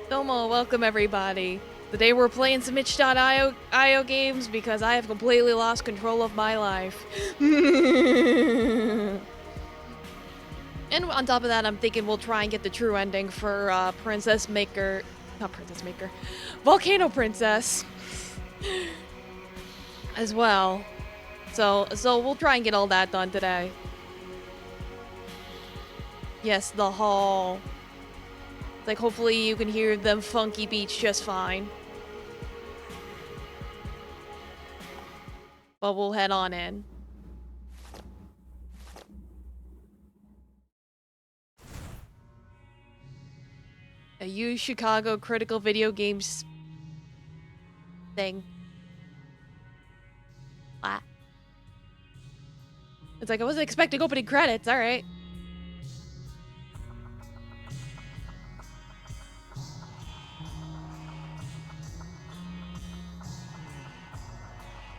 Domo, welcome everybody. Today we're playing some itch.io games because I have completely lost control of my life. And on top of that, I'm thinking we'll try and get the true ending for Volcano Princess as well. So we'll try and get all that done today. Yes, the hall. Like, hopefully you can hear them funky beats just fine. But we'll head on in. A U Chicago critical video games thing. Ah. It's like I wasn't expecting opening credits, alright.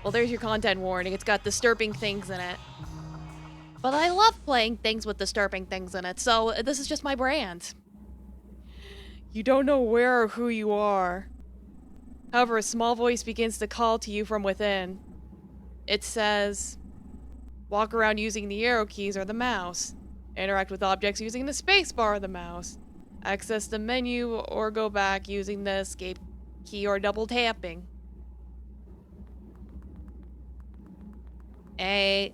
Well, there's your content warning. It's got disturbing things in it. But I love playing things with disturbing things in it, so this is just my brand. You don't know where or who you are. However, a small voice begins to call to you from within. It says, walk around using the arrow keys or the mouse. Interact with objects using the spacebar or the mouse. Access the menu or go back using the escape key or double tapping. Hey.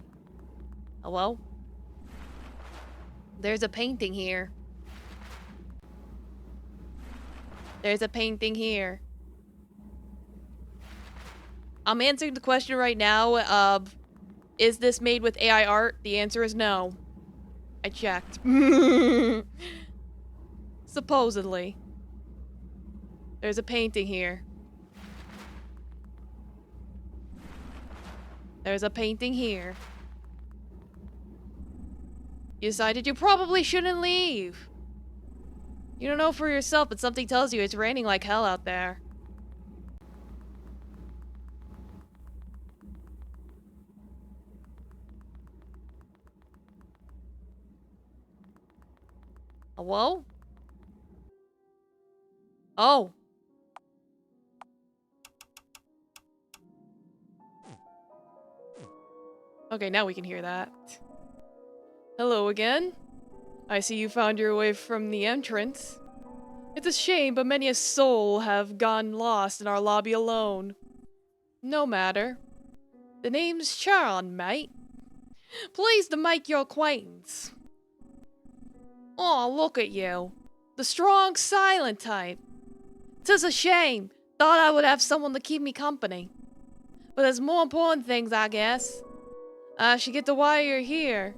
Hello? There's a painting here. There's a painting here. I'm answering the question right now of, is this made with AI art? The answer is no. I checked. Supposedly. There's a painting here. There's a painting here. You decided you probably shouldn't leave. You don't know for yourself, but something tells you it's raining like hell out there. Hello? Oh. Okay, now we can hear that. Hello again. I see you found your way from the entrance. It's a shame, but many a soul have gone lost in our lobby alone. No matter. The name's Charon, mate. Pleased to make your acquaintance. Aw, look at you. The strong, silent type. 'Tis a shame. Thought I would have someone to keep me company. But there's more important things, I guess. I should get to why you're here.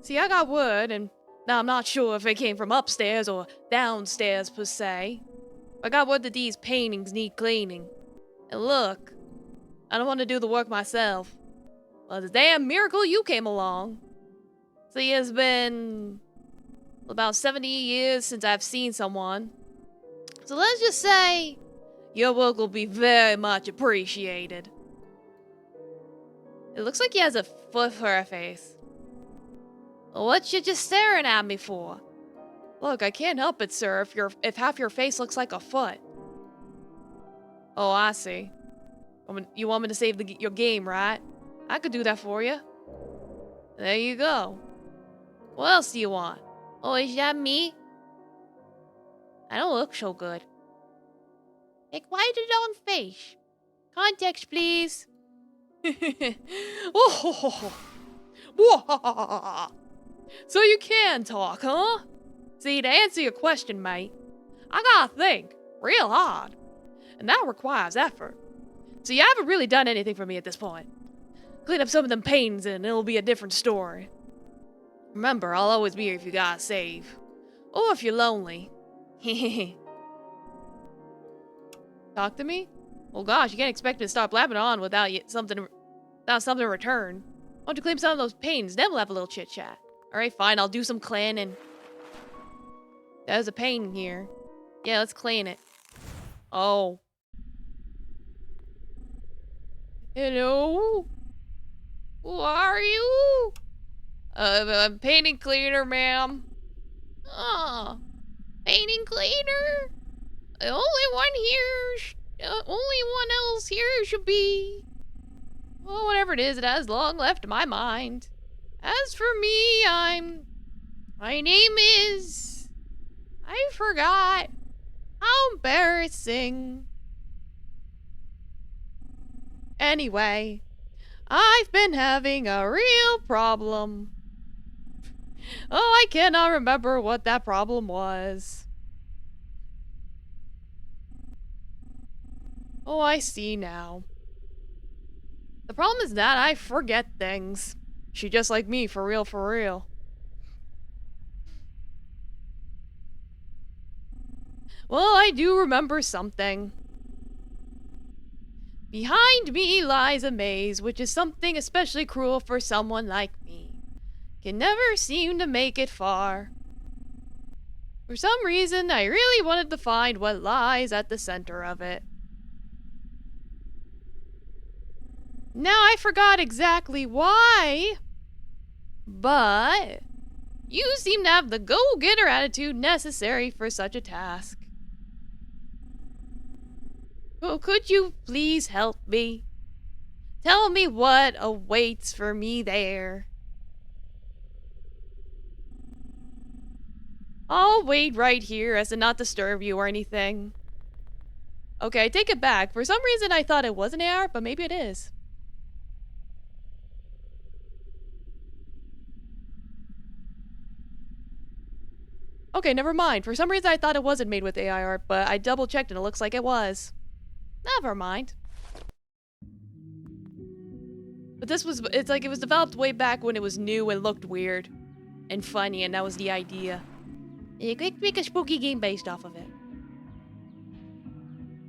See, I got word, and now I'm not sure if it came from upstairs or downstairs per se. I got word that these paintings need cleaning. And look, I don't want to do the work myself. Well, it's a damn miracle you came along. See, it's been about 70 years since I've seen someone. So let's just say your work will be very much appreciated. It looks like he has a foot for a face. What you just staring at me for? Look, I can't help it, sir, if half your face looks like a foot. Oh, I see. You want me to save your game, right? I could do that for you. There you go. What else do you want? Oh, is that me? I don't look so good. Like, why the long face? Context, please. Oh, so you can talk, huh? See, to answer your question, mate, I gotta think real hard, and that requires effort. So you haven't really done anything for me at this point. Clean up some of them paintings and it'll be a different story. Remember, I'll always be here if you gotta save. Or if you're lonely. Talk to me? Well, gosh, you can't expect me to start blabbing on without something in return. Why don't you clean some of those paintings, then we'll have a little chit-chat. Alright, fine, I'll do some cleaning. There's a painting here. Yeah, let's clean it. Oh. Hello? Who are you? A painting cleaner, ma'am. Oh, painting cleaner? The only one here, only one else here should be. Well, whatever it is, it has long left my mind. As for me, my name is... I forgot. How embarrassing. Anyway, I've been having a real problem. Oh, I cannot remember what that problem was. Oh, I see now. The problem is that I forget things. She just like me, for real, for real. Well, I do remember something. Behind me lies a maze, which is something especially cruel for someone like me. Can never seem to make it far. For some reason, I really wanted to find what lies at the center of it. Now I forgot exactly why, but you seem to have the go-getter attitude necessary for such a task. Oh, could you please help me? Tell me what awaits for me there. I'll wait right here as to not disturb you or anything. Okay, I take it back. For some reason I thought it was an AR, but maybe it is. Okay, never mind. For some reason I thought it wasn't made with AI art, but I double checked and it looks like it was. Never mind. But it's like it was developed way back when it was new and looked weird and funny, and that was the idea. You could make a spooky game based off of it.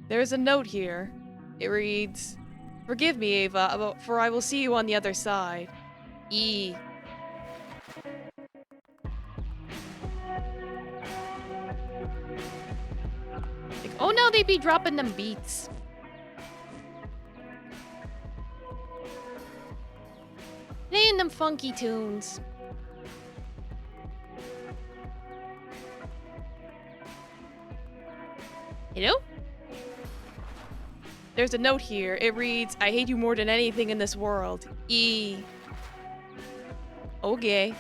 There's a note here. It reads, "Forgive me, Ava, for I will see you on the other side. E." Like, oh no, they be dropping them beats. Playing them funky tunes. Hello? There's a note here. It reads, "I hate you more than anything in this world. E." Okay.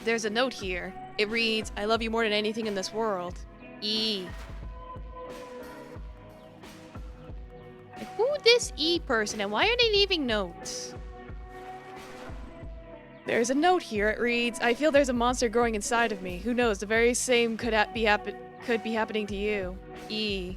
There's a note here. It reads, "I love you more than anything in this world. E." Like, who this E person and why are they leaving notes? There's a note here. It reads, "I feel there's a monster growing inside of me. Who knows? The very same could be happening to you. E."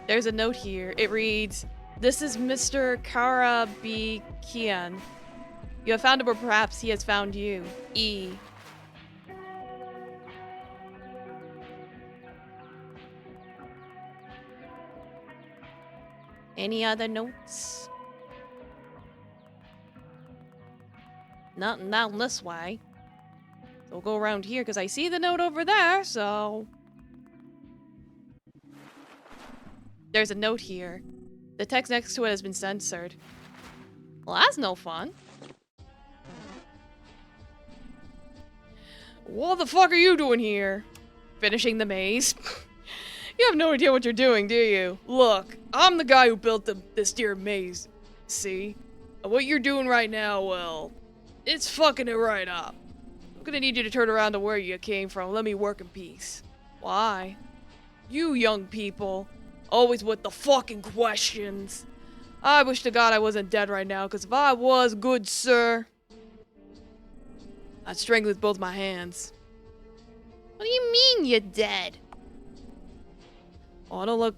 There's a note here. It reads, "This is Mr. Karabikian. You have found him, or perhaps he has found you. E." Any other notes? Nothing down this way. So we'll go around here because I see the note over there, so... There's a note here. The text next to it has been censored. Well, that's no fun. What the fuck are you doing here? Finishing the maze? You have no idea what you're doing, do you? Look, I'm the guy who built this dear maze, see? And what you're doing right now, well, it's fucking it right up. I'm gonna need you to turn around to where you came from. Let me work in peace. Why? You young people, always with the fucking questions. I wish to God I wasn't dead right now, because if I was, good sir, I'd strangle with both my hands. What do you mean you're dead? Oh,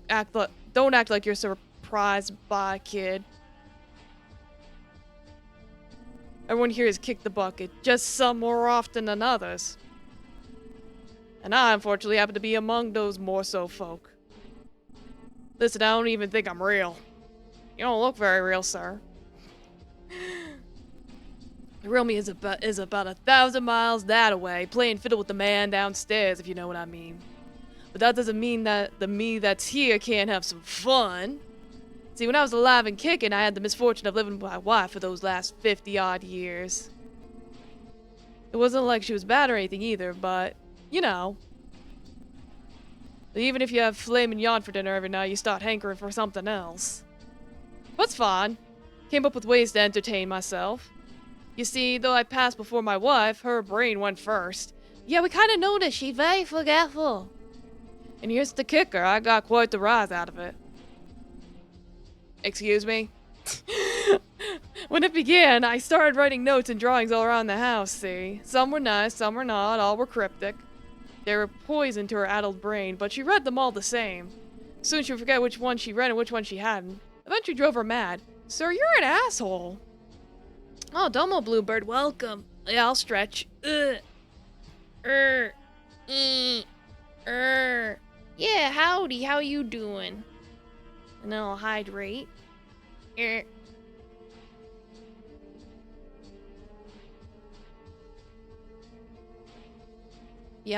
don't act like you're surprised by, kid. Everyone here has kicked the bucket, just some more often than others. And I, unfortunately, happen to be among those more so folk. Listen, I don't even think I'm real. You don't look very real, sir. The real me is about 1,000 miles that away, playing fiddle with the man downstairs, if you know what I mean. But that doesn't mean that the me that's here can't have some fun. See, when I was alive and kicking, I had the misfortune of living with my wife for those last 50-odd years. It wasn't like she was bad or anything either, but, you know. Even if you have filet mignon for dinner every night, you start hankering for something else. What's fun? Came up with ways to entertain myself. You see, though I passed before my wife, her brain went first. Yeah, we kinda noticed she's very forgetful. And here's the kicker, I got quite the rise out of it. Excuse me? When it began, I started writing notes and drawings all around the house, see? Some were nice, some were not, all were cryptic. They were poison to her addled brain, but she read them all the same. Soon she would forget which one she read and which one she hadn't. Eventually drove her mad. Sir, you're an asshole. Oh, Domo Bluebird, welcome. Yeah, I'll stretch. Yeah, howdy, how you doing? And then I'll hydrate. Yeah,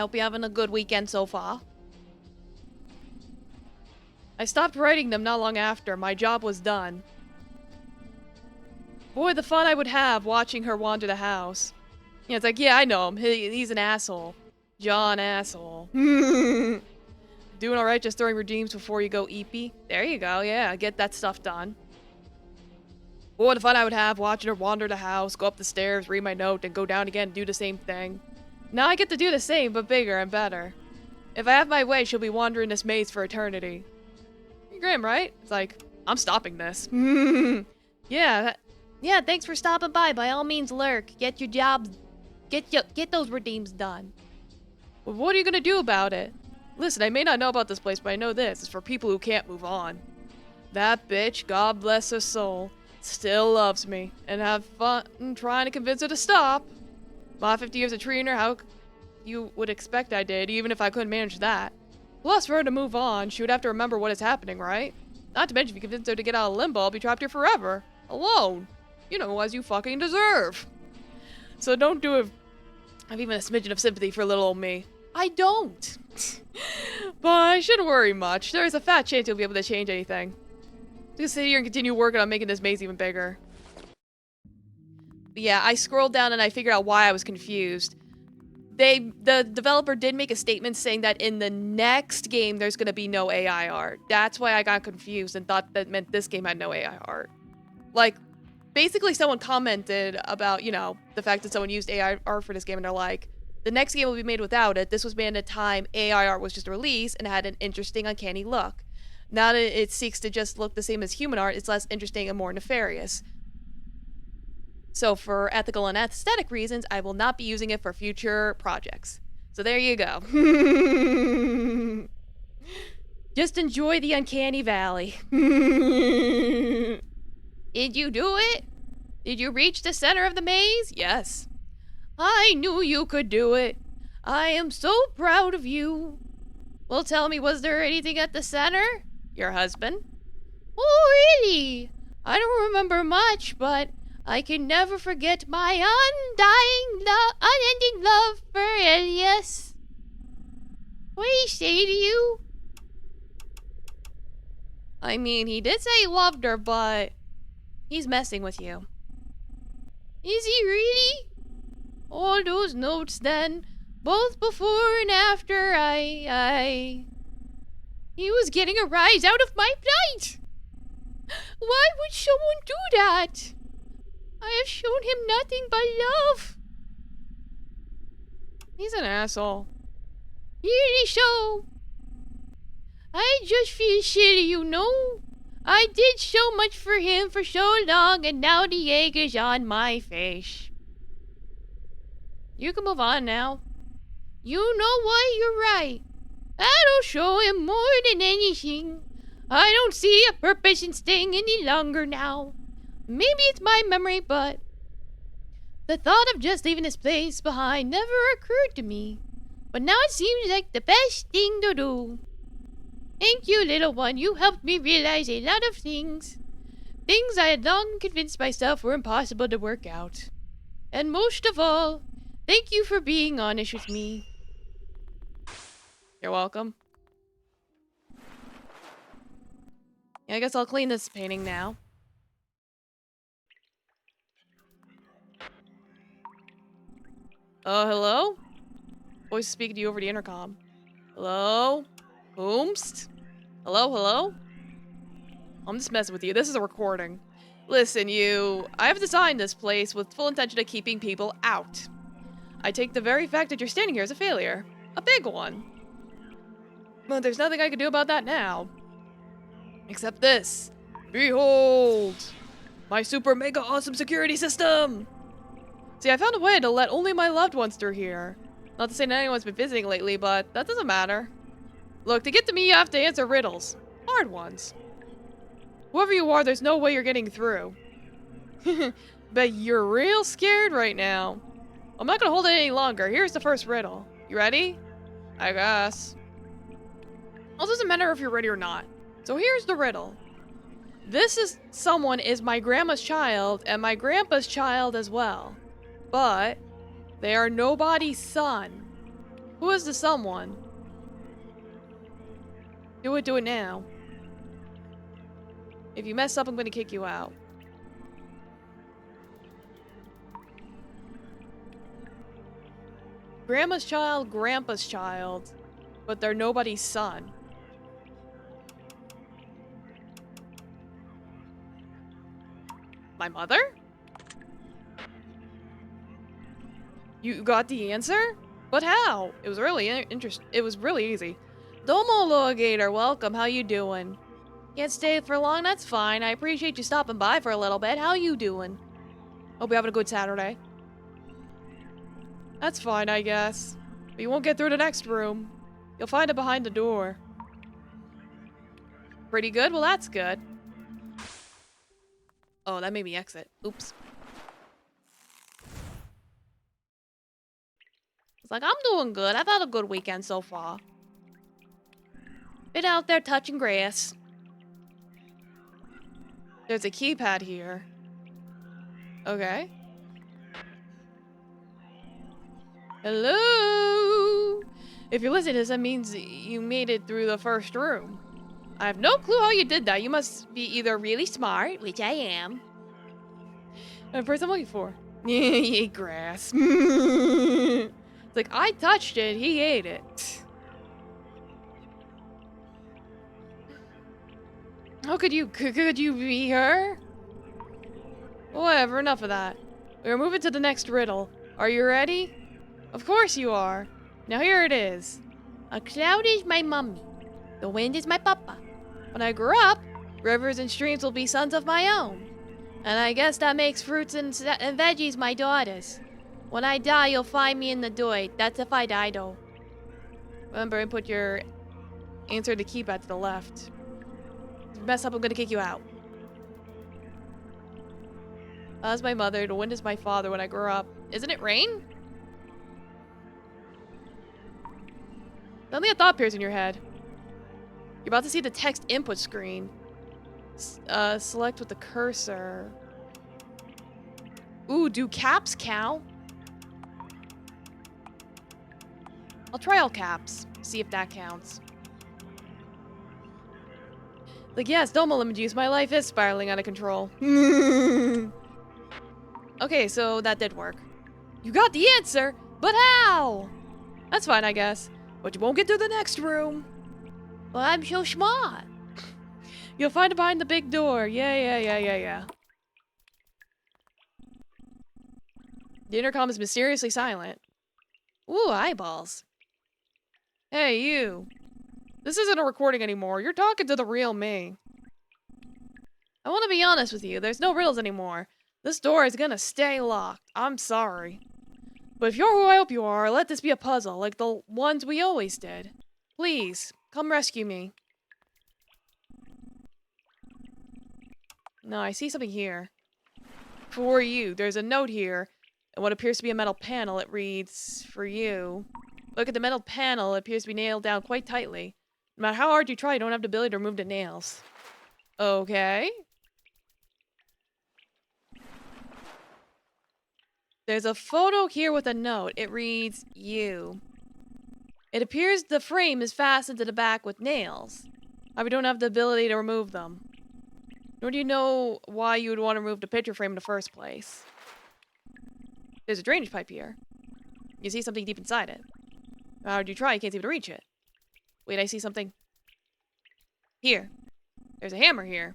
hope you're having a good weekend so far. I stopped writing them not long after. My job was done. Boy, the fun I would have watching her wander the house. Yeah, it's like, yeah, I know him. He's an asshole. John asshole. Doing alright just throwing redeems before you go eepy? There you go, yeah, get that stuff done. Boy, the fun I would have watching her wander the house, go up the stairs, read my note, and go down again and do the same thing. Now I get to do the same, but bigger and better. If I have my way, she'll be wandering this maze for eternity. You're grim, right? It's like, I'm stopping this. Yeah, thanks for stopping by. By all means, lurk. Get your jobs. Get those redeems done. Well, what are you gonna do about it? Listen, I may not know about this place, but I know this. It's for people who can't move on. That bitch, God bless her soul, still loves me, and have fun trying to convince her to stop. My 50 years of treating her how you would expect I did, even if I couldn't manage that. Plus, for her to move on, she would have to remember what is happening, right? Not to mention, if you convince her to get out of limbo, I'll be trapped here forever. Alone. You know, as you fucking deserve. So don't do it. I've even a smidgen of sympathy for little old me. I don't. But I shouldn't worry much. There is a fat chance you'll be able to change anything. Just sit here and continue working on making this maze even bigger. But yeah, I scrolled down and I figured out why I was confused. The developer did make a statement saying that in the next game there's gonna be no AI art. That's why I got confused and thought that meant this game had no AI art. Like, basically someone commented about, you know, the fact that someone used AI art for this game and they're like, the next game will be made without it. This was made at a time AI art was just released and had an interesting, uncanny look. Now that it seeks to just look the same as human art, it's less interesting and more nefarious. So for ethical and aesthetic reasons, I will not be using it for future projects. So there you go. Just enjoy the uncanny valley. Did you do it? Did you reach the center of the maze? Yes. I knew you could do it. I am so proud of you. Well, tell me, was there anything at the center? Your husband? Oh, really? I don't remember much, but I can never forget my unending love for Elias. What did he say to you? I mean, he did say he loved her, but he's messing with you. Is he really? All those notes then, both before and after he was getting a rise out of my plight. Why would someone do that? I have shown him nothing but love. He's an asshole. Really so. I just feel silly, you know. I did so much for him for so long, and now the egg is on my face. You can move on now. You know what? You're right. That'll show him more than anything. I don't see a purpose in staying any longer now. Maybe it's my memory, but the thought of just leaving this place behind never occurred to me. But now it seems like the best thing to do. Thank you, little one. You helped me realize a lot of things. Things I had long convinced myself were impossible to work out. And most of all, thank you for being honest with me. You're welcome. Yeah, I guess I'll clean this painting now. Hello? Voice speaking to you over the intercom. Hello? Whomst? Hello, hello? I'm just messing with you. This is a recording. Listen, you. I have designed this place with full intention of keeping people out. I take the very fact that you're standing here as a failure. A big one. But there's nothing I can do about that now. Except this. Behold! My super mega awesome security system! See, I found a way to let only my loved ones through here. Not to say that anyone's been visiting lately, but that doesn't matter. Look, to get to me, you have to answer riddles. Hard ones. Whoever you are, there's no way you're getting through. Bet you're real scared right now. I'm not gonna hold it any longer. Here's the first riddle. You ready? I guess. Well, it doesn't matter if you're ready or not. So here's the riddle. Someone is my grandma's child and my grandpa's child as well. But they are nobody's son. Who is the someone? Do it now. If you mess up, I'm gonna kick you out. Grandma's child, grandpa's child, but they're nobody's son. My mother? You got the answer? But how? It was really It was really easy. Domo Logator, welcome. How you doing? Can't stay for long? That's fine. I appreciate you stopping by for a little bit. How you doing? Hope you're having a good Saturday. That's fine, I guess. But you won't get through the next room. You'll find it behind the door. Pretty good? Well, that's good. Oh, that made me exit. Oops. It's like, I'm doing good. I've had a good weekend so far. Been out there touching grass. There's a keypad here. Okay. Hello? If you're listening to this, that means you made it through the first room. I have no clue how you did that. You must be either really smart, which I am. And the person I'm looking for. You ate grass. It's like, I touched it, he ate it. How could you be her? Whatever, enough of that. We're moving to the next riddle. Are you ready? Of course you are. Now here it is. A cloud is my mummy. The wind is my papa. When I grow up, rivers and streams will be sons of my own. And I guess that makes fruits and veggies my daughters. When I die, you'll find me in the doy. That's if I die, though. Remember, input your answer to keypad to the left. If you mess up, I'm gonna kick you out. That's my mother. The wind is my father when I grow up. Isn't it rain? Suddenly a thought appears in your head. You're about to see the text input screen. Select with the cursor. Ooh, do caps count? I'll try all caps. See if that counts. Like, yes, Domo Lemon Juice, my life is spiraling out of control. Okay, so that did work. You got the answer, but how? That's fine, I guess. But you won't get to the next room. Well, I'm so smart. You'll find it behind the big door. Yeah. The intercom is mysteriously silent. Ooh, eyeballs. Hey, you. This isn't a recording anymore. You're talking to the real me. I want to be honest with you. There's no riddles anymore. This door is gonna stay locked. I'm sorry. But if you're who I hope you are, let this be a puzzle, like the ones we always did. Please, come rescue me. No, I see something here. For you. There's a note here. And what appears to be a metal panel, it reads, for you. Look at the metal panel, it appears to be nailed down quite tightly. No matter how hard you try, you don't have the ability to remove the nails. Okay. There's a photo here with a note. It reads, you. It appears the frame is fastened to the back with nails. We don't have the ability to remove them. Nor do you know why you would want to remove the picture frame in the first place. There's a drainage pipe here. You see something deep inside it. How would you try? You can't seem to reach it. Wait, I see something. Here. There's a hammer here.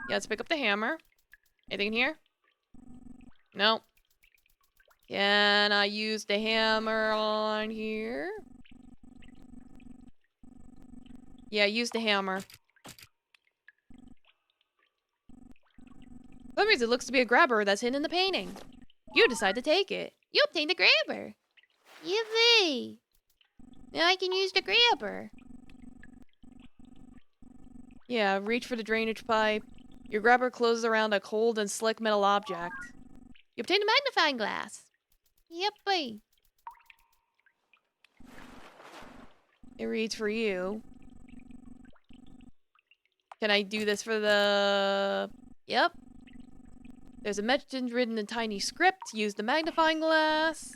Yeah, let's pick up the hammer. Anything in here? No. Can I use the hammer on here? Yeah, use the hammer. For some reason, it looks to be a grabber that's hidden in the painting. You decide to take it. You obtain the grabber. Yippee! Now I can use the grabber. Yeah, reach for the drainage pipe. Your grabber closes around a cold and slick metal object. You obtain a magnifying glass. Yippee! It reads for you. Can I do this for the... Yep. There's a message written in tiny script. Use the magnifying glass.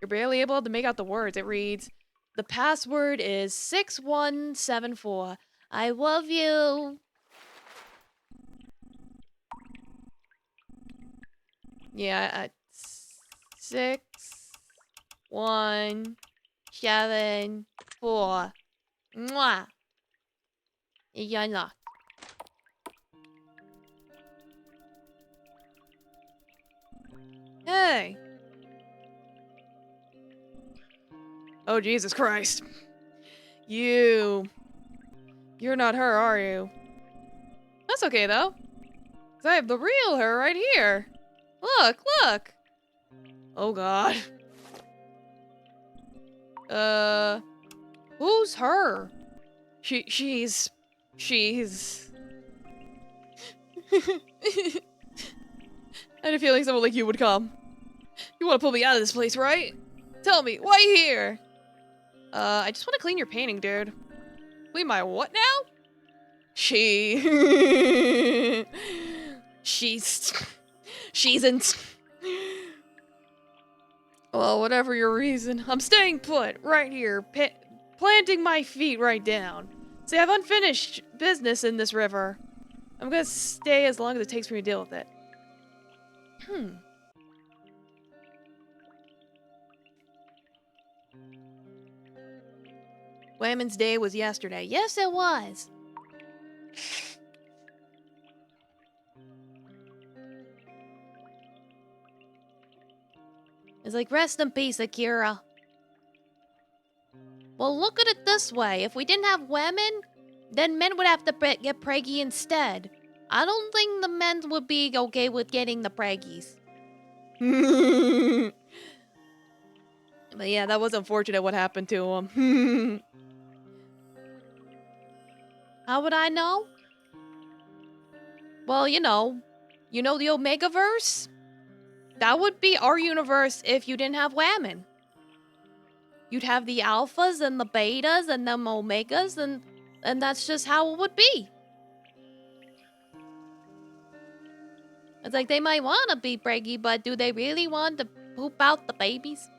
You're barely able to make out the words. It reads, the password is 6174. I love you. Yeah, 6, 1, 7, 4. Mwah. It's unlocked. Hey. Oh, Jesus Christ. You're not her, are you? That's okay, though. 'Cause I have the real her right here. Look, look. Oh, God. Who's her? She's... I had a feeling someone like you would come. You want to pull me out of this place, right? Tell me, why are you here? I just want to clean your painting, dude. Clean my what now? She's in... Well, whatever your reason, I'm staying put, right here, planting my feet right down. See, I have unfinished business in this river. I'm gonna stay as long as it takes for me to deal with it. Women's Day was yesterday. Yes, it was. It's like, rest in peace, Akira. Well, look at it this way. If we didn't have women, then men would have to get preggy instead. I don't think the men would be okay with getting the preggies. But yeah, that was unfortunate what happened to him. How would I know? Well, you know the Omegaverse? That would be our universe if you didn't have women. You'd have the alphas and the betas and the omegas, and that's just how it would be. It's like they might want to be preggy, but do they really want to poop out the babies?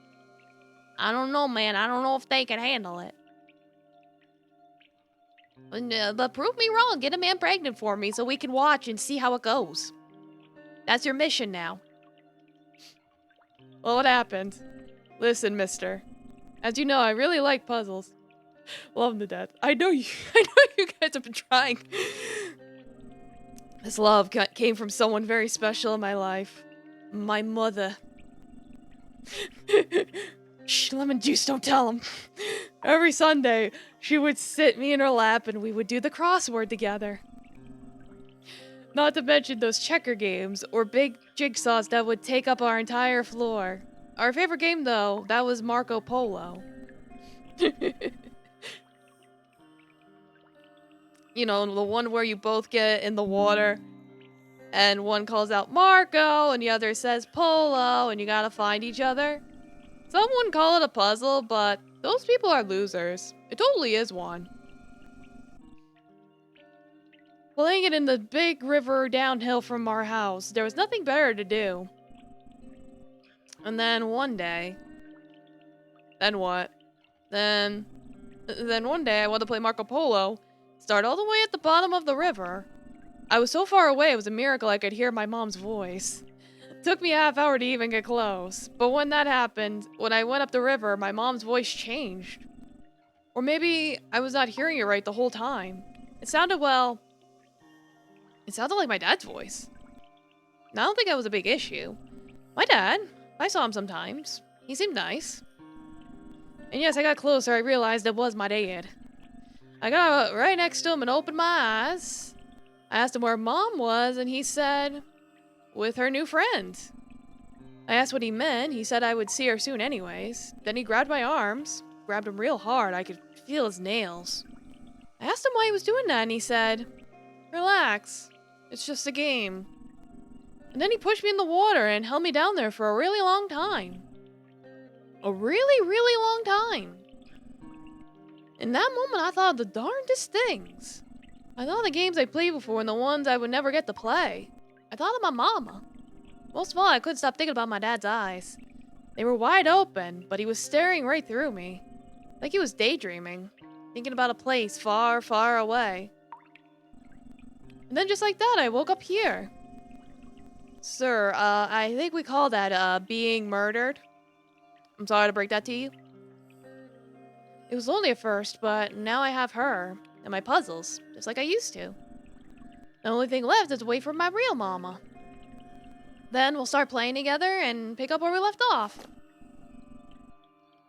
I don't know, man. I don't know if they can handle it. But prove me wrong. Get a man pregnant for me so we can watch and see how it goes. That's your mission now. Well, what happened? Listen, mister. As you know, I really like puzzles. Love them to death. I know you guys have been trying. This love came from someone very special in my life. My mother. Shh, lemon juice, don't tell him. Every Sunday, she would sit me in her lap and we would do the crossword together. Not to mention those checker games or big jigsaws that would take up our entire floor. Our favorite game, though, that was Marco Polo. You know, the one where you both get in the water and one calls out Marco and the other says Polo and you gotta find each other. Some wouldn't call it a puzzle, but those people are losers. It totally is one. Playing it in the big river downhill from our house, there was nothing better to do. And then one day... Then what? Then one day I wanted to play Marco Polo. Start all the way at the bottom of the river. I was so far away it was a miracle I could hear my mom's voice. It took me a half hour to even get close. But when that happened, when I went up the river, my mom's voice changed. Or maybe I was not hearing it right the whole time. It sounded like my dad's voice. And I don't think that was a big issue. My dad, I saw him sometimes. He seemed nice. And yes, I got closer, I realized it was my dad. I got right next to him and opened my eyes. I asked him where Mom was, and he said, with her new friend. I asked what he meant. He said I would see her soon anyways. Then he grabbed my arms, grabbed them real hard. I could feel his nails. I asked him why he was doing that, and he said, relax, it's just a game. And then he pushed me in the water and held me down there for a really long time. A really, really long time. In that moment, I thought of the darndest things. I thought of the games I played before and the ones I would never get to play. I thought of my mama. Most of all, I couldn't stop thinking about my dad's eyes. They were wide open, but he was staring right through me. Like he was daydreaming, thinking about a place far, far away. And then just like that, I woke up here. Sir, I think we call that, being murdered. I'm sorry to break that to you. It was lonely at first, but now I have her and my puzzles, just like I used to. The only thing left is to wait for my real mama. Then we'll start playing together and pick up where we left off.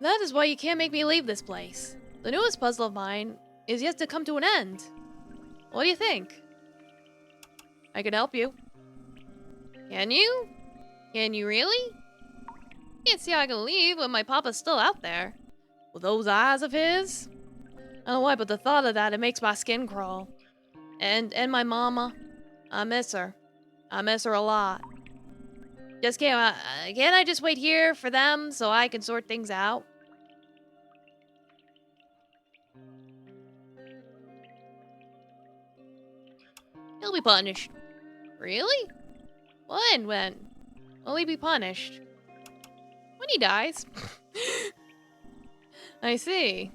That is why you can't make me leave this place. The newest puzzle of mine is yet to come to an end. What do you think? I can help you. Can you? Can you really? Can't see how I can leave when my papa's still out there. With those eyes of his? I don't know why, but the thought of that, it makes my skin crawl. And my mama. I miss her. I miss her a lot. Just can't I just wait here for them so I can sort things out? He'll be punished. Really? When? Will he be punished? When he dies. I see.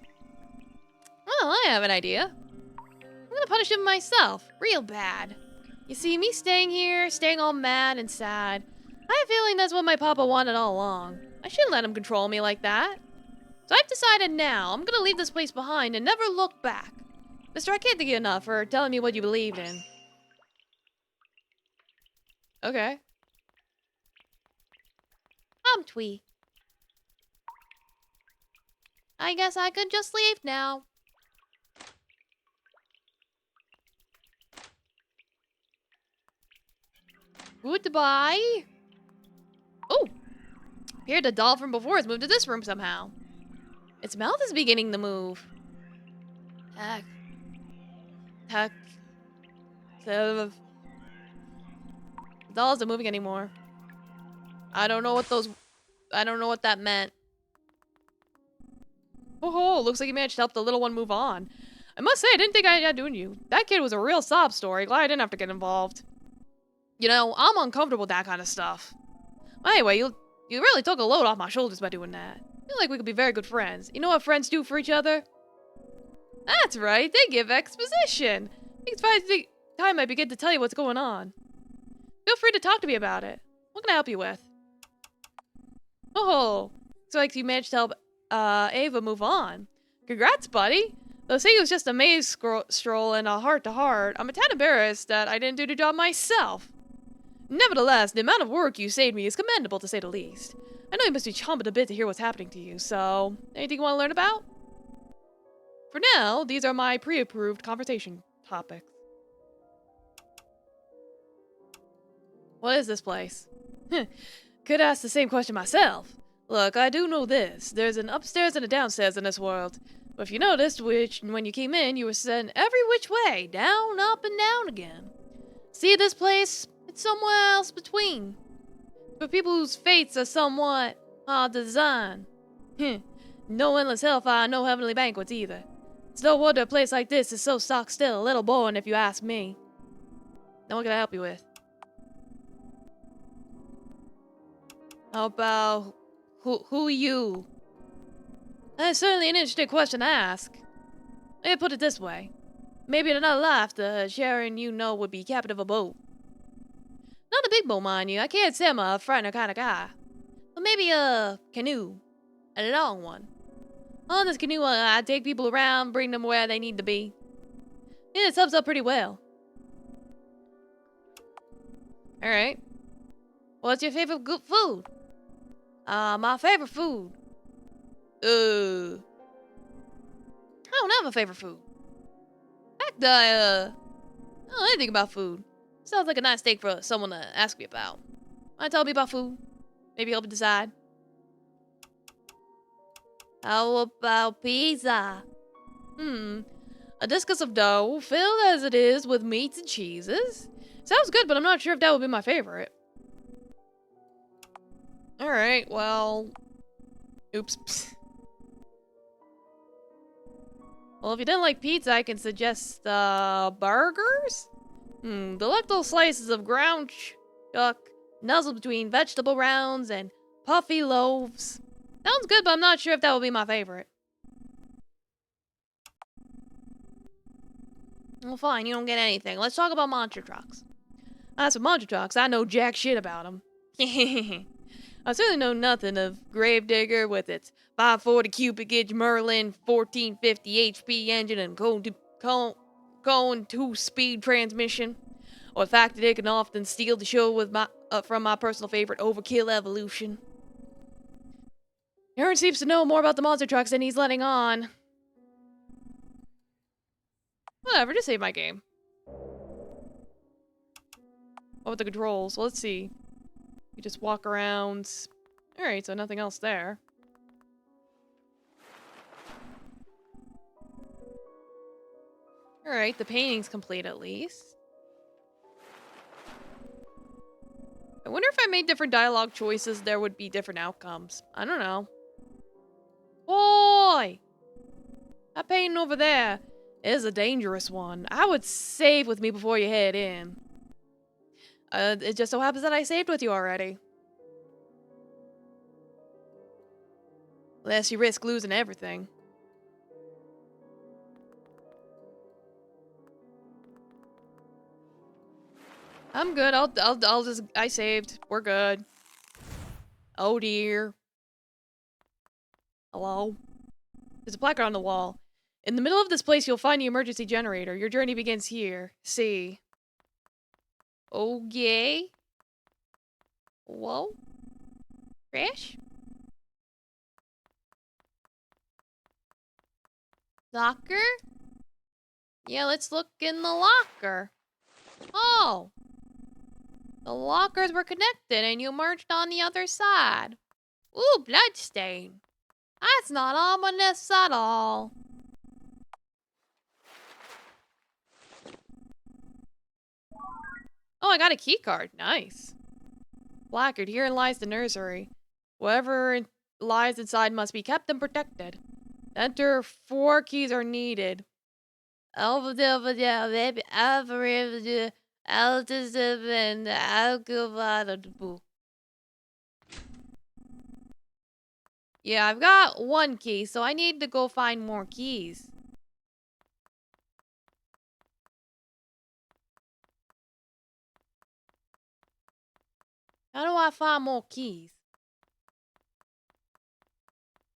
Well, I have an idea. I'm gonna punish him myself, real bad. You see, me staying here, staying all mad and sad, I have a feeling that's what my papa wanted all along. I shouldn't let him control me like that. So I've decided now, I'm gonna leave this place behind and never look back. Mister, I can't thank you enough for telling me what you believed in. Okay. I'm Twee. I guess I could just leave now. Goodbye. Oh! Appeared the doll from before has moved to this room somehow. Its mouth is beginning to move. Heck. The doll isn't moving anymore. I don't know what that meant. Oh, looks like you managed to help the little one move on. I must say, I didn't think I had doing you. That kid was a real sob story. Glad I didn't have to get involved. You know, I'm uncomfortable with that kind of stuff. Anyway, you really took a load off my shoulders by doing that. I feel like we could be very good friends. You know what friends do for each other? That's right, they give exposition. I think it's time I begin to tell you what's going on. Feel free to talk to me about it. What can I help you with? Oh, looks like you managed to help Ava move on. Congrats, buddy. Though saying it was just a maze stroll and a heart-to-heart, I'm a tad embarrassed that I didn't do the job myself. Nevertheless, the amount of work you saved me is commendable to say the least. I know you must be chomping a bit to hear what's happening to you, so anything you want to learn about? For now, these are my pre-approved conversation topics. What is this place? Could ask the same question myself. Look, I do know this. There's an upstairs and a downstairs in this world. But if you noticed, when you came in, you were sent every which way, down, up, and down again. See this place? It's somewhere else between. For people whose fates are somewhat hard to design. No endless hellfire, no heavenly banquets either. It's no wonder a place like this is so stock still, a little boring if you ask me. Now what can I help you with? How about who you? That's certainly an interesting question to ask. Let me put it this way. Maybe in another life, the Sharon you know would be captain of a boat. Not a big boat, mind you. I can't say I'm a frightener kind of guy. But maybe a canoe. A long one. On this canoe, I take people around, bring them where they need to be. And it sums up pretty well. Alright. What's your favorite good food? My favorite food. I don't have a favorite food. In fact, I don't know anything about food. Sounds like a nice steak for someone to ask me about. Wanna tell me about food? Maybe help me decide. How about pizza? A discus of dough, filled as it is with meats and cheeses. Sounds good, but I'm not sure if that would be my favorite. Alright, well... Oops. Well, if you didn't like pizza, I can suggest, burgers? Delectable slices of ground chuck, nuzzled between vegetable rounds and puffy loaves. Sounds good, but I'm not sure if that would be my favorite. Well, fine, you don't get anything. Let's talk about monster trucks. As for monster trucks, I know jack shit about them. I certainly know nothing of Gravedigger with its 540 cubic inch Merlin 1450 HP engine and Cohen 2-speed transmission, or the fact that it can often steal the show with from my personal favorite Overkill Evolution. Aaron seems to know more about the monster trucks than he's letting on. Whatever, just save my game. What with the controls? Well, let's see. You just walk around. Alright, so nothing else there. Alright, the painting's complete at least. I wonder if I made different dialogue choices, there would be different outcomes. I don't know. Boy! That painting over there is a dangerous one. I would save with me before you head in. It just so happens that I saved with you already. Lest you risk losing everything. I'm good. I saved. We're good. Oh dear. Hello? There's a placard on the wall. In the middle of this place, you'll find the emergency generator. Your journey begins here. See. Okay. Whoa. Crash? Locker? Yeah, let's look in the locker. Oh. The lockers were connected and you merged on the other side. Ooh, bloodstain. That's not ominous at all. Oh, I got a key card. Nice. Placard, herein lies the nursery. Whatever lies inside must be kept and protected. Enter 4 keys are needed. Yeah, I've got 1 key, so I need to go find more keys. How do I find more keys?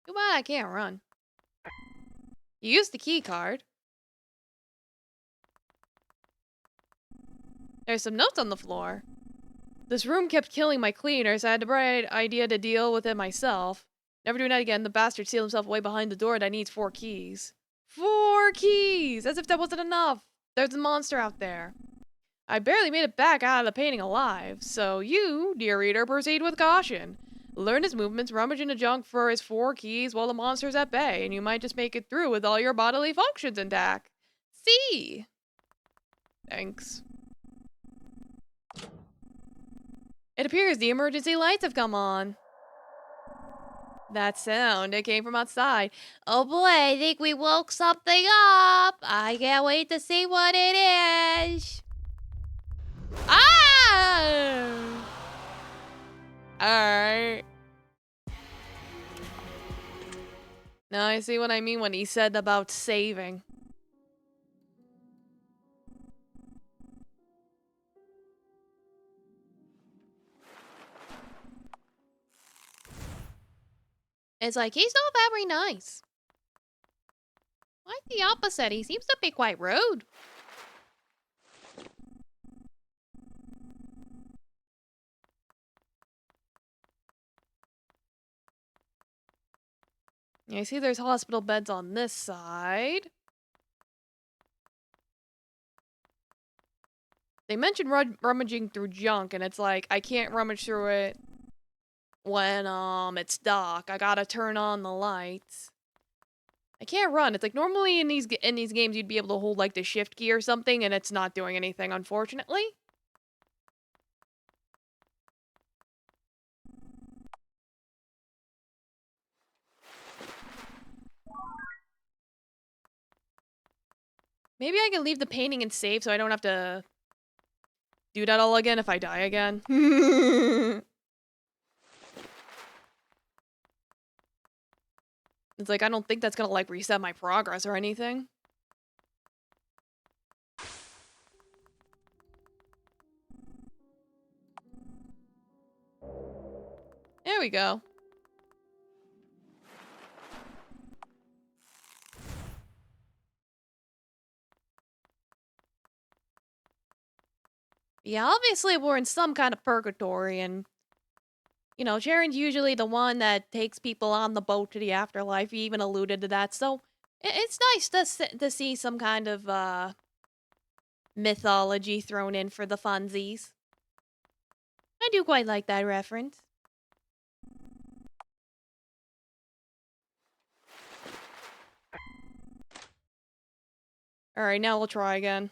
Too bad I can't run. You used the key card. There's some notes on the floor. This room kept killing my cleaner, so I had the bright idea to deal with it myself. Never doing that again. The bastard sealed himself away behind the door that needs 4 keys. 4 keys! As if that wasn't enough. There's a monster out there. I barely made it back out of the painting alive, so you, dear reader, proceed with caution. Learn his movements, rummage in the junk for his 4 keys while the monster's at bay, and you might just make it through with all your bodily functions intact. See? Thanks. It appears the emergency lights have come on. That sound, it came from outside. Oh boy, I think we woke something up. I can't wait to see what it is. Ah! Alright. Now I see what I mean when he said about saving. It's like, he's not very nice. Quite the opposite. He seems to be quite rude. Yeah, I see there's hospital beds on this side. They mentioned rummaging through junk, and it's like, I can't rummage through it when, it's dark. I gotta turn on the lights. I can't run. It's like, normally in these games, you'd be able to hold, like, the shift key or something, and it's not doing anything, unfortunately. Maybe I can leave the painting and save so I don't have to do that all again if I die again. It's like, I don't think that's gonna, like, reset my progress or anything. There we go. Yeah, obviously we're in some kind of purgatory, and, you know, Sharon's usually the one that takes people on the boat to the afterlife. He even alluded to that, so it's nice to see some kind of, mythology thrown in for the funsies. I do quite like that reference. Alright, now we'll try again.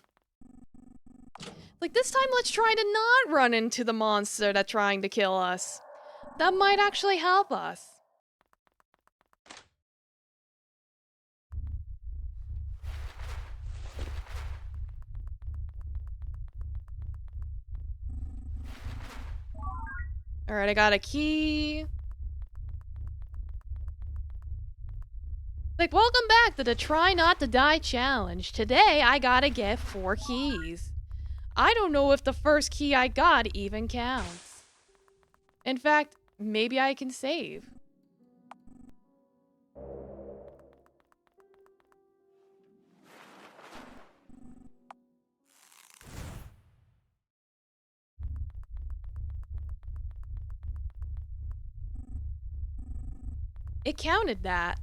Like, this time let's try to not run into the monster that's trying to kill us. That might actually help us. Alright, I got a key. Like, welcome back to the Try Not to Die challenge. Today, I gotta get 4 keys. I don't know if the first key I got even counts. In fact, maybe I can save. It counted that.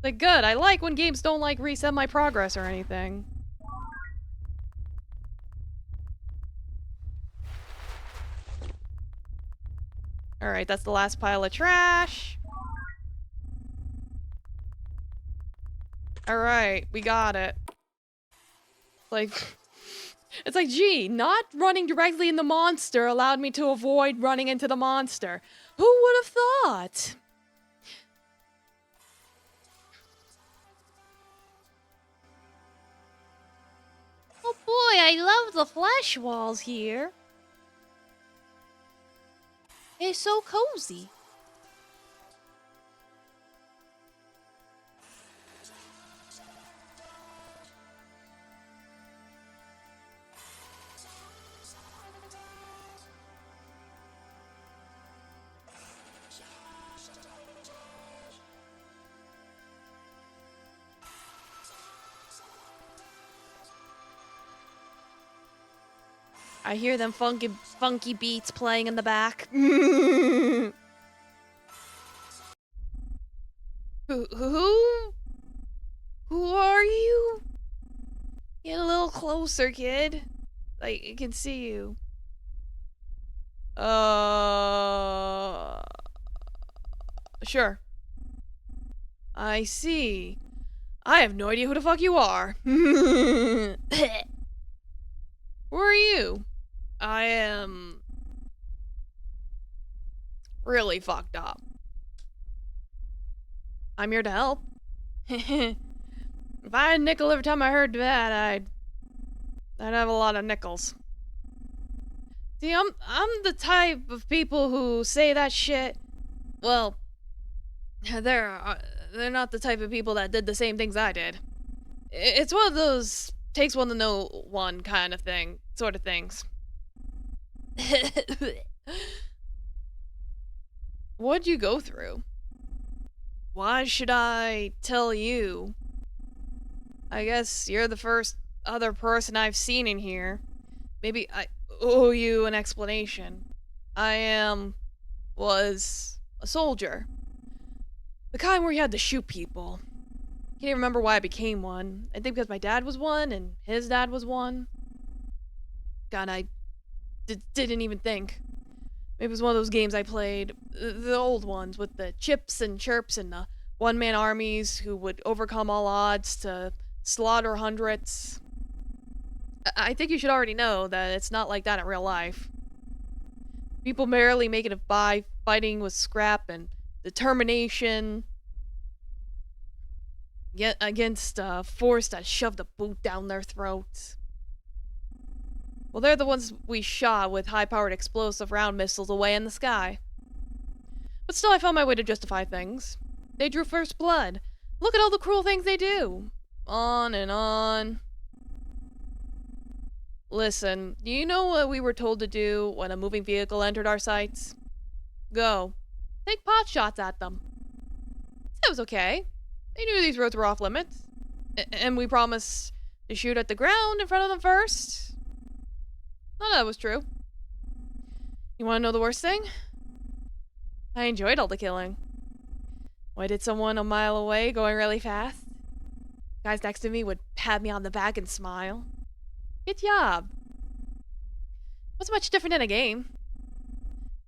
Like, good. I like when games don't, like, reset my progress or anything. Alright, that's the last pile of trash. Alright, we got it. Like, it's like, gee, not running directly in the monster allowed me to avoid running into the monster. Who would have thought? Oh boy, I love the flesh walls here. It's so cozy. I hear them funky beats playing in the back. Who? Who are you? Get a little closer, kid. Like, I can see you. Sure. I see. I have no idea who the fuck you are. Who are you? I am really fucked up. I'm here to help. If I had a nickel every time I heard that, I'd have a lot of nickels. See, I'm the type of people who say that shit. Well, they're uh, they're not the type of people that did the same things I did. It's one of those takes one to know one kind of thing, sort of things. What'd you go through? Why should I tell you? I guess you're the first other person I've seen in here. Maybe I owe you an explanation. Was a soldier. The kind where you had to shoot people. Can't even remember why I became one. I think because my dad was one and his dad was one. God, didn't even think. Maybe it was one of those games I played, the old ones with the chips and chirps and the one-man armies who would overcome all odds to slaughter hundreds. I think you should already know that it's not like that in real life. People barely make it by fighting with scrap and determination, yet against a force that shoved a boot down their throats. Well, they're the ones we shot with high-powered explosive round missiles away in the sky. But still, I found my way to justify things. They drew first blood. Look at all the cruel things they do. On and on. Listen, do you know what we were told to do when a moving vehicle entered our sights? Go. Take pot shots at them. That was okay. They knew these roads were off limits. And we promised to shoot at the ground in front of them first. None of that was true. You want to know the worst thing? I enjoyed all the killing. Why did someone a mile away going really fast? Guys next to me would pat me on the back and smile. Good job. Wasn't much different in a game.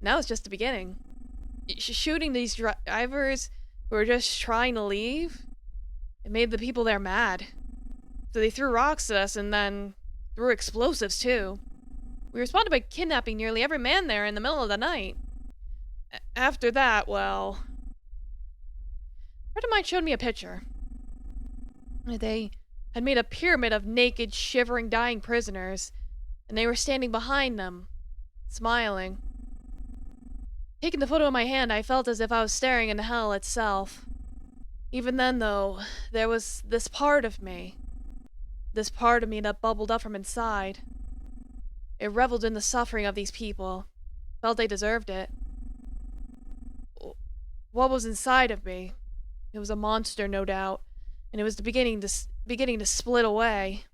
Now it's just the beginning. Shooting these drivers who were just trying to leave, it made the people there mad. So they threw rocks at us and then threw explosives too. We responded by kidnapping nearly every man there in the middle of the night. After that, well... A friend of mine showed me a picture. They had made a pyramid of naked, shivering, dying prisoners, and they were standing behind them, smiling. Taking the photo in my hand, I felt as if I was staring into hell itself. Even then, though, there was this part of me that bubbled up from inside. It reveled in the suffering of these people, felt they deserved it. What was inside of me? It was a monster, no doubt, and it was beginning to split away.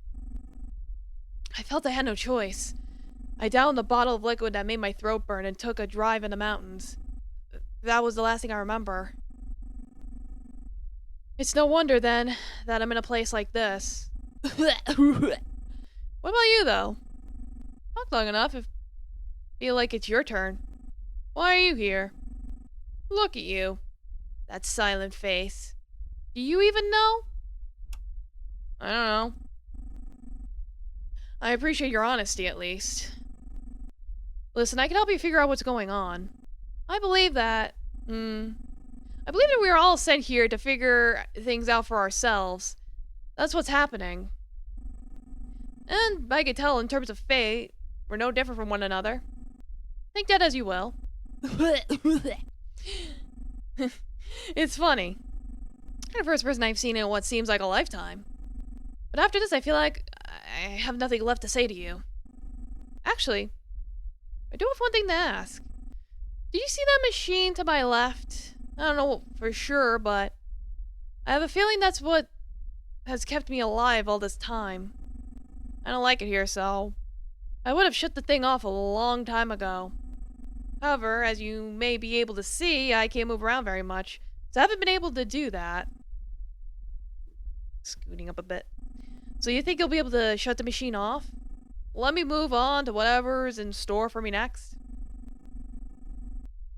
I felt I had no choice. I downed the bottle of liquid that made my throat burn and took a drive in the mountains. That was the last thing I remember. It's no wonder, then, that I'm in a place like this. What about you, though? Not long enough if feel like it's your turn. Why are you here? Look at you. That silent face. Do you even know? I don't know. I appreciate your honesty, at least. Listen, I can help you figure out what's going on. I believe that... I believe that we are all sent here to figure things out for ourselves. That's what's happening. And I could tell in terms of fate, we're no different from one another. Think that as you will. It's funny. You're the first person I've seen in what seems like a lifetime. But after this, I feel like I have nothing left to say to you. Actually, I do have one thing to ask. Did you see that machine to my left? I don't know for sure, but I have a feeling that's what has kept me alive all this time. I don't like it here, so I would have shut the thing off a long time ago. However, as you may be able to see, I can't move around very much, so I haven't been able to do that. Scooting up a bit. So you think you'll be able to shut the machine off? Let me move on to whatever's in store for me next.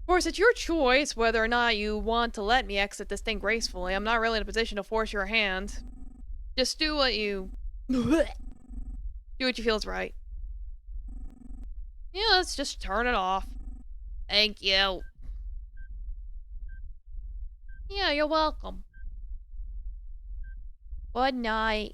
Of course, it's your choice whether or not you want to let me exit this thing gracefully. I'm not really in a position to force your hand. Just do what you... do what you feel is right. Yeah, let's just turn it off. Thank you. Yeah, you're welcome. Good night.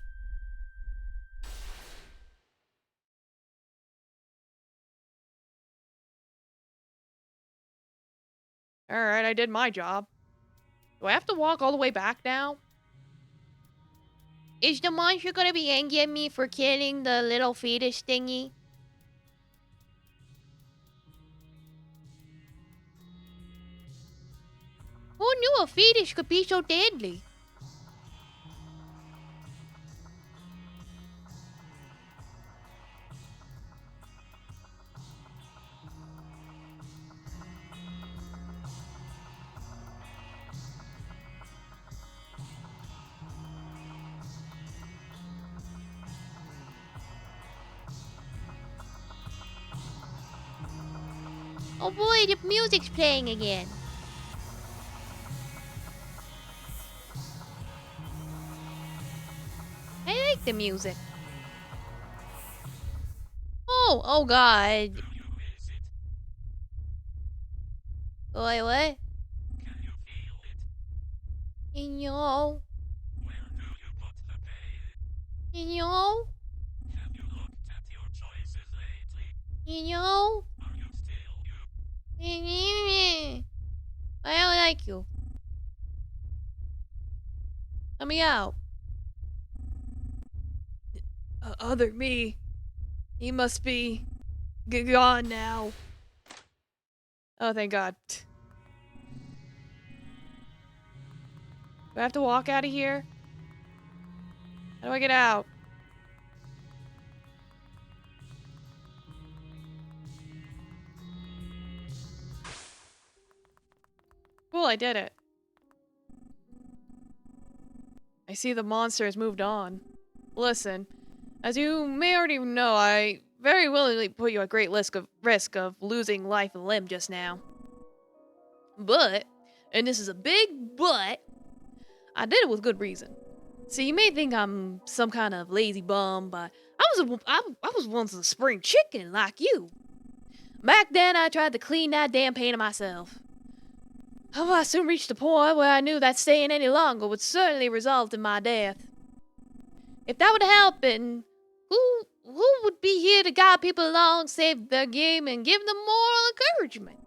Alright, I did my job. Do I have to walk all the way back now? Is the monster gonna be angry at me for killing the little fetus thingy? Who knew a fetus could be so deadly? Oh boy, the music's playing again. I like the music. Oh god. Wait, what? No. No. No. I don't like you. Let me out. Other me. He must be gone now. Oh, thank God. Do I have to walk out of here? How do I get out? Cool, I did it. I see the monster has moved on. Listen, as you may already know, I very willingly put you at great risk of losing life and limb just now. But, and this is a big but, I did it with good reason. See, you may think I'm some kind of lazy bum, but I was once a spring chicken like you. Back then, I tried to clean that damn painting myself. Oh, I soon reached a point where I knew that staying any longer would certainly result in my death. If that would happen, who would be here to guide people along, save their game, and give them moral encouragement?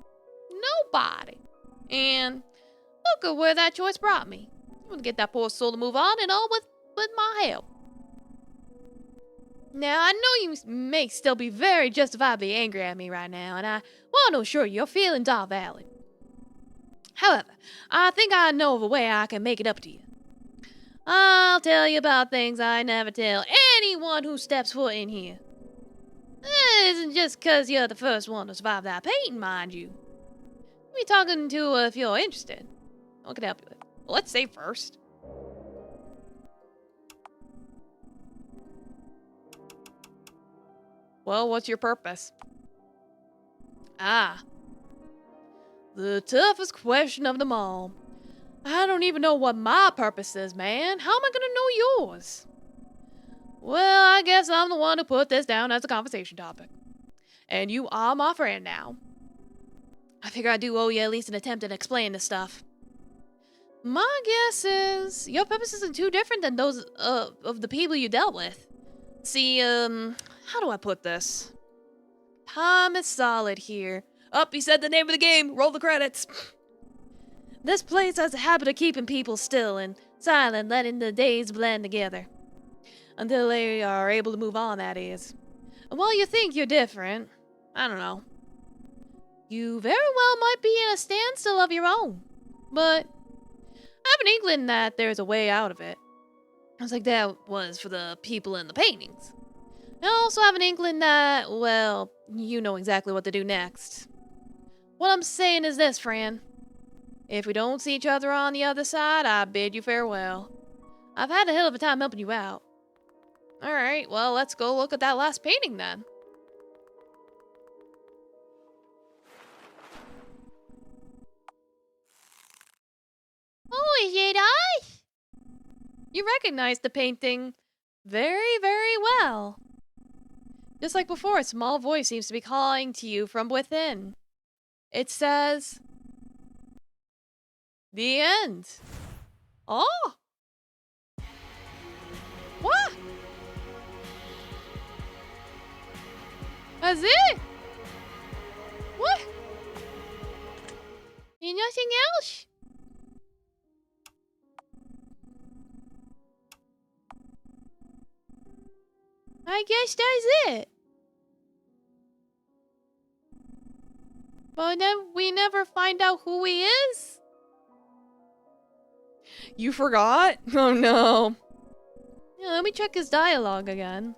Nobody. And look at where that choice brought me. I'm gonna get that poor soul to move on, and all with my help. Now, I know you may still be very justifiably angry at me right now, and I want to assure you your feelings are valid. However, I think I know of a way I can make it up to you. I'll tell you about things I never tell anyone who steps foot in here. It isn't just 'cause you're the first one to survive that painting, mind you. I'll be talking to if you're interested. What can I help you with? Well, let's save first. Well, what's your purpose? Ah. The toughest question of them all. I don't even know what my purpose is, man. How am I gonna know yours? Well, I guess I'm the one who put this down as a conversation topic. And you are my friend now. I figure I do owe you at least an attempt at explaining this stuff. My guess is your purpose isn't too different than those of the people you dealt with. See, how do I put this? Time is solid here. Up, he said the name of the game. Roll the credits. This place has a habit of keeping people still and silent, letting the days blend together. Until they are able to move on, that is. And while you think you're different, I don't know. You very well might be in a standstill of your own. But I have an inkling that there's a way out of it. It's like that was for the people in the paintings. I also have an inkling that, well, you know exactly what to do next. What I'm saying is this, Fran. If we don't see each other on the other side, I bid you farewell. I've had a hell of a time helping you out. Alright, well, let's go look at that last painting then. Oh, is it us? You recognize the painting very, very well. Just like before, a small voice seems to be calling to you from within. It says, "The end." Oh! What? That's it? What? You know anything else? I guess that's it. But then we never find out who he is? You forgot? Oh no. Yeah, let me check his dialogue again.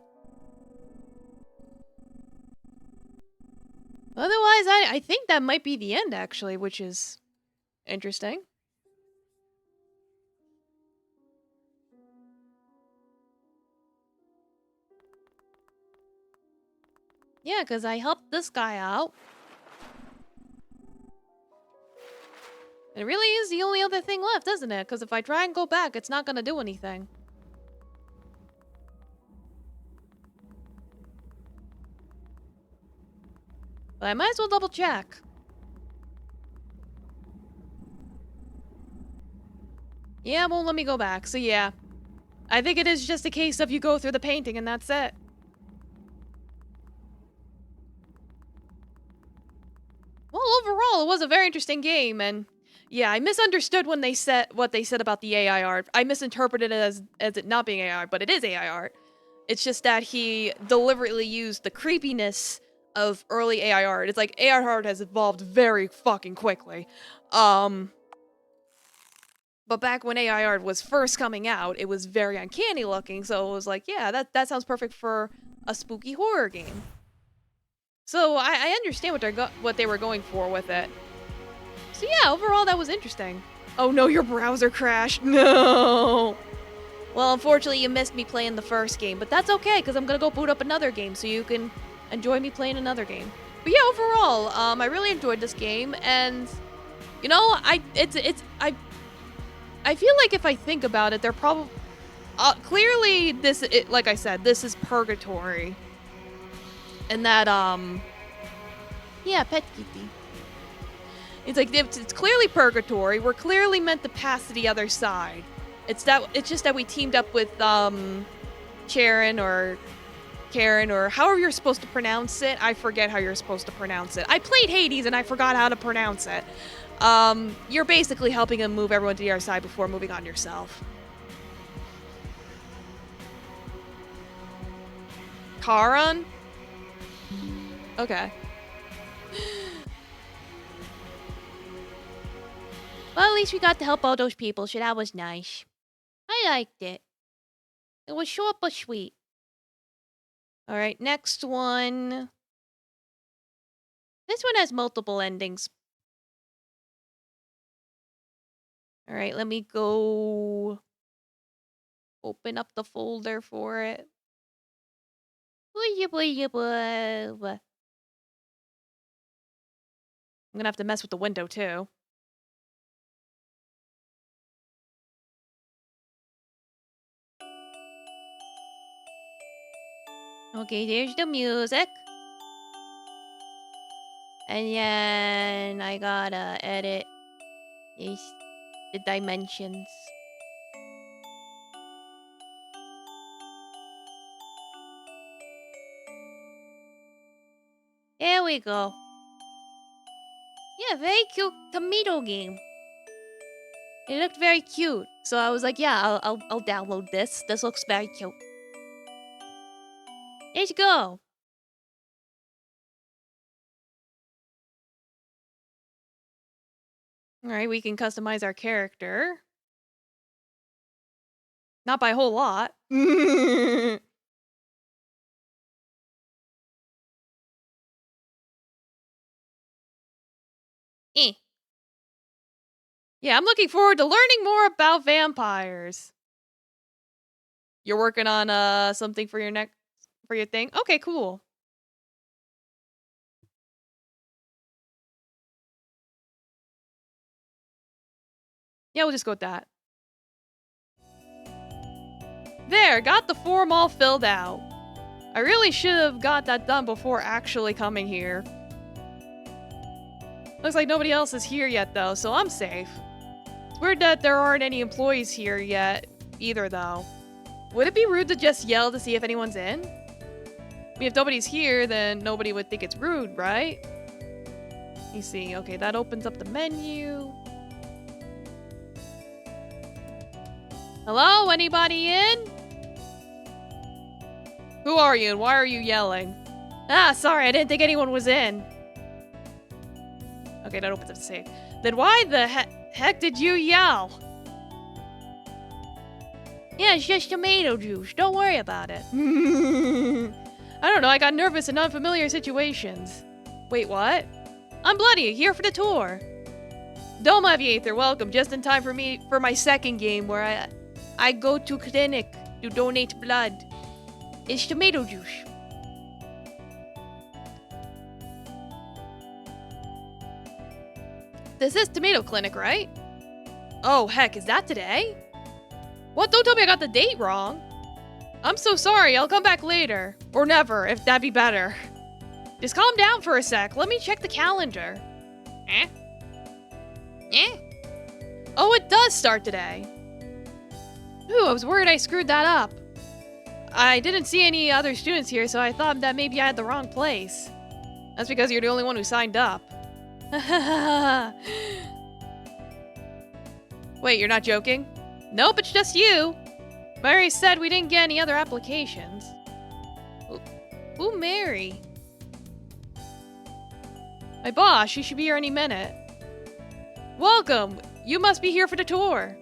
Otherwise, I think that might be the end, actually, which is interesting. Yeah, because I helped this guy out. It really is the only other thing left, isn't it? Because if I try and go back, it's not going to do anything. But I might as well double check. Yeah, it won't let me go back, so yeah. I think it is just a case of you go through the painting and that's it. Well, overall, it was a very interesting game, and yeah, I misunderstood when they said what they said about the AI art. I misinterpreted it as it not being AI art, but it is AI art. It's just that he deliberately used the creepiness of early AI art. It's like AI art has evolved very fucking quickly. But back when AI art was first coming out, it was very uncanny looking, so it was like, yeah, that sounds perfect for a spooky horror game. So I understand what they were going for with it. So yeah, overall that was interesting. Oh no, your browser crashed. No. Well, unfortunately you missed me playing the first game, but that's okay because I'm gonna go boot up another game so you can enjoy me playing another game. But yeah, overall, I really enjoyed this game, and you know, I feel like if I think about it, they're probably clearly like I said, this is purgatory. And that, yeah, pet kitty. It's like, it's clearly purgatory. We're clearly meant to pass to the other side. It's just that we teamed up with, Charon or Karen or however you're supposed to pronounce it. I forget how you're supposed to pronounce it. I played Hades and I forgot how to pronounce it. You're basically helping them move everyone to the other side before moving on yourself. Charon? Okay. Well, at least we got to help all those people, so that was nice. I liked it. It was short but sweet. Alright, next one. This one has multiple endings. Alright, let me go open up the folder for it. I'm gonna have to mess with the window too. Okay, there's the music. And then I gotta edit the dimensions. There we go. Yeah, very cute tomato game. It looked very cute. So I was like, yeah, I'll download this. This looks very cute. Let's go. Alright, we can customize our character. Not by a whole lot. Eh. Yeah, I'm looking forward to learning more about vampires. You're working on something for your thing? Okay, cool. Yeah, we'll just go with that. There, got the form all filled out. I really should have got that done before actually coming here. Looks like nobody else is here yet though, so I'm safe. It's weird that there aren't any employees here yet either though. Would it be rude to just yell to see if anyone's in? I mean, if nobody's here, then nobody would think it's rude, right? You see, okay, that opens up the menu. Hello? Anybody in? Who are you and why are you yelling? Ah, sorry, I didn't think anyone was in. Okay, that opens up the safe. Then why the heck did you yell? Yeah, it's just tomato juice. Don't worry about it. I don't know, I got nervous in unfamiliar situations. Wait, what? I'm Bloody, here for the tour. Dome Aviator, welcome, just in time for my second game where I go to clinic to donate blood. It's tomato juice. This is tomato clinic, right? Oh, heck, is that today? What? Don't tell me I got the date wrong. I'm so sorry, I'll come back later. Or never, if that'd be better. Just calm down for a sec, let me check the calendar. Eh? Oh, it does start today. Ooh, I was worried I screwed that up. I didn't see any other students here, so I thought that maybe I had the wrong place. That's because you're the only one who signed up. Wait, you're not joking? Nope, it's just you. Mary said we didn't get any other applications. Ooh, Mary. My boss, she should be here any minute. Welcome! You must be here for the tour.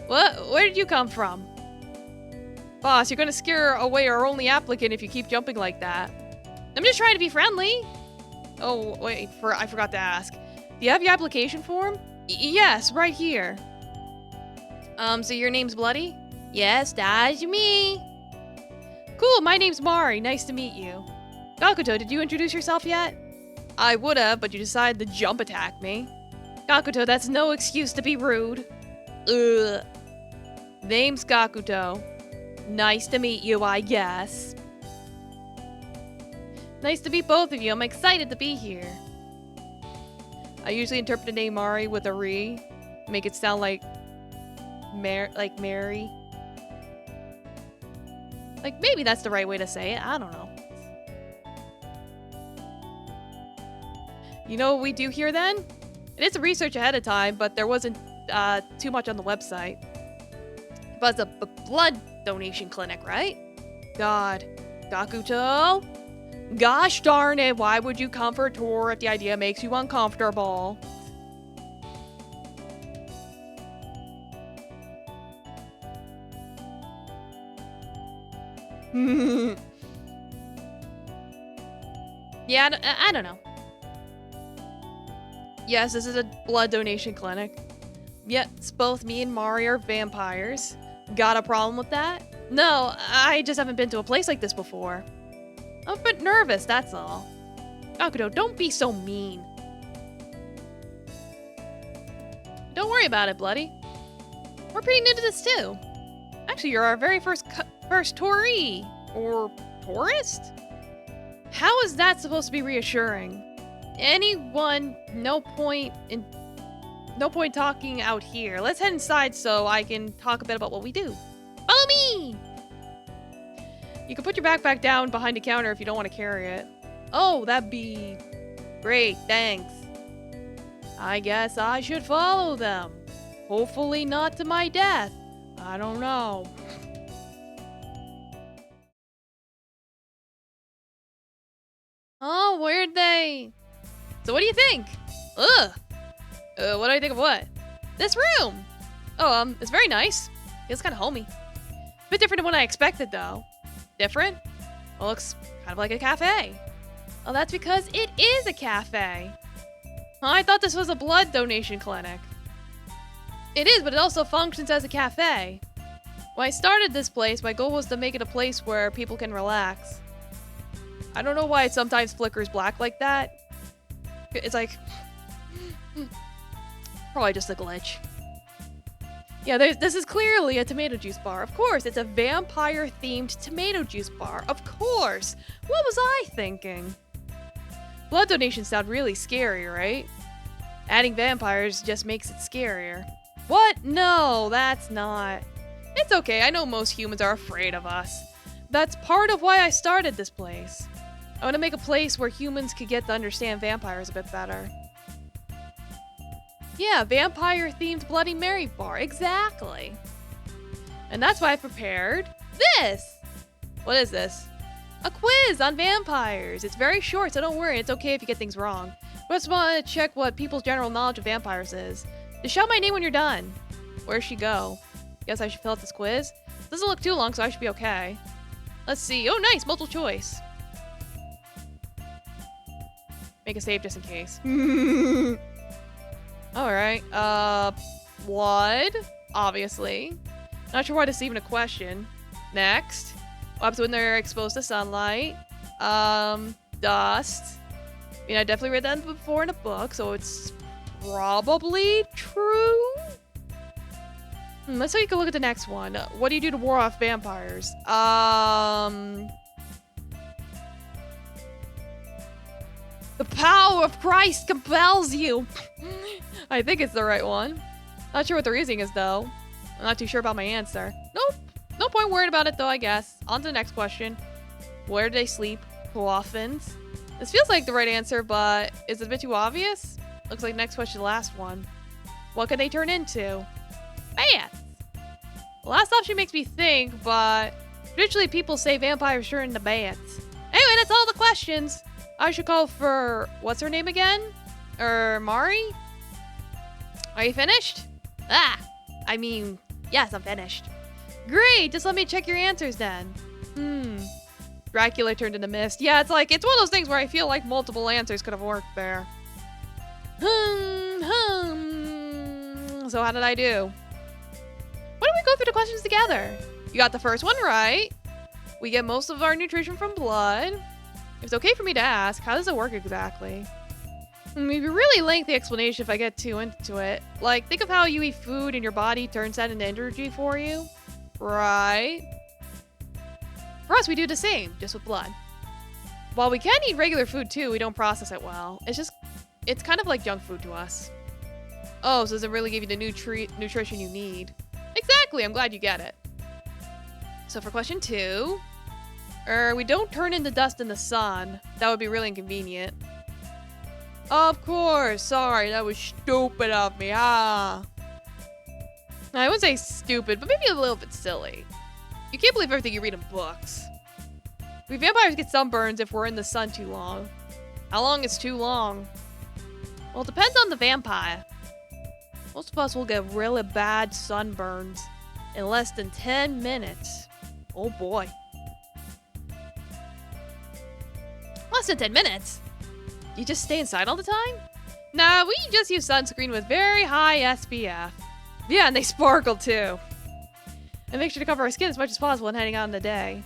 What? Where did you come from? Boss, you're gonna scare away our only applicant if you keep jumping like that. I'm just trying to be friendly. Oh, wait, I forgot to ask. Do you have your application form? Yes, right here. So your name's Bloody? Yes, that's me. Cool, my name's Mari. Nice to meet you. Gakuto, did you introduce yourself yet? I would've, but you decided to jump attack me. Gakuto, that's no excuse to be rude. Ugh. Name's Gakuto. Nice to meet you, I guess. Nice to meet both of you. I'm excited to be here. I usually interpret the name Mari with a re. Make it sound like Mary. Like, maybe that's the right way to say it. I don't know. You know what we do here then? It is a research ahead of time, but there wasn't too much on the website. But it's a blood donation clinic, right? God. Gakuto? Gosh darn it, why would you come for a tour if the idea makes you uncomfortable? Yeah, I don't know. Yes, this is a blood donation clinic. Yes, both me and Mari are vampires. Got a problem with that? No, I just haven't been to a place like this before. I'm a bit nervous, that's all. Gakuto, don't be so mean. Don't worry about it, Bloody. We're pretty new to this too. Actually, you're our very first touree. Or tourist? How is that supposed to be reassuring? Anyone, no point talking out here. Let's head inside so I can talk a bit about what we do. Follow me! You can put your backpack down behind the counter if you don't want to carry it. Oh, that'd be great, thanks. I guess I should follow them. Hopefully not to my death. I don't know. Oh, where'd they? So what do you think? Ugh. What do I think of what? This room! Oh, it's very nice. Feels kind of homey. A bit different than what I expected, though. Different? Well, looks kind of like a cafe. Oh, that's because it is a cafe. I thought this was a blood donation clinic. It is, but it also functions as a cafe. When I started this place, my goal was to make it a place where people can relax. I don't know why it sometimes flickers black like that. It's like... probably just a glitch. Yeah, this is clearly a tomato juice bar. Of course, it's a vampire-themed tomato juice bar. Of course! What was I thinking? Blood donations sound really scary, right? Adding vampires just makes it scarier. What? No, that's not. It's okay, I know most humans are afraid of us. That's part of why I started this place. I want to make a place where humans could get to understand vampires a bit better. Yeah, vampire-themed Bloody Mary bar, exactly. And that's why I prepared this. What is this? A quiz on vampires. It's very short, so don't worry. It's okay if you get things wrong. I just want to check what people's general knowledge of vampires is. Just shout my name when you're done. Where'd she go? Guess I should fill out this quiz. Doesn't look too long, so I should be okay. Let's see. Oh, nice. Multiple choice. Make a save just in case. Alright. Blood. Obviously. Not sure why this is even a question. Next. What happens when they're exposed to sunlight? Dust. I mean, I definitely read that before in a book, so it's probably true. Let's take a look at the next one. What do you do to ward off vampires? The power of Christ compels you. I think it's the right one. Not sure what the reasoning is, though. I'm not too sure about my answer. Nope. No point worrying about it, though, I guess. On to the next question. Where do they sleep? Coffins? This feels like the right answer, but is it a bit too obvious? Looks like next question, last one. What can they turn into? Bats! The last option makes me think, but traditionally people say vampires turn into bats. Anyway, that's all the questions. I should call for, what's her name again? Mari? Are you finished? Yes, I'm finished. Great, just let me check your answers then. Dracula turned into mist. Yeah, it's one of those things where I feel like multiple answers could have worked there. So how did I do? Why don't we go through the questions together? You got the first one right. We get most of our nutrition from blood. If it's okay for me to ask, how does it work exactly? Maybe a really lengthy explanation if I get too into it. Like, think of how you eat food and your body turns that into energy for you. Right? For us, we do the same, just with blood. While we can eat regular food too, we don't process it well. It's kind of like junk food to us. Oh, so does it really give you the nutrition you need? Exactly, I'm glad you get it. So for question 2, we don't turn into dust in the sun. That would be really inconvenient. Of course, sorry, that was stupid of me, I wouldn't say stupid, but maybe a little bit silly. You can't believe everything you read in books. We vampires get sunburns if we're in the sun too long. How long is too long? Well, it depends on the vampire. Most of us will get really bad sunburns in less than 10 minutes. Oh boy. Less than 10 minutes? You just stay inside all the time? Nah, we just use sunscreen with very high SPF. Yeah, and they sparkle too. And make sure to cover our skin as much as possible when heading out in the day.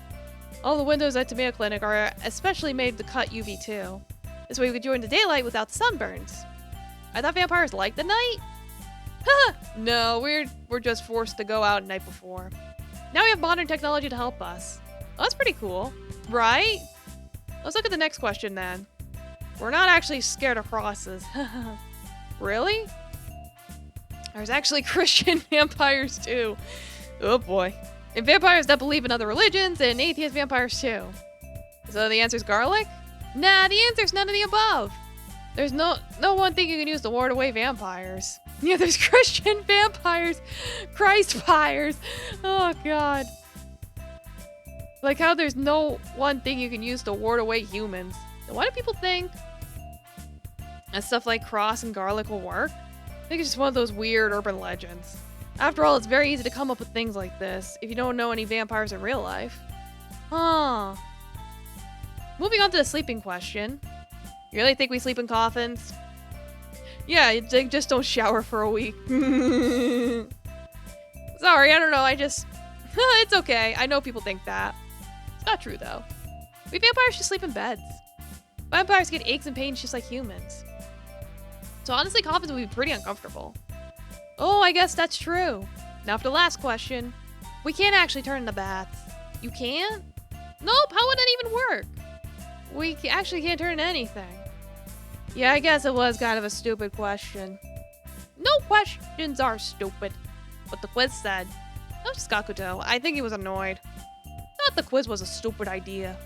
All the windows at Tomato Clinic are especially made to cut UV too. This way we can enjoy the daylight without the sunburns. I thought vampires liked the night? Haha! No, we're just forced to go out the night before. Now we have modern technology to help us. Well, that's pretty cool, right? Let's look at the next question then. We're not actually scared of crosses. Really? There's actually Christian vampires too. Oh boy. And vampires that believe in other religions, and atheist vampires too. So the answer's garlic? Nah, the answer's none of the above. There's no one thing you can use to ward away vampires. Yeah, there's Christian vampires, Christ fires. Oh god. Like how there's no one thing you can use to ward away humans. And why do people think that stuff like cross and garlic will work? I think it's just one of those weird urban legends. After all, it's very easy to come up with things like this if you don't know any vampires in real life. Huh. Moving on to the sleeping question. You really think we sleep in coffins? Yeah, they just don't shower for a week. Sorry, I don't know, it's okay. I know people think that. It's not true, though. We vampires just sleep in beds. Vampires get aches and pains just like humans. So honestly, coffins would be pretty uncomfortable. Oh, I guess that's true. Now for the last question. We can't actually turn into bats. You can't? Nope, how would that even work? We actually can't turn into anything. Yeah, I guess it was kind of a stupid question. No questions are stupid. But the quiz said. That was Skakuto. I think he was annoyed. Thought the quiz was a stupid idea.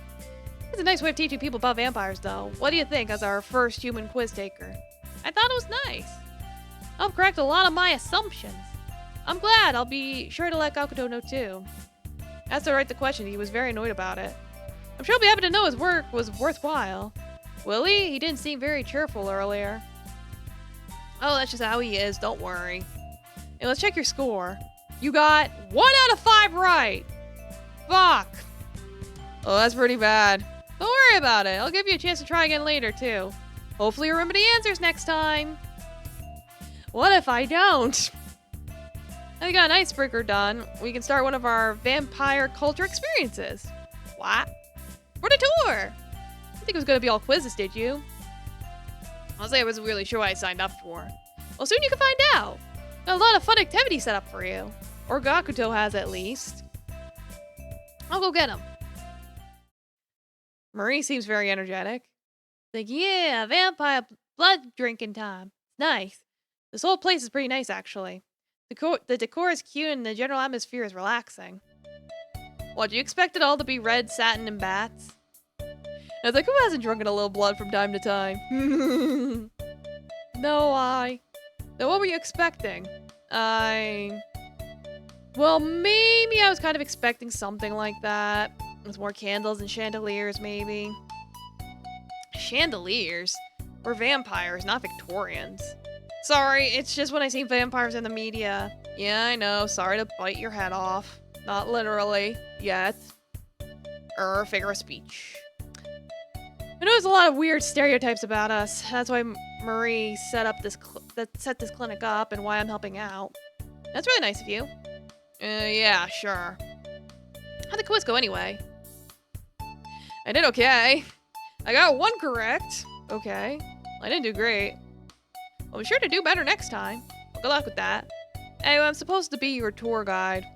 It's a nice way of teaching people about vampires, though. What do you think as our first human quiz taker? I thought it was nice. Helped correct a lot of my assumptions. I'm glad. I'll be sure to let Gakuto know too. Asked to write the question. He was very annoyed about it. I'm sure he'll be happy to know his work was worthwhile. Will he? He didn't seem very cheerful earlier. Oh, that's just how he is. Don't worry. Hey, let's check your score. You got 1 out of 5 right. Fuck. Oh, that's pretty bad. Don't worry about it. I'll give you a chance to try again later, too. Hopefully you remember the answers next time. What if I don't? I got an icebreaker done. We can start one of our vampire culture experiences. What? For the tour! I didn't think it was going to be all quizzes, did you? Honestly, I wasn't really sure what I signed up for. Well, soon you can find out. Got a lot of fun activities set up for you. Or Gakuto has, at least. I'll go get him. Marie seems very energetic. Like, yeah, vampire blood drinking time. Nice. This whole place is pretty nice, actually. The decor is cute and the general atmosphere is relaxing. What, you expect it all to be red satin and bats? I was like, who hasn't drunken a little blood from time to time? No, Now, what were you expecting? Well, maybe I was kind of expecting something like that. With more candles and chandeliers, maybe. Chandeliers? We're vampires, not Victorians. Sorry, it's just when I see vampires in the media. Yeah, I know, sorry to bite your head off. Not literally, yet. Figure of speech. I know there's a lot of weird stereotypes about us. That's why Marie set this clinic up and why I'm helping out. That's really nice of you. Yeah, sure. How'd the quiz go anyway? I did okay. I got 1 correct. Okay. I didn't do great. I'll be sure to do better next time. Well, good luck with that. Anyway, I'm supposed to be your tour guide.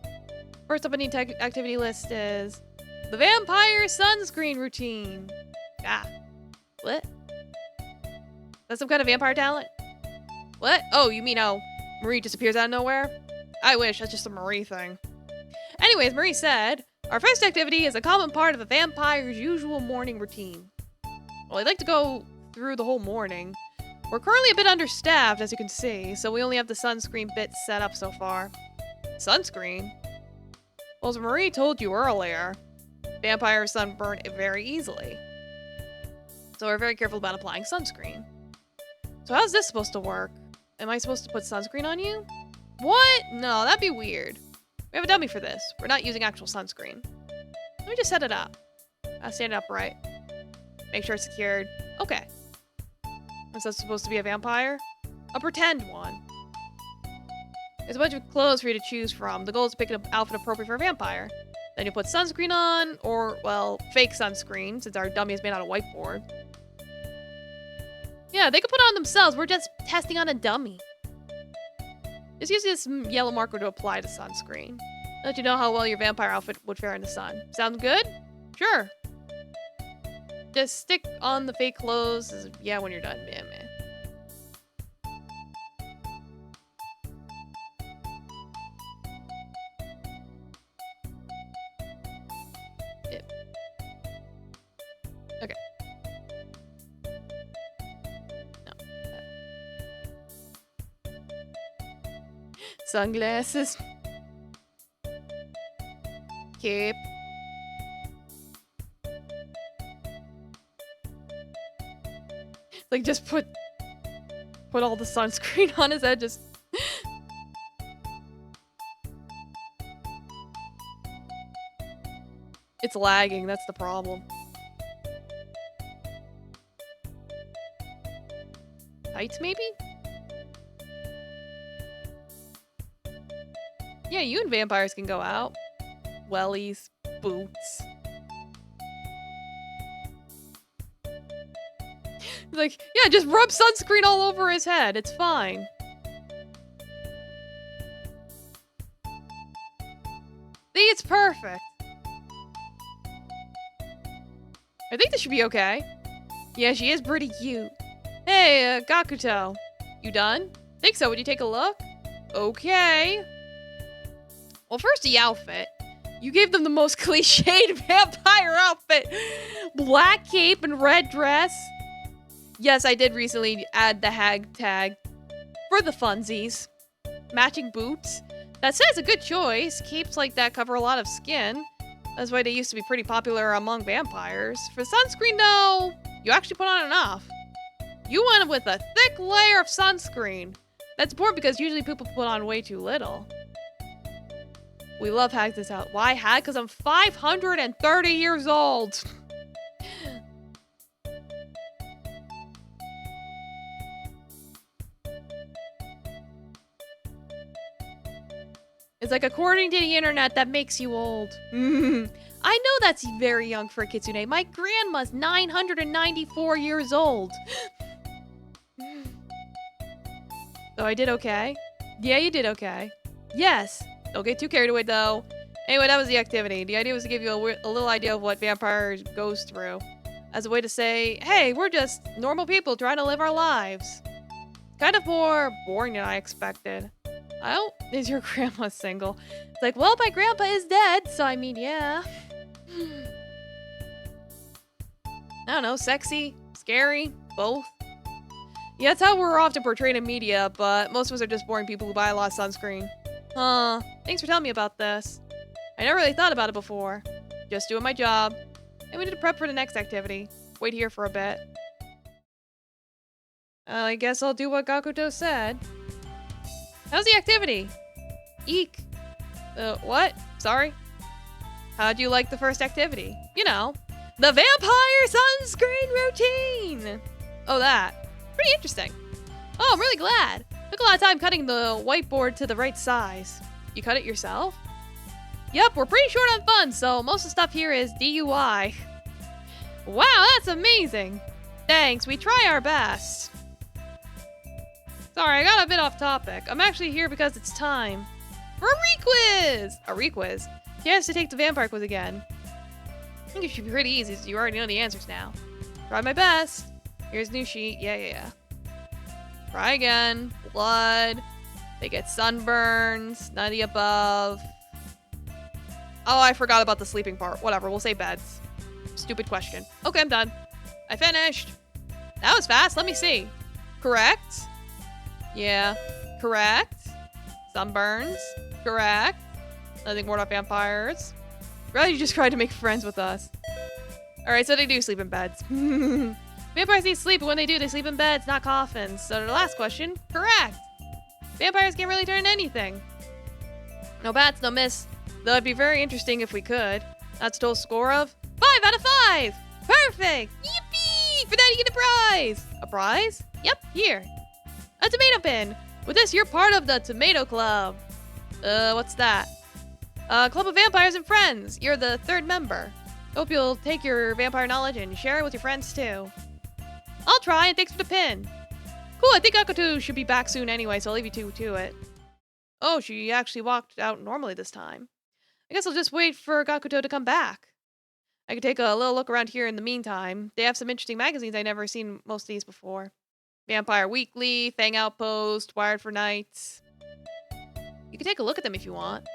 First up on the activity list is the vampire sunscreen routine. Ah. What? That's some kind of vampire talent? What? Oh, you mean how Marie disappears out of nowhere? I wish, that's just a Marie thing. Anyways, Marie said, our first activity is a common part of a vampire's usual morning routine. Well, I'd like to go through the whole morning. We're currently a bit understaffed, as you can see, so we only have the sunscreen bit set up so far. Sunscreen? Well, as Marie told you earlier, vampires sunburn very easily. So we're very careful about applying sunscreen. So how's this supposed to work? Am I supposed to put sunscreen on you? What? No, that'd be weird. We have a dummy for this. We're not using actual sunscreen. Let me just set it up. I'll stand it upright. Make sure it's secured. Okay. Is that supposed to be a vampire? A pretend one. There's a bunch of clothes for you to choose from. The goal is to pick an outfit appropriate for a vampire. Then you put sunscreen on, or, well, fake sunscreen, since our dummy is made out of whiteboard. Yeah, they could put it on themselves. We're just testing on a dummy. Just use this yellow marker to apply the sunscreen. Let you know how well your vampire outfit would fare in the sun. Sounds good? Sure. Just stick on the fake clothes. Yeah, when you're done. Yeah, man. Yep. Okay. No. Sunglasses. Cape. Like, just put all the sunscreen on his head, just... It's lagging, that's the problem. Tights, maybe? Yeah, you and vampires can go out. Wellies, boots. Like, yeah, just rub sunscreen all over his head. It's fine. See, it's perfect. I think this should be okay. Yeah, she is pretty cute. Hey, Gakuto. You done? Think so. Would you take a look? Okay. Well, first the outfit. You gave them the most cliched vampire outfit. Black cape and red dress. Yes, I did recently add the hag tag for the funsies. Matching boots. That says a good choice. Capes like that cover a lot of skin. That's why they used to be pretty popular among vampires. For sunscreen, though, you actually put on enough. You went with a thick layer of sunscreen. That's important because usually people put on way too little. We love Hag this out. Why Hag? Because I'm 530 years old. It's like, according to the internet, that makes you old. I know that's very young for a kitsune. My grandma's 994 years old. So I did okay. Yeah, you did okay. Yes. Don't get too carried away, though. Anyway, that was the activity. The idea was to give you a little idea of what vampires goes through. As a way to say, hey, we're just normal people trying to live our lives. Kind of more boring than I expected. Oh, is your grandma single? It's like, well, my grandpa is dead, so I mean, yeah. I don't know, sexy, scary, both. Yeah, that's how we're often portrayed in media, but most of us are just boring people who buy a lot of sunscreen. Huh, thanks for telling me about this. I never really thought about it before. Just doing my job. And we need to prep for the next activity. Wait here for a bit. I guess I'll do what Gakuto said. How's the activity? Eek. What? Sorry? How'd you like the first activity? You know, the vampire sunscreen routine! Oh, that. Pretty interesting. Oh, I'm really glad. Took a lot of time cutting the whiteboard to the right size. You cut it yourself? Yep, we're pretty short on funds, so most of the stuff here is DUI. Wow, that's amazing. Thanks, we try our best. Sorry, I got a bit off topic. I'm actually here because it's time for a re-quiz! A re-quiz. Chance to take the vampire quiz again. I think it should be pretty easy, so you already know the answers now. Try my best. Here's a new sheet. Yeah. Try again. Blood. They get sunburns. None of the above. Oh, I forgot about the sleeping part. Whatever, we'll say beds. Stupid question. Okay, I'm done. I finished. That was fast. Let me see. Correct? Yeah. Correct. Sunburns. Correct. Nothing more about vampires. Really, you just tried to make friends with us. Alright, so they do sleep in beds. Vampires need sleep, but when they do, they sleep in beds, not coffins. So the last question, correct. Vampires can't really turn into anything. No bats, no miss. Though it'd be very interesting if we could. That's a total score of 5 out of 5! Perfect! Yippee! For that you get a prize! A prize? Yep, here. A tomato pin! With this, you're part of the Tomato Club. What's that? Club of Vampires and Friends. You're the 3rd member. Hope you'll take your vampire knowledge and share it with your friends, too. I'll try, and thanks for the pin. Cool, I think Akutu should be back soon anyway, so I'll leave you two to it. Oh, she actually walked out normally this time. I guess I'll just wait for Gakuto to come back. I could take a little look around here in the meantime. They have some interesting magazines I've never seen most of these before. Vampire Weekly, Fang Outpost, Wired for Nights. You can take a look at them if you want.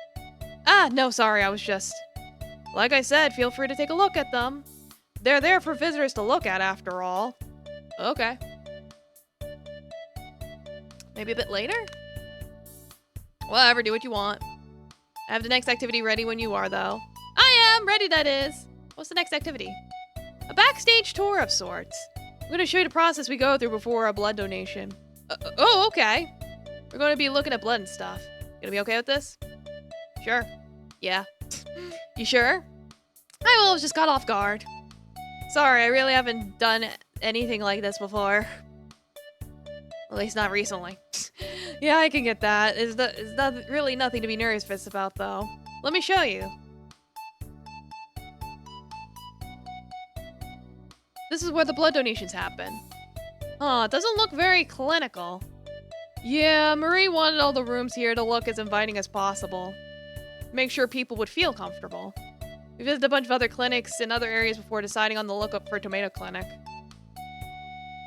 Ah, no, sorry, I was just... Like I said, feel free to take a look at them. They're there for visitors to look at, after all. Okay. Maybe a bit later? Whatever, do what you want. I have the next activity ready when you are, though. I am! Ready, that is! What's the next activity? A backstage tour of sorts. I'm going to show you the process we go through before a blood donation. Oh, okay. We're going to be looking at blood and stuff. Gonna be okay with this? Sure. Yeah. You sure? I just got off guard. Sorry, I really haven't done anything like this before. At least not recently. Yeah, I can get that. It's not really nothing to be nervous about, though. Let me show you. This is where the blood donations happen. Huh, it doesn't look very clinical. Yeah, Marie wanted all the rooms here to look as inviting as possible. Make sure people would feel comfortable. We visited a bunch of other clinics in other areas before deciding on the lookup for Tomato Clinic.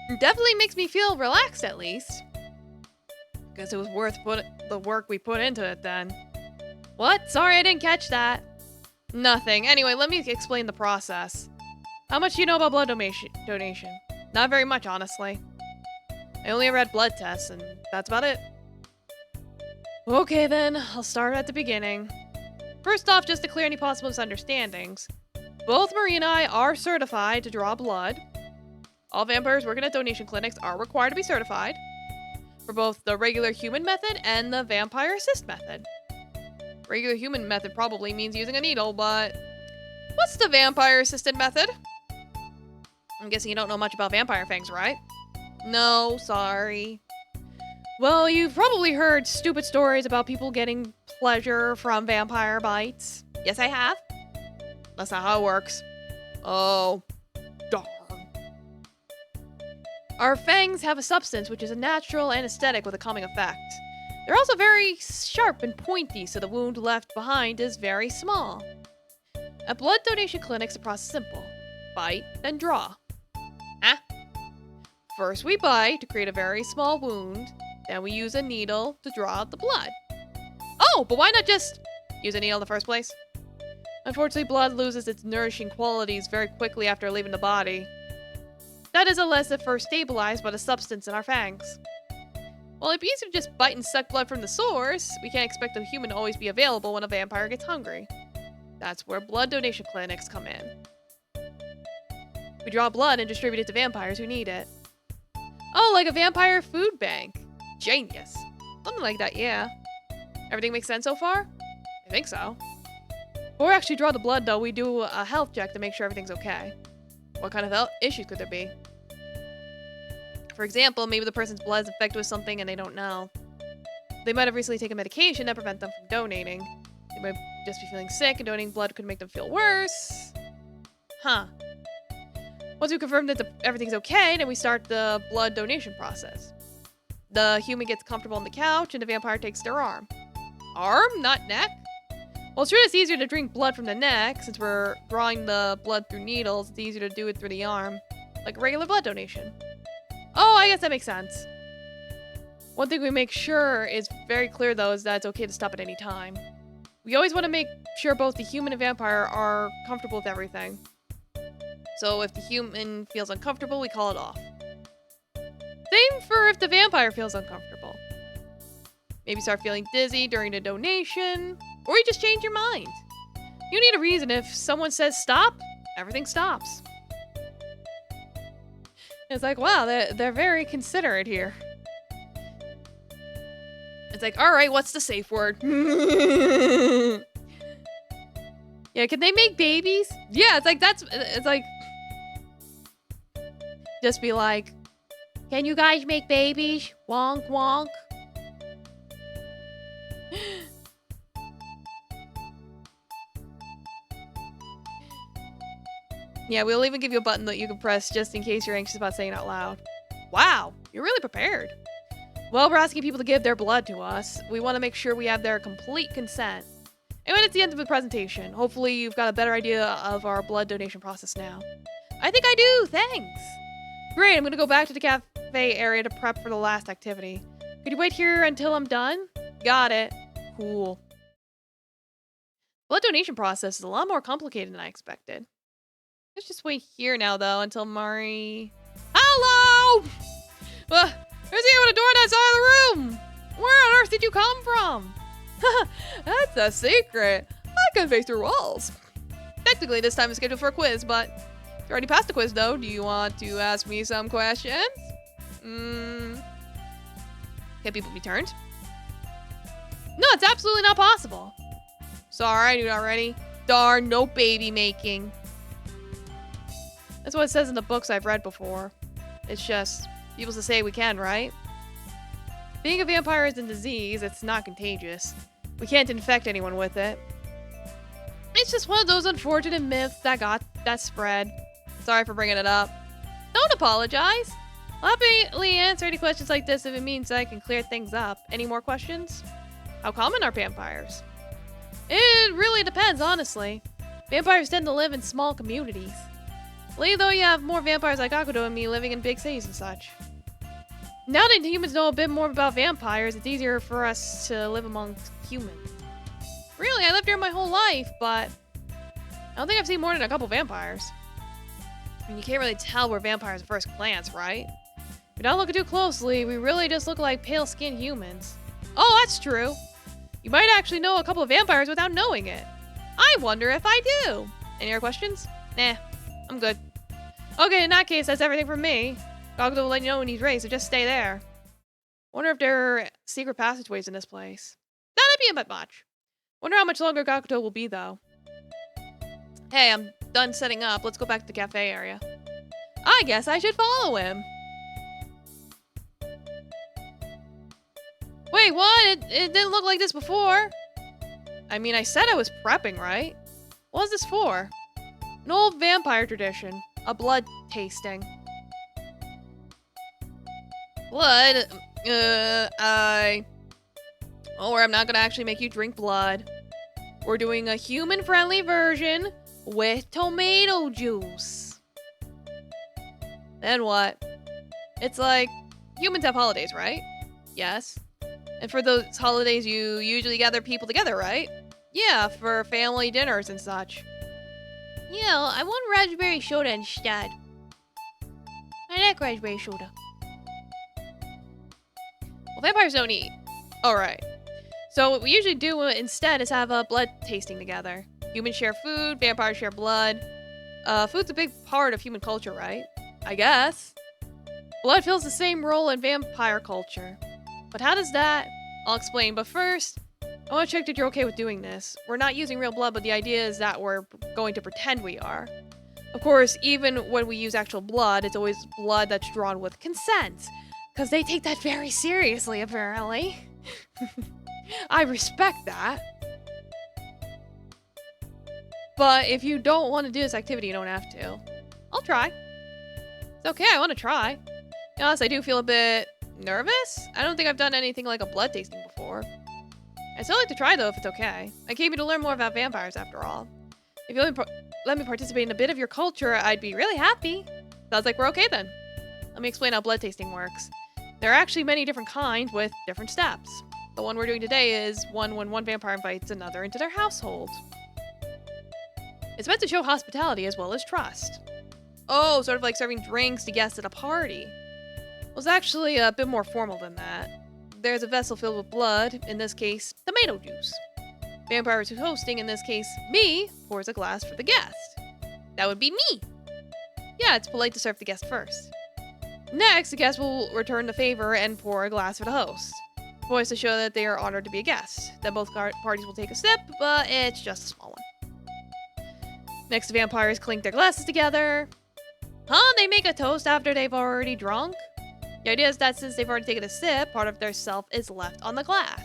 It definitely makes me feel relaxed, at least. Guess it was worth the work we put into it, then. What? Sorry, I didn't catch that. Nothing. Anyway, let me explain the process. How much do you know about blood donation? Not very much, honestly. I only ever had blood tests, and that's about it. Okay then, I'll start at the beginning. First off, just to clear any possible misunderstandings, both Marie and I are certified to draw blood. All vampires working at donation clinics are required to be certified for both the regular human method and the vampire assist method. Regular human method probably means using a needle, but what's the vampire assisted method? I'm guessing you don't know much about vampire fangs, right? No, sorry. Well, you've probably heard stupid stories about people getting pleasure from vampire bites. Yes, I have. That's not how it works. Oh, darn. Our fangs have a substance which is a natural anesthetic with a calming effect. They're also very sharp and pointy, so the wound left behind is very small. At blood donation clinics, the process is simple. Bite, then draw. First we bite to create a very small wound, then we use a needle to draw out the blood. Oh, but why not just use a needle in the first place? Unfortunately, blood loses its nourishing qualities very quickly after leaving the body. That is unless it first stabilized by the substance in our fangs. While it'd be easier to just bite and suck blood from the source, we can't expect a human to always be available when a vampire gets hungry. That's where blood donation clinics come in. We draw blood and distribute it to vampires who need it. Oh, like a vampire food bank. Genius. Something like that, yeah. Everything makes sense so far? I think so. Before we actually draw the blood, though, we do a health check to make sure everything's okay. What kind of health issues could there be? For example, maybe the person's blood is infected with something and they don't know. They might have recently taken medication that prevent them from donating. They might just be feeling sick and donating blood could make them feel worse. Huh. Once we confirm that everything's okay, then we start the blood donation process. The human gets comfortable on the couch and the vampire takes their arm. Arm, not neck? Well, it's true it's easier to drink blood from the neck. Since we're drawing the blood through needles, it's easier to do it through the arm. Like a regular blood donation. Oh, I guess that makes sense. One thing we make sure is very clear, though, is that it's okay to stop at any time. We always want to make sure both the human and vampire are comfortable with everything. So if the human feels uncomfortable, we call it off. Same for if the vampire feels uncomfortable. Maybe start feeling dizzy during the donation, or you just change your mind. You need a reason. If someone says stop, everything stops. It's like, wow, they're very considerate here. It's like, all right, what's the safe word? Yeah, can they make babies? Yeah, it's like, just be like, can you guys make babies? Wonk, wonk. Yeah, we'll even give you a button that you can press just in case you're anxious about saying it out loud. Wow, you're really prepared. Well, we're asking people to give their blood to us. We want to make sure we have their complete consent. And when it's the end of the presentation, hopefully you've got a better idea of our blood donation process now. I think I do, thanks. Great, I'm gonna go back to the cafe area to prep for the last activity. Could you wait here until I'm done? Got it. Cool. Blood donation process is a lot more complicated than I expected. Let's just wait here now, though, until Mari... Hello! There's anyone at a door on that side of the room! Where on earth did you come from? That's a secret. I can face through walls. Technically, this time is scheduled for a quiz, but you already passed the quiz, though. Do you want to ask me some questions? Can people be turned? No, it's absolutely not possible. Sorry, I knew that already. Darn, no baby making. That's what it says in the books I've read before. It's just, people say we can, right? Being a vampire isn't a disease, it's not contagious. We can't infect anyone with it. It's just one of those unfortunate myths that spread. Sorry for bringing it up. Don't apologize. I'll happily answer any questions like this if it means I can clear things up. Any more questions? How common are vampires? It really depends, honestly. Vampires tend to live in small communities. Lately, though, you have more vampires like Akudo and me living in big cities and such. Now that humans know a bit more about vampires, it's easier for us to live amongst humans. Really, I lived here my whole life, but I don't think I've seen more than a couple vampires. And you can't really tell we're vampires at first glance, right? If you don't look too closely, we really just look like pale-skinned humans. Oh, that's true. You might actually know a couple of vampires without knowing it. I wonder if I do. Any other questions? Nah, I'm good. Okay, in that case, that's everything from me. Gakuto will let you know when he's ready, so just stay there. Wonder if there are secret passageways in this place. That'd be a bit much. Wonder how much longer Gakuto will be, though. Hey, I'm done setting up. Let's go back to the cafe area. I guess I should follow him. Wait, what? It didn't look like this before. I mean, I said I was prepping, right? What was this for? An old vampire tradition. A blood tasting. Blood? Or I'm not gonna actually make you drink blood. We're doing a human-friendly version with tomato juice. Then what? It's like, humans have holidays, right? Yes. And for those holidays, you usually gather people together, right? Yeah, for family dinners and such. Yeah, I want raspberry soda instead. I like raspberry soda. Well, vampires don't eat. Alright. So what we usually do instead is have a blood tasting together. Humans share food, vampires share blood. Food's a big part of human culture, right? I guess. Blood fills the same role in vampire culture. But how does that? I'll explain, but first, I want to check that you're okay with doing this. We're not using real blood, but the idea is that we're going to pretend we are. Of course, even when we use actual blood, it's always blood that's drawn with consent. Because they take that very seriously, apparently. I respect that. But if you don't want to do this activity, you don't have to. I'll try. It's okay, I want to try. To be honest, I do feel a bit nervous. I don't think I've done anything like a blood tasting before. I'd still like to try, though, if it's okay. I came here to learn more about vampires, after all. If you let me participate in a bit of your culture, I'd be really happy. Sounds like we're okay, then. Let me explain how blood tasting works. There are actually many different kinds with different steps. The one we're doing today is one when one vampire invites another into their household. It's meant to show hospitality as well as trust. Oh, sort of like serving drinks to guests at a party. Well, it's actually a bit more formal than that. There's a vessel filled with blood, in this case, tomato juice. Vampire who's hosting, in this case, me, pours a glass for the guest. That would be me. Yeah, it's polite to serve the guest first. Next, the guest will return the favor and pour a glass for the host. Voice to show that they are honored to be a guest. Then both parties will take a sip, but it's just a small one. Next, the vampires clink their glasses together. Huh? They make a toast after they've already drunk? The idea is that since they've already taken a sip, part of their self is left on the glass.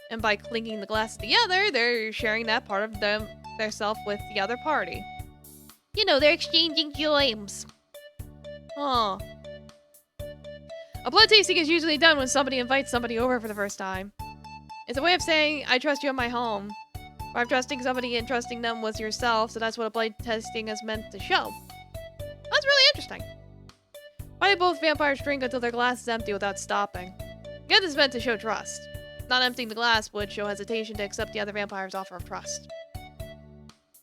And by clinking the glasses together, they're sharing that part of their self with the other party. You know, they're exchanging gems. Huh. A blood tasting is usually done when somebody invites somebody over for the first time. It's a way of saying, I trust you in my home. Or I'm trusting somebody and trusting them with yourself, so that's what a blood tasting is meant to show. That's really interesting. Why do both vampires drink until their glass is empty without stopping? Again, this is meant to show trust. Not emptying the glass would show hesitation to accept the other vampire's offer of trust.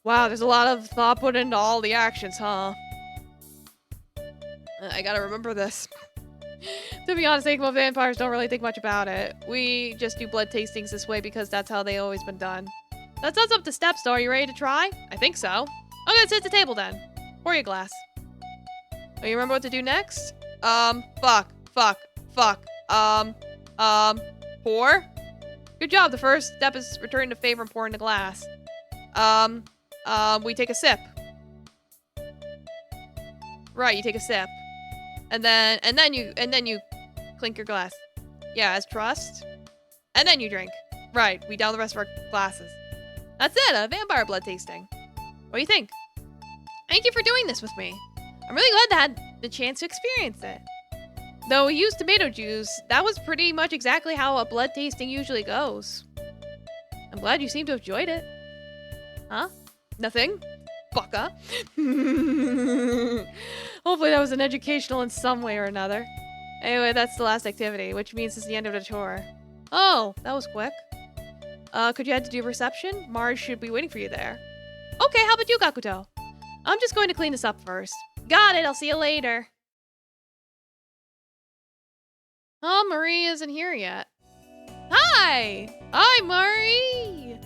Wow, there's a lot of thought put into all the actions, huh? I gotta remember this. To be honest, most vampires don't really think much about it. We just do blood tastings this way because that's how they always been done. That sums up the steps, though. Are you ready to try? I think so. Okay, let's hit the table then. Pour your glass. Oh, you remember what to do next? Pour? Good job. The first step is returning the favor and pouring the glass. We take a sip. Right, you take a sip. And then you clink your glass. Yeah, as trust. And then you drink. Right, we down the rest of our glasses. That's it, a vampire blood tasting. What do you think? Thank you for doing this with me. I'm really glad to have the chance to experience it. Though we used tomato juice, that was pretty much exactly how a blood tasting usually goes. I'm glad you seem to have enjoyed it. Huh? Nothing? Bucka. Hopefully that was an educational in some way or another. Anyway, that's the last activity, which means it's the end of the tour. Oh, that was quick. Could you head to do reception? Mars should be waiting for you there. Okay, how about you, Gakuto? I'm just going to clean this up first. Got it, I'll see you later. Oh, Marie isn't here yet. Hi! Hi! Hi, Murray!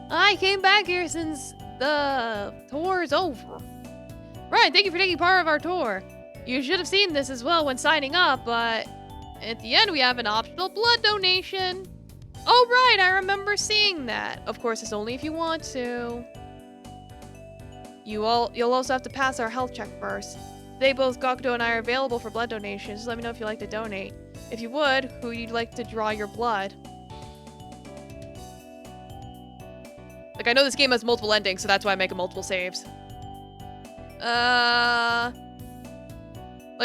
I came back here since the tour is over. Right, thank you for taking part of our tour. You should have seen this as well when signing up, but at the end we have an optional blood donation. Oh right, I remember seeing that. Of course, it's only if you want to. You'll also have to pass our health check first. Today both Gakuto and I are available for blood donations. Just let me know if you'd like to donate. If you would, who you'd like to draw your blood. Like, I know this game has multiple endings, so that's why I'm making multiple saves. Like,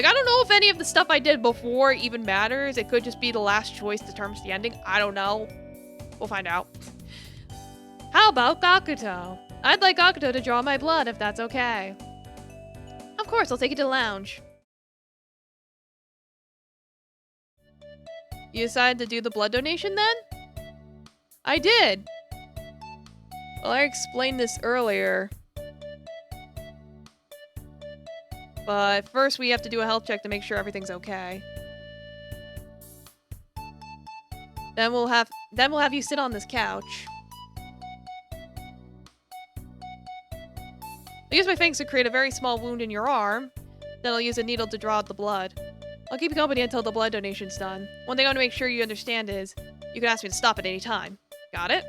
I don't know if any of the stuff I did before even matters. It could just be the last choice determines the ending. I don't know. We'll find out. How about Gakuto? I'd like Gakuto to draw my blood, if that's okay. Of course, I'll take you to the lounge. You decided to do the blood donation then? I did. Well, I explained this earlier. But first we have to do a health check to make sure everything's okay. Then we'll have you sit on this couch. I'll use my fangs to create a very small wound in your arm. Then I'll use a needle to draw out the blood. I'll keep you company until the blood donation's done. One thing I want to make sure you understand is, you can ask me to stop at any time. Got it?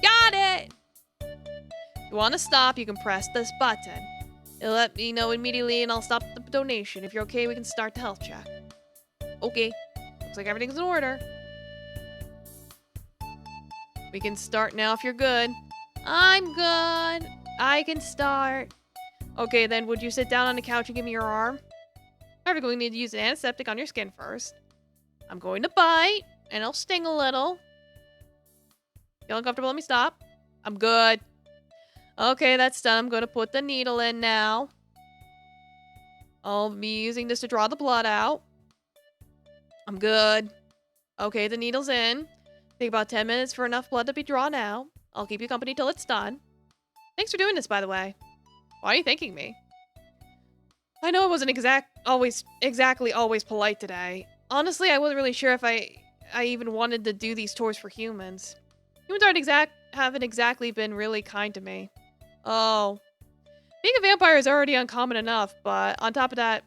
Got it! If you want to stop, you can press this button. It'll let me know immediately and I'll stop the donation. If you're okay, we can start the health check. Okay. Looks like everything's in order. We can start now if you're good. I'm good. I can start. Okay, then would you sit down on the couch and give me your arm? Perfect, we need to use an antiseptic on your skin first. I'm going to bite, and it'll sting a little. Feel uncomfortable? Let me stop. I'm good. Okay, that's done. I'm going to put the needle in now. I'll be using this to draw the blood out. I'm good. Okay, the needle's in. Take about 10 minutes for enough blood to be drawn out. I'll keep you company till it's done. Thanks for doing this, by the way. Why are you thanking me? I know I wasn't exactly always polite today. Honestly, I wasn't really sure if I even wanted to do these tours for humans. Humans haven't exactly been really kind to me. Oh. Being a vampire is already uncommon enough, but on top of that,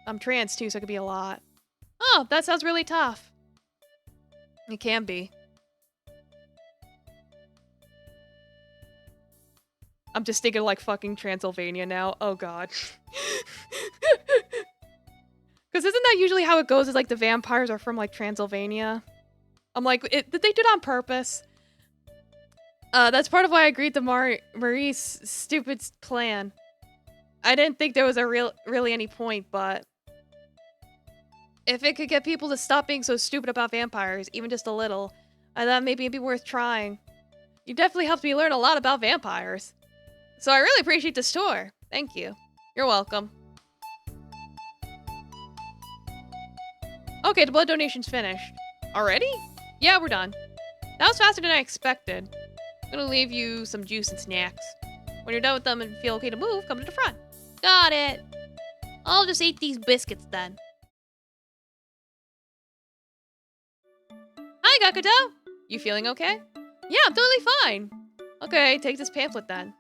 I'm trans too, so it could be a lot. Oh, that sounds really tough. It can be. I'm just thinking like fucking Transylvania now. Oh god. Because isn't that usually how it goes? Is like the vampires are from like Transylvania? I'm like, did they do it on purpose? That's part of why I agreed to Marie's stupid plan. I didn't think there was really any point, but if it could get people to stop being so stupid about vampires, even just a little, I thought maybe it'd be worth trying. You definitely helped me learn a lot about vampires. So I really appreciate this tour. Thank you. You're welcome. Okay, the blood donation's finished. Already? Yeah, we're done. That was faster than I expected. I'm gonna leave you some juice and snacks. When you're done with them and feel okay to move, come to the front. Got it. I'll just eat these biscuits then. Hi, Gakuto! You feeling okay? Yeah, I'm totally fine. Okay, take this pamphlet then.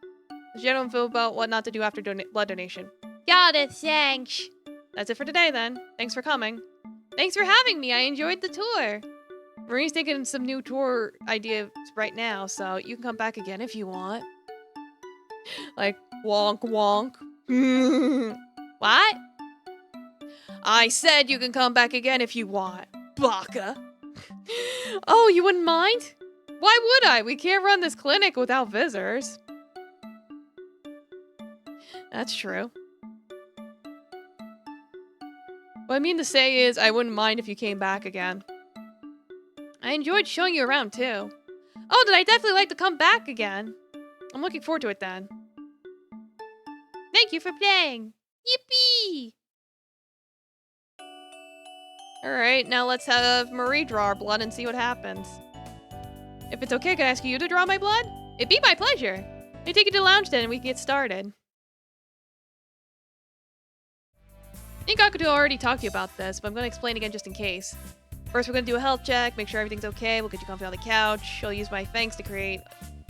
The general info about what not to do after blood donation. Got it, thanks. That's it for today then. Thanks for coming. Thanks for having me, I enjoyed the tour. Marie's thinking some new tour ideas right now, so you can come back again if you want. Like, wonk wonk. What? I said you can come back again if you want, baka. Oh, you wouldn't mind? Why would I? We can't run this clinic without visitors. That's true. What I mean to say is, I wouldn't mind if you came back again. I enjoyed showing you around, too. Oh, then I'd definitely like to come back again. I'm looking forward to it, then. Thank you for playing. Yippee! Alright, now let's have Marie draw our blood and see what happens. If it's okay, can I ask you to draw my blood? It'd be my pleasure. Let me take you to the lounge then and we can get started. I think Gakuto already talked to you about this, but I'm going to explain again just in case. First, we're gonna do a health check, make sure everything's okay. We'll get you comfy on the couch. I'll use my fangs to create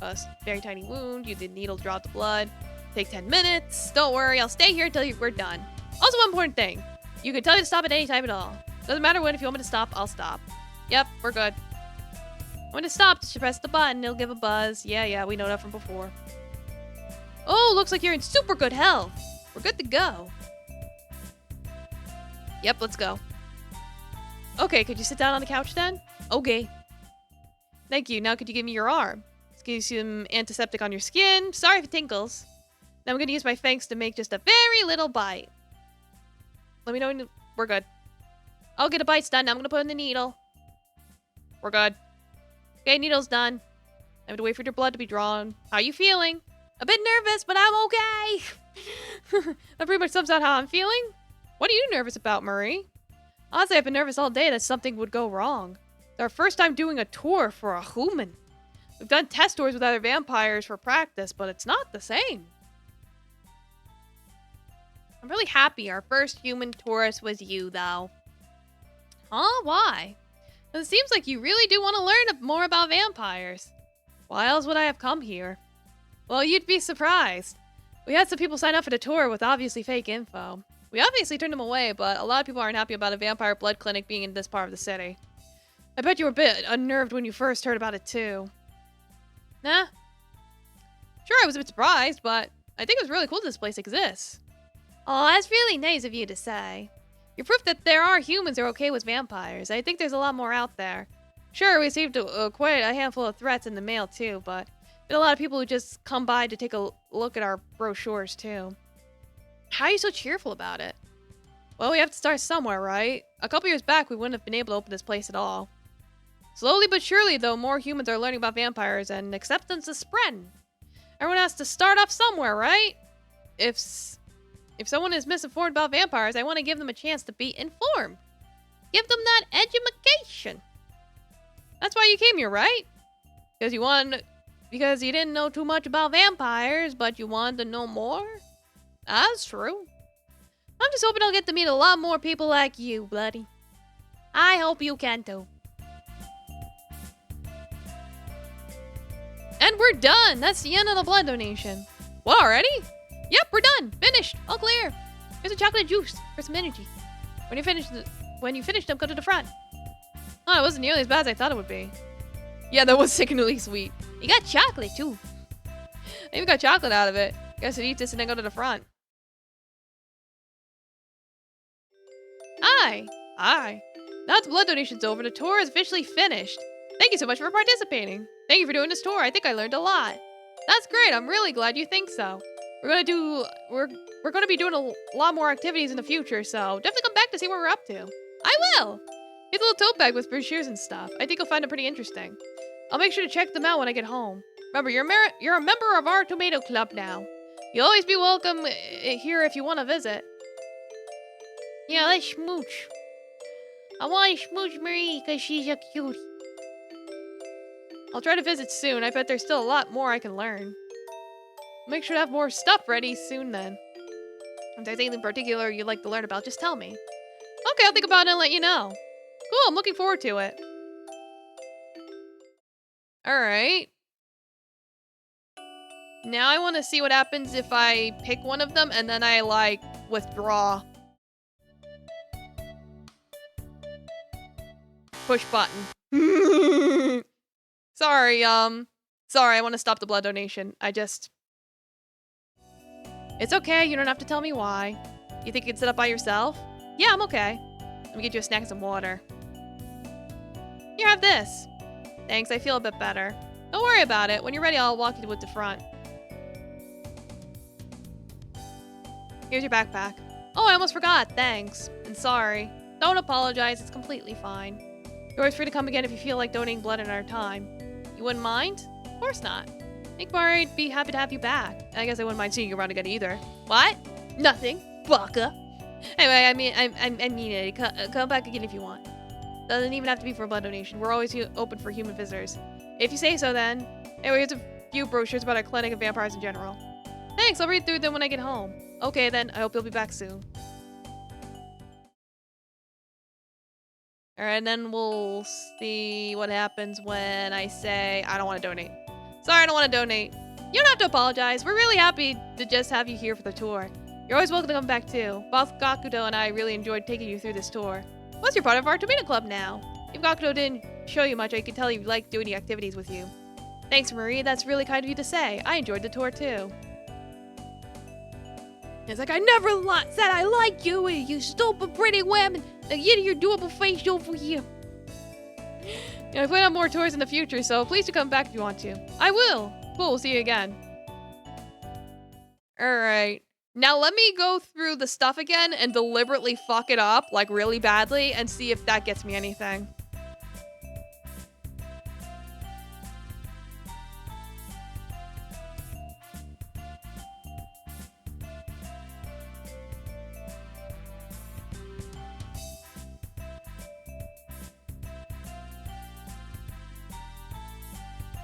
a very tiny wound. Use the needle to draw out the blood. Take 10 minutes. Don't worry, I'll stay here until we're done. Also, one important thing. You can tell me to stop at any time at all. Doesn't matter when, if you want me to stop, I'll stop. Yep, we're good. When to stop, just press the button, it'll give a buzz. Yeah, we know that from before. Oh, looks like you're in super good health. We're good to go. Yep, let's go. Okay, could you sit down on the couch then? Okay. Thank you. Now could you give me your arm? Let's give you some antiseptic on your skin. Sorry if it tinkles. Now I'm going to use my fangs to make just a very little bite. Let me know when we're good. I'll get a bite's done. Now I'm going to put in the needle. We're good. Okay, needle's done. I have to wait for your blood to be drawn. How are you feeling? A bit nervous, but I'm okay. That pretty much sums out how I'm feeling. What are you nervous about, Marie? Honestly, I've been nervous all day that something would go wrong. It's our first time doing a tour for a human. We've done test tours with other vampires for practice, but it's not the same. I'm really happy our first human tourist was you, though. Huh? Why? It seems like you really do want to learn more about vampires. Why else would I have come here? Well, you'd be surprised. We had some people sign up for the tour with obviously fake info. We obviously turned them away, but a lot of people aren't happy about a vampire blood clinic being in this part of the city. I bet you were a bit unnerved when you first heard about it, too. Nah. Sure, I was a bit surprised, but I think it was really cool that this place exists. Oh, that's really nice of you to say. You're proof that there are humans who are okay with vampires. I think there's a lot more out there. Sure, we received quite a handful of threats in the mail, too, but there's a lot of people who just come by to take a look at our brochures, too. How are you so cheerful about it? Well, we have to start somewhere, right? A couple years back, we wouldn't have been able to open this place at all. Slowly but surely, though, more humans are learning about vampires and acceptance is spreading. Everyone has to start off somewhere, right? If someone is misinformed about vampires, I want to give them a chance to be informed. Give them that education. That's why you came here, right? Because you didn't know too much about vampires, but you wanted to know more? That's true. I'm just hoping I'll get to meet a lot more people like you, buddy. I hope you can too. And we're done. That's the end of the blood donation. What, already? Yep, we're done. Finished. All clear. Here's a chocolate juice for some energy. When you finish them, go to the front. Oh, it wasn't nearly as bad as I thought it would be. Yeah, that was sickeningly sweet. You got chocolate, too. I even got chocolate out of it. Guess I'd eat this and then go to the front. Hi. Now that the blood donation's over, the tour is officially finished. Thank you so much for participating. Thank you for doing this tour. I think I learned a lot. That's great. I'm really glad you think so. We're gonna be doing a lot more activities in the future, so definitely come back to see what we're up to. I will. Here's a little tote bag with brochures and stuff. I think you'll find it pretty interesting. I'll make sure to check them out when I get home. Remember, you're a member of our tomato club now. You'll always be welcome here if you want to visit. Yeah, let's smooch. I want to smooch Marie because she's a cutie. I'll try to visit soon. I bet there's still a lot more I can learn. Make sure to have more stuff ready soon then. If there's anything particular you'd like to learn about, just tell me. Okay, I'll think about it and let you know. Cool, I'm looking forward to it. Alright. Now I want to see what happens if I pick one of them and then I, like, withdraw. Push button. Sorry, I want to stop the blood donation. It's okay, you don't have to tell me why. You think you can sit up by yourself? Yeah, I'm okay. Let me get you a snack and some water. Here, have this. Thanks, I feel a bit better. Don't worry about it. When you're ready, I'll walk you to the front. Here's your backpack. Oh, I almost forgot. Thanks. And sorry. Don't apologize. It's completely fine. You're always free to come again if you feel like donating blood in our time. You wouldn't mind? Of course not. I think I'd be happy to have you back. And I guess I wouldn't mind seeing you around again either. What? Nothing. Baka. Anyway, I mean it. Come back again if you want. Doesn't even have to be for a blood donation. We're always open for human visitors. If you say so, then. Anyway, here's a few brochures about our clinic and vampires in general. Thanks, I'll read through them when I get home. Okay then, I hope you'll be back soon. Alright, and then we'll see what happens when I say I don't want to donate. Sorry, I don't want to donate. You don't have to apologize. We're really happy to just have you here for the tour. You're always welcome to come back too. Both Gakuto and I really enjoyed taking you through this tour. Plus, you're part of our tomato club now. If Gakuto didn't show you much, I could tell he liked doing the activities with you. Thanks, Marie. That's really kind of you to say. I enjoyed the tour too. It's like, I never said I like you, you stupid pretty woman. Now get your doable face over here. Yeah, I plan on more tours in the future, so please do come back if you want to. I will. Cool, we'll see you again. Alright. Now let me go through the stuff again and deliberately fuck it up, like really badly, and see if that gets me anything.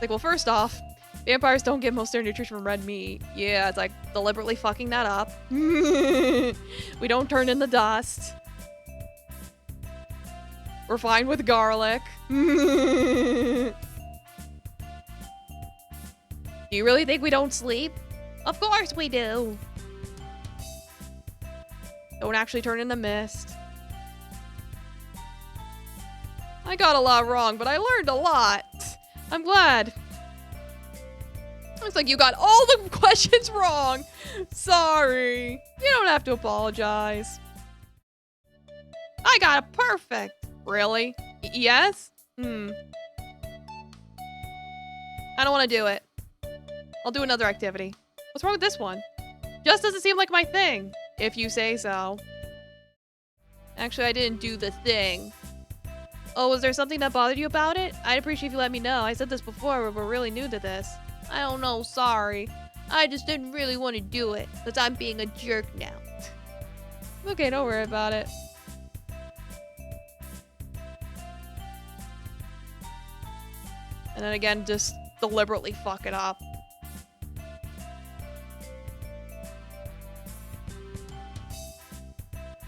Like, well, first off, vampires don't get most of their nutrition from red meat. Yeah, it's like deliberately fucking that up. We don't turn in the dust. We're fine with garlic. Do you really think we don't sleep? Of course we do. Don't actually turn into mist. I got a lot wrong, but I learned a lot. I'm glad. Looks like you got all the questions wrong. Sorry. You don't have to apologize. I got it perfect. Really? Yes? I don't want to do it. I'll do another activity. What's wrong with this one? Just doesn't seem like my thing, if you say so. Actually, I didn't do the thing. Oh, was there something that bothered you about it? I'd appreciate if you let me know. I said this before, but we're really new to this. I don't know, sorry. I just didn't really want to do it, because I'm being a jerk now. Okay, don't worry about it. And then again, just deliberately fuck it up.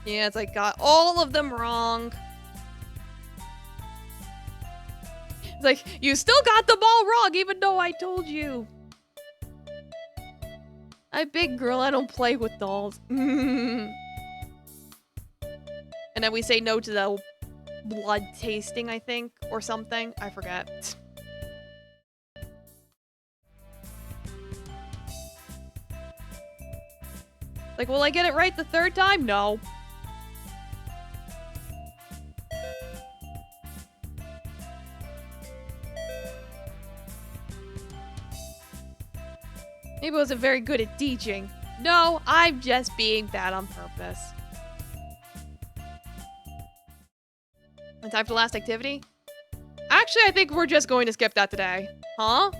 Yeah, it's like got all of them wrong. It's like, you still got the ball wrong, even though I told you. I'm big girl, I don't play with dolls. And then we say no to the blood tasting, I think, or something. I forget. Like, will I get it right the third time? No. Maybe I wasn't very good at teaching. No, I'm just being bad on purpose. And time for the last activity? Actually, I think we're just going to skip that today. Huh?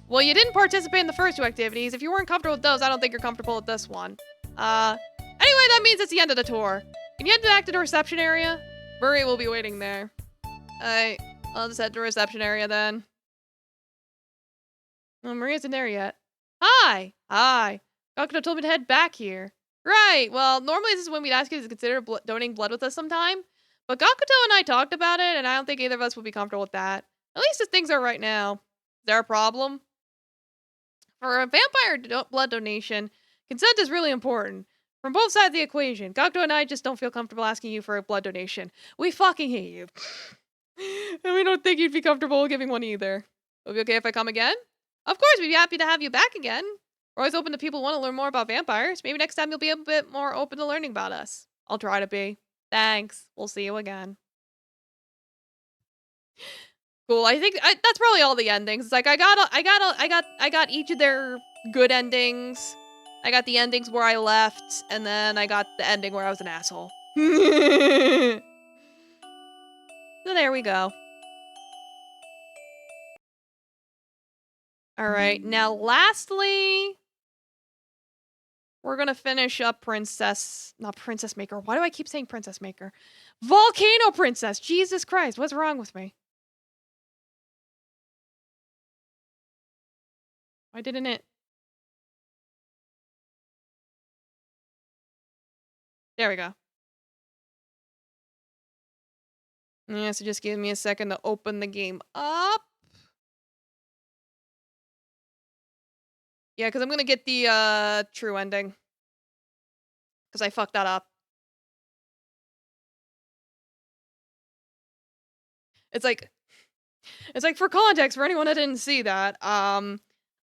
Well, you didn't participate in the first two activities. If you weren't comfortable with those, I don't think you're comfortable with this one. Anyway, that means it's the end of the tour. Can you head back to the reception area? Murray will be waiting there. I'll just head to the reception area then. Well, Marie isn't there yet. Hi! Hi. Gakuto told me to head back here. Right, well, normally this is when we'd ask you to consider donating blood with us sometime. But Gakuto and I talked about it, and I don't think either of us would be comfortable with that. At least as things are right now. Is there a problem? For a vampire blood donation, consent is really important. From both sides of the equation, Gakuto and I just don't feel comfortable asking you for a blood donation. We fucking hate you. And we don't think you'd be comfortable giving one either. Would it be okay if I come again? Of course, we'd be happy to have you back again. We're always open to people who want to learn more about vampires. Maybe next time you'll be a bit more open to learning about us. I'll try to be. Thanks. We'll see you again. Cool. I think that's probably all the endings. It's like I got each of their good endings. I got the endings where I left, and then I got the ending where I was an asshole. So there we go. All right. Now, lastly, we're gonna finish up not Princess Maker. Why do I keep saying Princess Maker? Volcano Princess. Jesus Christ, what's wrong with me? Why didn't it? There we go. Yeah, so just give me a second to open the game up. Yeah, because I'm gonna get the true ending. Because I fucked that up. It's like for context, for anyone that didn't see that,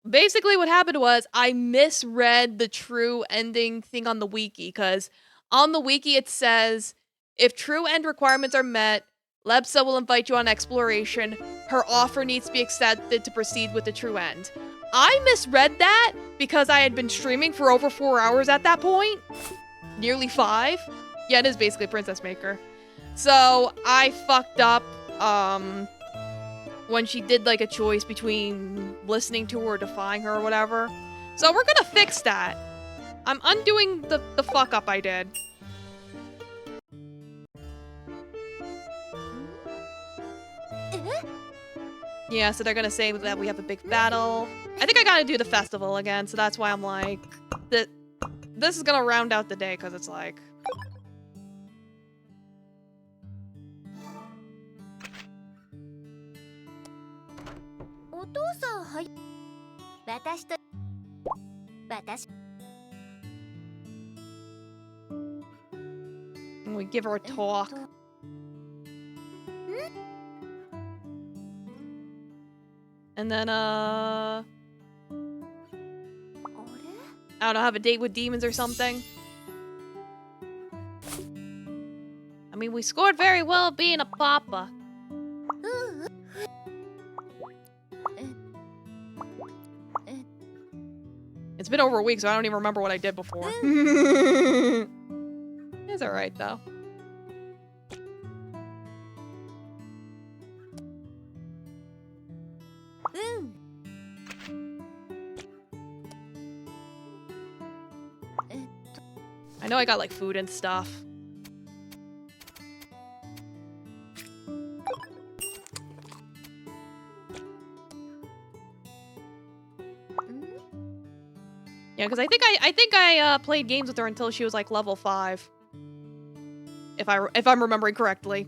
basically what happened was I misread the true ending thing on the wiki, because on the wiki it says, if true end requirements are met, Lebsa will invite you on exploration. Her offer needs to be accepted to proceed with the true end. I misread that because I had been streaming for over 4 hours at that point. Nearly 5. Yeah, it is basically Princess Maker. So I fucked up, when she did like a choice between listening to her or defying her or whatever. So we're gonna fix that. I'm undoing the fuck up I did. Yeah, so they're gonna say that we have a big battle. I think I gotta do the festival again, so that's why I'm like, this is gonna round out the day, because it's like... And we give her a talk. And then, I don't know, have a date with demons or something. I mean, we scored very well being a papa. It's been over a week, so I don't even remember what I did before. It's alright, though. I know I got, like, food and stuff. Yeah, because I think I played games with her until she was, like, level 5. If I'm remembering correctly.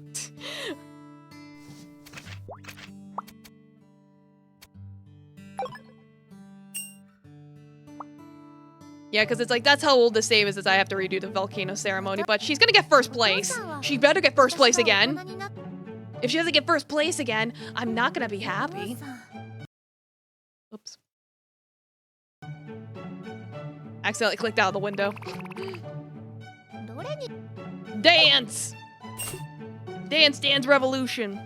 Yeah, because it's like, that's how old the save is I have to redo the volcano ceremony, but she's gonna get first place. She better get first place again. If she doesn't get first place again, I'm not gonna be happy. Oops. Accidentally clicked out of the window. Dance! Dance, dance, revolution.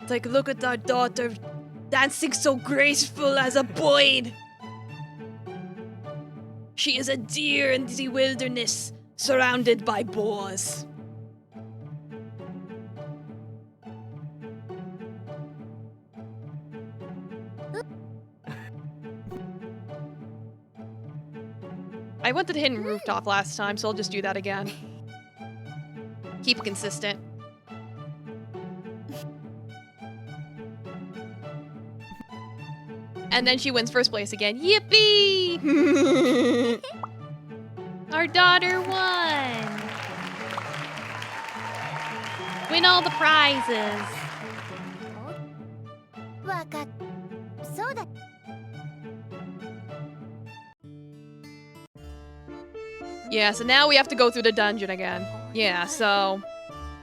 It's like, look at our daughter dancing so graceful as a boy. She is a deer in the wilderness, surrounded by boars. I went to the hidden rooftop last time, so I'll just do that again. Keep it consistent. And then she wins first place again. Yippee! Our daughter won! Win all the prizes! Yeah, so now we have to go through the dungeon again. Yeah, so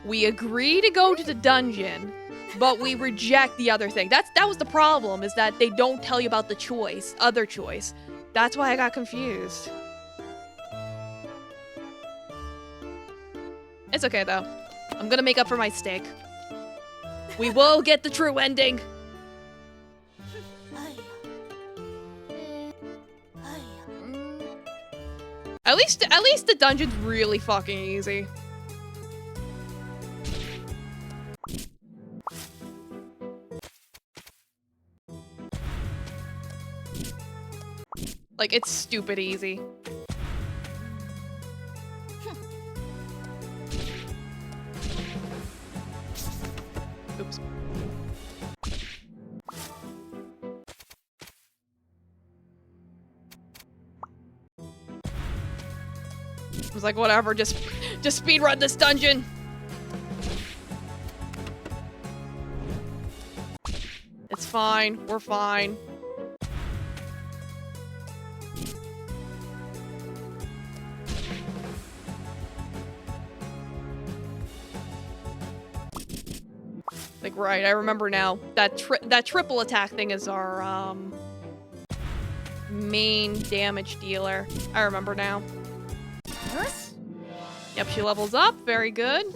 we agree to go to the dungeon, but we reject the other thing. That was the problem, is that they don't tell you about the other choice. That's why I got confused. It's okay, though. I'm gonna make up for my mistake. We will get the true ending. At least the dungeon's really fucking easy. Like, it's stupid easy. I was like, whatever, just speedrun this dungeon. It's fine. We're fine. Like, right, I remember now. That triple attack thing is our, main damage dealer. I remember now. Yep, she levels up. Very good.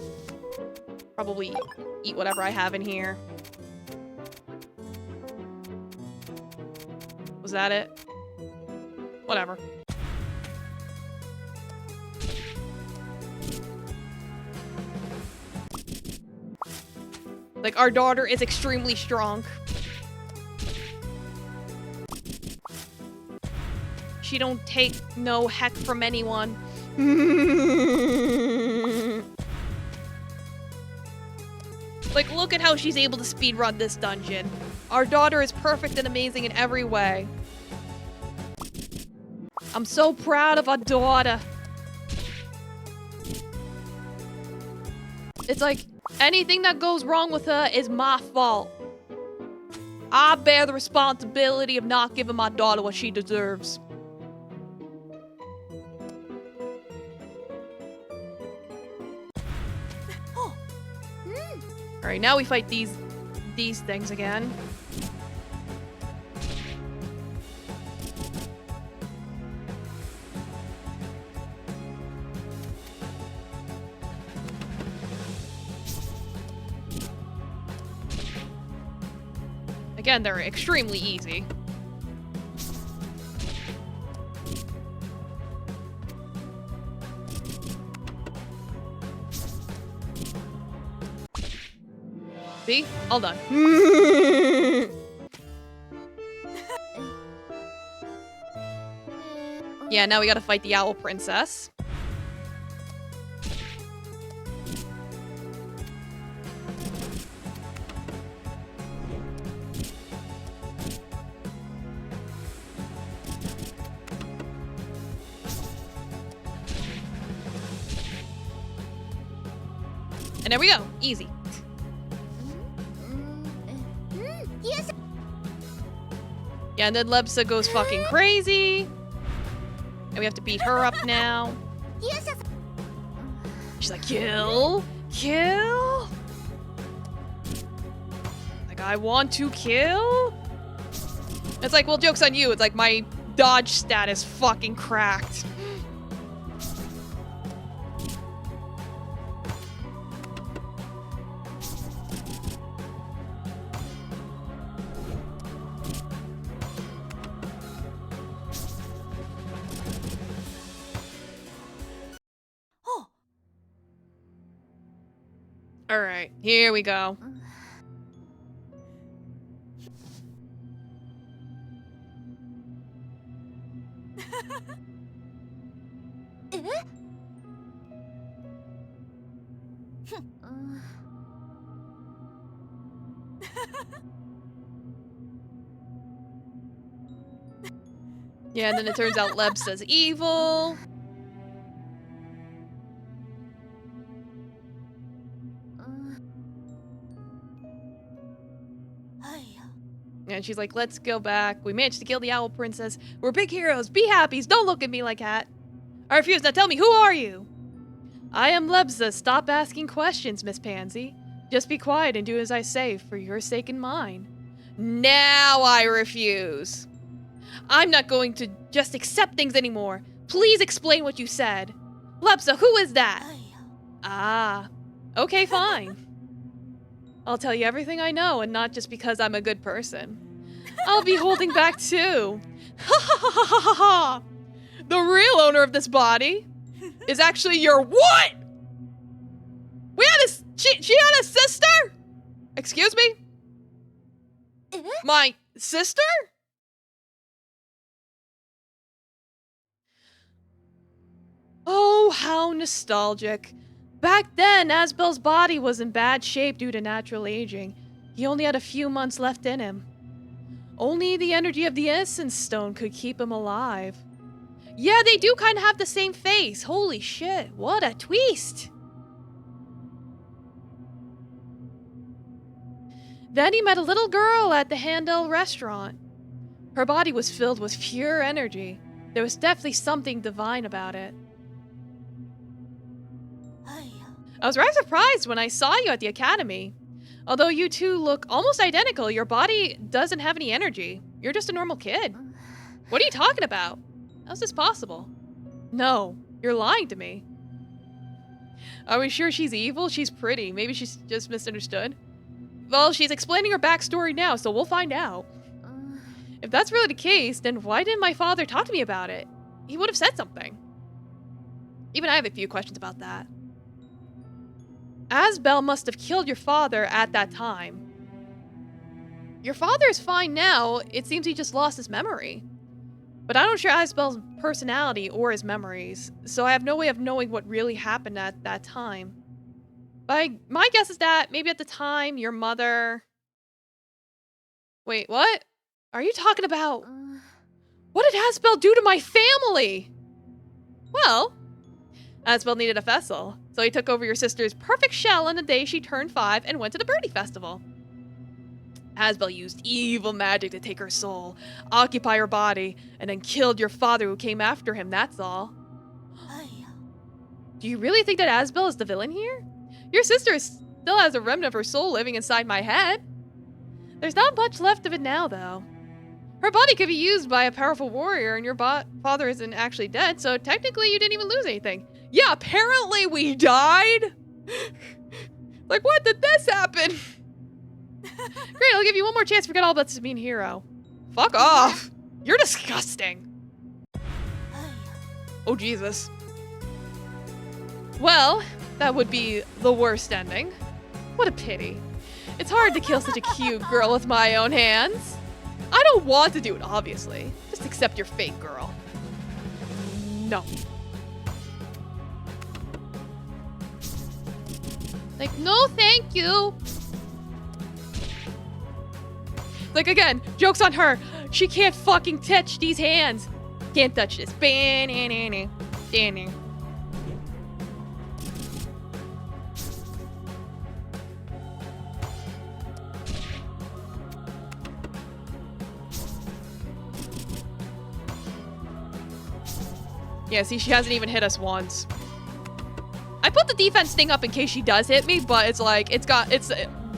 Probably eat whatever I have in here. Was that it? Whatever. Like, our daughter is extremely strong. She don't take no heck from anyone. Like, look at how she's able to speedrun this dungeon. Our daughter is perfect and amazing in every way. I'm so proud of our daughter. It's like, anything that goes wrong with her is my fault. I bear the responsibility of not giving my daughter what she deserves. Alright, now we fight these things again. Again, they're extremely easy. See? All done. Yeah, now we gotta fight the Owl Princess. And there we go. Easy. Yeah, and then Lebsa goes fucking crazy. And we have to beat her up now. She's like, kill? Kill? Like, I want to kill? It's like, well, joke's on you. It's like my dodge stat is fucking cracked. All right, here we go. Yeah, and then it turns out Lebsa's evil. And she's like, let's go back. We managed to kill the Owl Princess. We're big heroes. Be happy. Don't look at me like that. I refuse. Now tell me, who are you? I am Lebsa. Stop asking questions, Miss Pansy. Just be quiet and do as I say for your sake and mine. Now I refuse. I'm not going to just accept things anymore. Please explain what you said. Lebsa, who is that? Ah, okay, fine. I'll tell you everything I know, and not just because I'm a good person. I'll be holding back too. Ha ha ha ha ha ha! The real owner of this body is actually your what? She had a sister? Excuse me? My sister? Oh, how nostalgic. Back then, Asbel's body was in bad shape due to natural aging. He only had a few months left in him. Only the energy of the Innocence Stone could keep him alive. Yeah, they do kind of have the same face. Holy shit, what a twist. Then he met a little girl at the Handel restaurant. Her body was filled with pure energy. There was definitely something divine about it. I was rather surprised when I saw you at the academy. Although you two look almost identical, your body doesn't have any energy. You're just a normal kid. What are you talking about? How's this possible? No, you're lying to me. Are we sure she's evil? She's pretty. Maybe she's just misunderstood. Well, she's explaining her backstory now, so we'll find out. If that's really the case, then why didn't my father talk to me about it? He would have said something. Even I have a few questions about that. Asbel must have killed your father at that time. Your father is fine now. It seems he just lost his memory. But I don't share Asbel's personality or his memories, so I have no way of knowing what really happened at that time. But my guess is that maybe at the time, your mother... Wait, what? Are you talking about... What did Asbel do to my family? Well, Asbel needed a vessel, so he took over your sister's perfect shell on the day she turned 5 and went to the Birdie Festival. Asbel used evil magic to take her soul, occupy her body, and then killed your father who came after him, that's all. Do you really think that Asbel is the villain here? Your sister still has a remnant of her soul living inside my head. There's not much left of it now, though. Her body could be used by a powerful warrior, and your father isn't actually dead, so technically you didn't even lose anything. Yeah, apparently we died? Like, what did this happen? Great, I'll give you one more chance to forget all about this mean hero. Fuck off. You're disgusting. Oh, Jesus. Well, that would be the worst ending. What a pity. It's hard to kill such a cute girl with my own hands. I don't want to do it, obviously. Just accept your fate, girl. No. Like, no thank you. Like, again, joke's on her. She can't fucking touch these hands. Can't touch this. Yeah, see, she hasn't even hit us once. I put the defense thing up in case she does hit me, but it's like,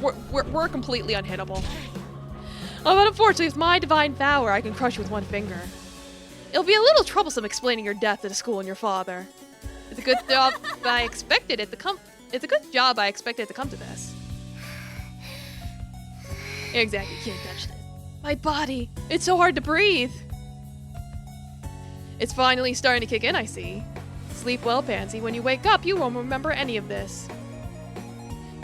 we're completely unhittable. Oh, but unfortunately, with my divine power, I can crush you with one finger. It'll be a little troublesome explaining your death to the school and your father. It's a good job I expected it to come. It's a good job I expected it to come to this. Exactly, can't touch this. My body, it's so hard to breathe. It's finally starting to kick in, I see. Sleep well, Pansy. When you wake up, you won't remember any of this.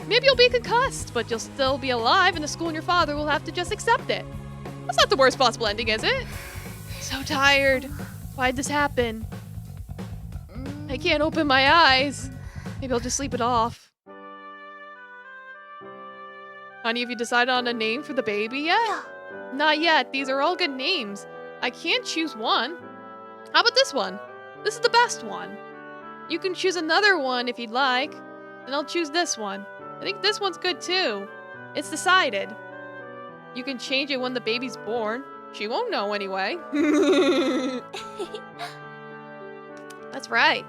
Maybe you'll be concussed, but you'll still be alive, and the school and your father will have to just accept it. That's not the worst possible ending, is it? So tired. Why'd this happen? I can't open my eyes. Maybe I'll just sleep it off. Honey, have you decided on a name for the baby yet? Not yet. These are all good names. I can't choose one. How about this one? This is the best one. You can choose another one if you'd like. Then I'll choose this one. I think this one's good too. It's decided. You can change it when the baby's born. She won't know anyway. That's right.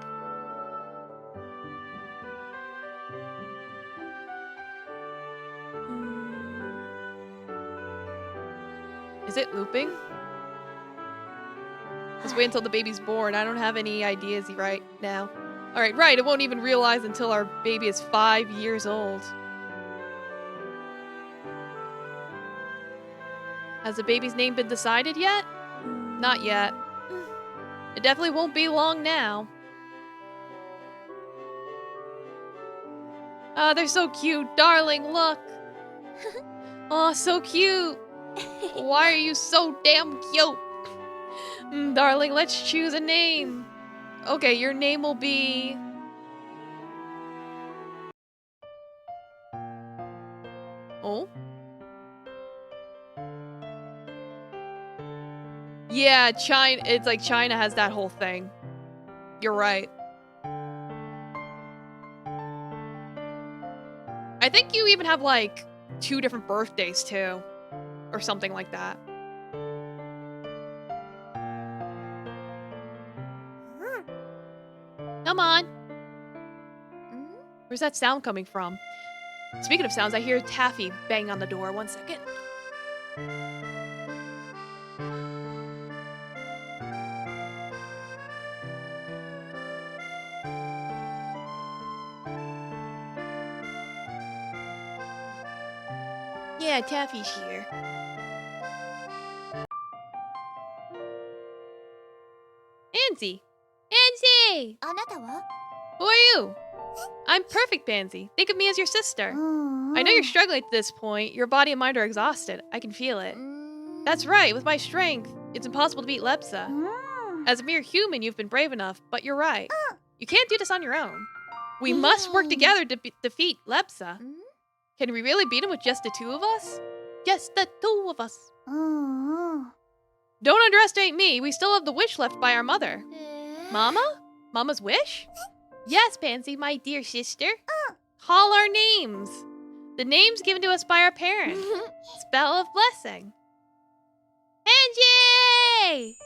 Is it looping? Let's wait until the baby's born. I don't have any ideas right now. Alright, right, it won't even realize until our baby is 5 years old. Has the baby's name been decided yet? Not yet. It definitely won't be long now. Ah, they're so cute. Darling, look. Oh, so cute. Why are you so damn cute? Darling, let's choose a name. Okay, your name will be... Oh? Yeah, China. It's like China has that whole thing. You're right. I think you even have like 2 different birthdays too, or something like that. Come on. Where's that sound coming from? Speaking of sounds, I hear Taffy bang on the door. 1 second. Yeah, Taffy's here. Pansy! Pansy! あなたは Who are you? I'm perfect, Pansy. Think of me as your sister. I know you're struggling at this point. Your body and mind are exhausted. I can feel it. That's right. With my strength, it's impossible to beat Lepsa. As a mere human, you've been brave enough, but you're right. You can't do this on your own. We must work together to defeat Lepsa. Can we really beat him with just the 2 of us? Just the 2 of us. Don't underestimate me. We still have the wish left by our mother. Mama? Mama's wish? Yes, Pansy, my dear sister. Call our names. The names given to us by our parents. Spell of blessing. Pansy!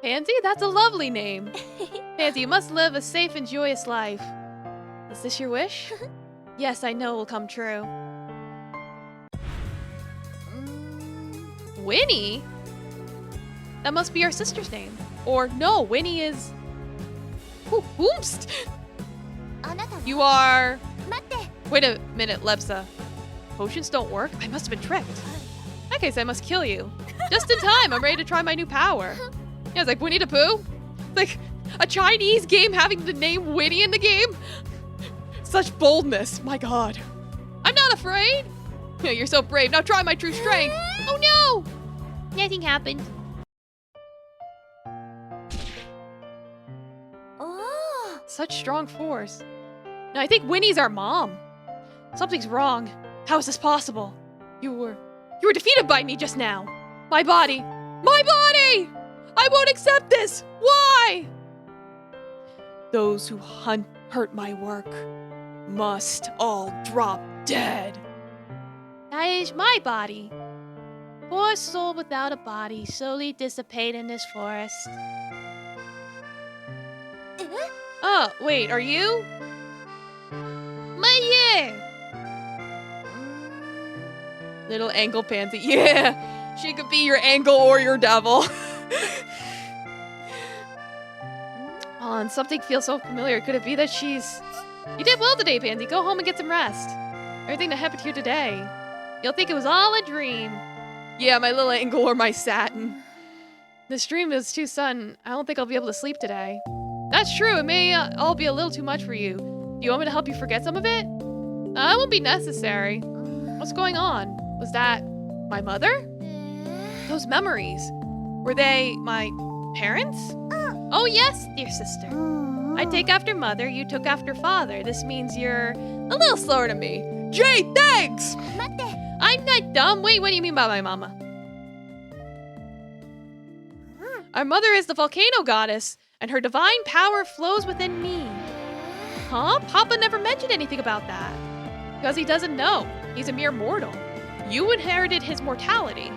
Pansy, that's a lovely name. Pansy, you must live a safe and joyous life. Is this your wish? Yes, I know it will come true. Winnie? That must be our sister's name. Or no, Winnie is... Whoomst! あなたは You are... 待って Wait a minute, Lepsa. Potions don't work? I must have been tricked. In that case, I must kill you. Just in time, I'm ready to try my new power. Yeah, it's like Winnie the Pooh. It's like a Chinese game having the name Winnie in the game. Such boldness, my god. I'm not afraid. Yeah, you're so brave. Now try my true strength. Oh no! Nothing happened. おお Such strong force. Now I think Winnie's our mom. Something's wrong. How is this possible? You were defeated by me just now. My body. My body! I won't accept this. Why? Those who hurt my work must all drop dead. That is my body. Poor soul without a body, slowly dissipate in this forest. Oh, wait, are you? Mother! Little ankle pansy. Yeah, she could be your ankle or your devil. Oh, and something feels so familiar. Could it be that she's... You did well today, Pansy. Go home and get some rest. Everything that happened here today. You'll think it was all a dream. Yeah, my little ankle or my satin. This dream is too sudden. I don't think I'll be able to sleep today. That's true. It may all be a little too much for you. Do you want me to help you forget some of it? It won't be necessary. What's going on? Was that my mother? Those memories. Were they my parents? Oh yes, dear sister. I take after mother, you took after father. This means you're a little slower than me. Jay, thanks! 待って I'm not dumb. Wait, what do you mean by my mama? Our mother is the volcano goddess, and her divine power flows within me. Huh? Papa never mentioned anything about that. Because he doesn't know. He's a mere mortal. You inherited his mortality.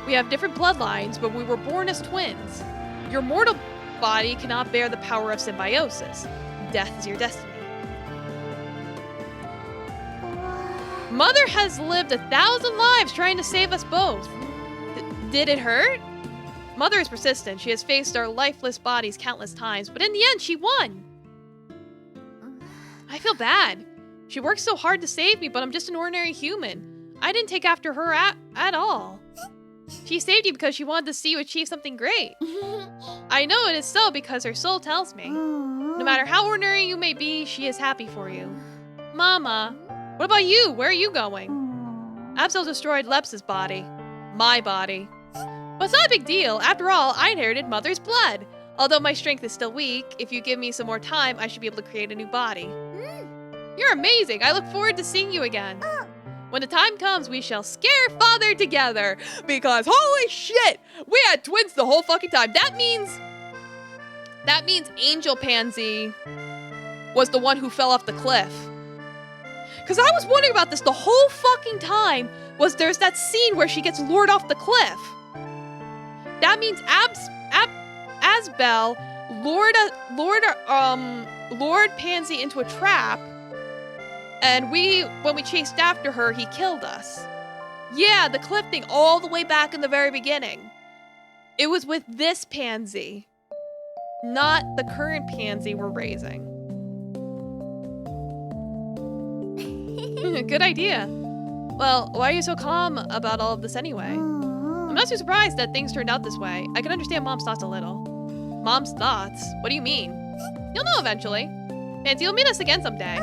We have different bloodlines, but we were born as twins. Your mortal body cannot bear the power of symbiosis. Death is your destiny. Mother has lived 1,000 lives trying to save us both. Did it hurt? Mother is persistent. She has faced our lifeless bodies countless times, but in the end, she won. I feel bad. She worked so hard to save me, but I'm just an ordinary human. I didn't take after her at all. She saved you because she wanted to see you achieve something great. I know it is so because her soul tells me. No matter how ordinary you may be, she is happy for you. Mama, what about you? Where are you going? Absol destroyed Lepsa's body. My body. But it's not a big deal. After all, I inherited Mother's blood. Although my strength is still weak, if you give me some more time, I should be able to create a new body. You're amazing. I look forward to seeing you again. When the time comes, we shall scare father together. Because holy shit, we had twins the whole fucking time. That means Angel Pansy was the one who fell off the cliff. Because I was wondering about this the whole fucking time. There's that scene where she gets lured off the cliff. That means Asbel lured Pansy into a trap, and when we chased after her, he killed us. Yeah, the cliff thing all the way back in the very beginning. It was with this Pansy, not the current Pansy we're raising. Good idea. Well, why are you so calm about all of this anyway? I'm not too surprised that things turned out this way. I can understand Mom's thoughts a little. Mom's thoughts? What do you mean? You'll know eventually. Pansy, you'll meet us again someday.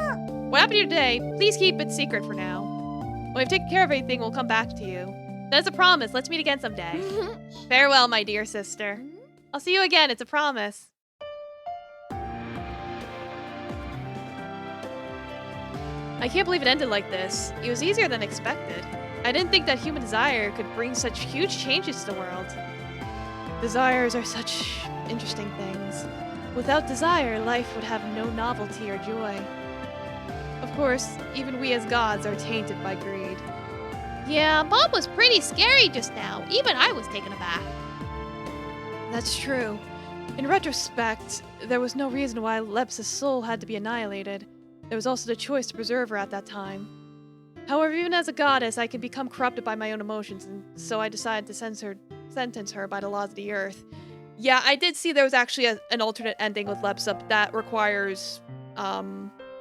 What happened to you today, please keep it secret for now. When we've taken care of everything, we'll come back to you. That's a promise. Let's meet again someday. Farewell, my dear sister. I'll see you again. It's a promise. I can't believe it ended like this. It was easier than expected. I didn't think that human desire could bring such huge changes to the world. Desires are such interesting things. Without desire, life would have no novelty or joy. Of course, even we as gods are tainted by greed. Yeah, Mom was pretty scary just now. Even I was taken aback. That's true. In retrospect, there was no reason why Lepsa's soul had to be annihilated. There was also the choice to preserve her at that time. However, even as a goddess, I can become corrupted by my own emotions, and so I decided to sentence her by the laws of the earth. Yeah, I did see there was actually an alternate ending with Lepsa that requires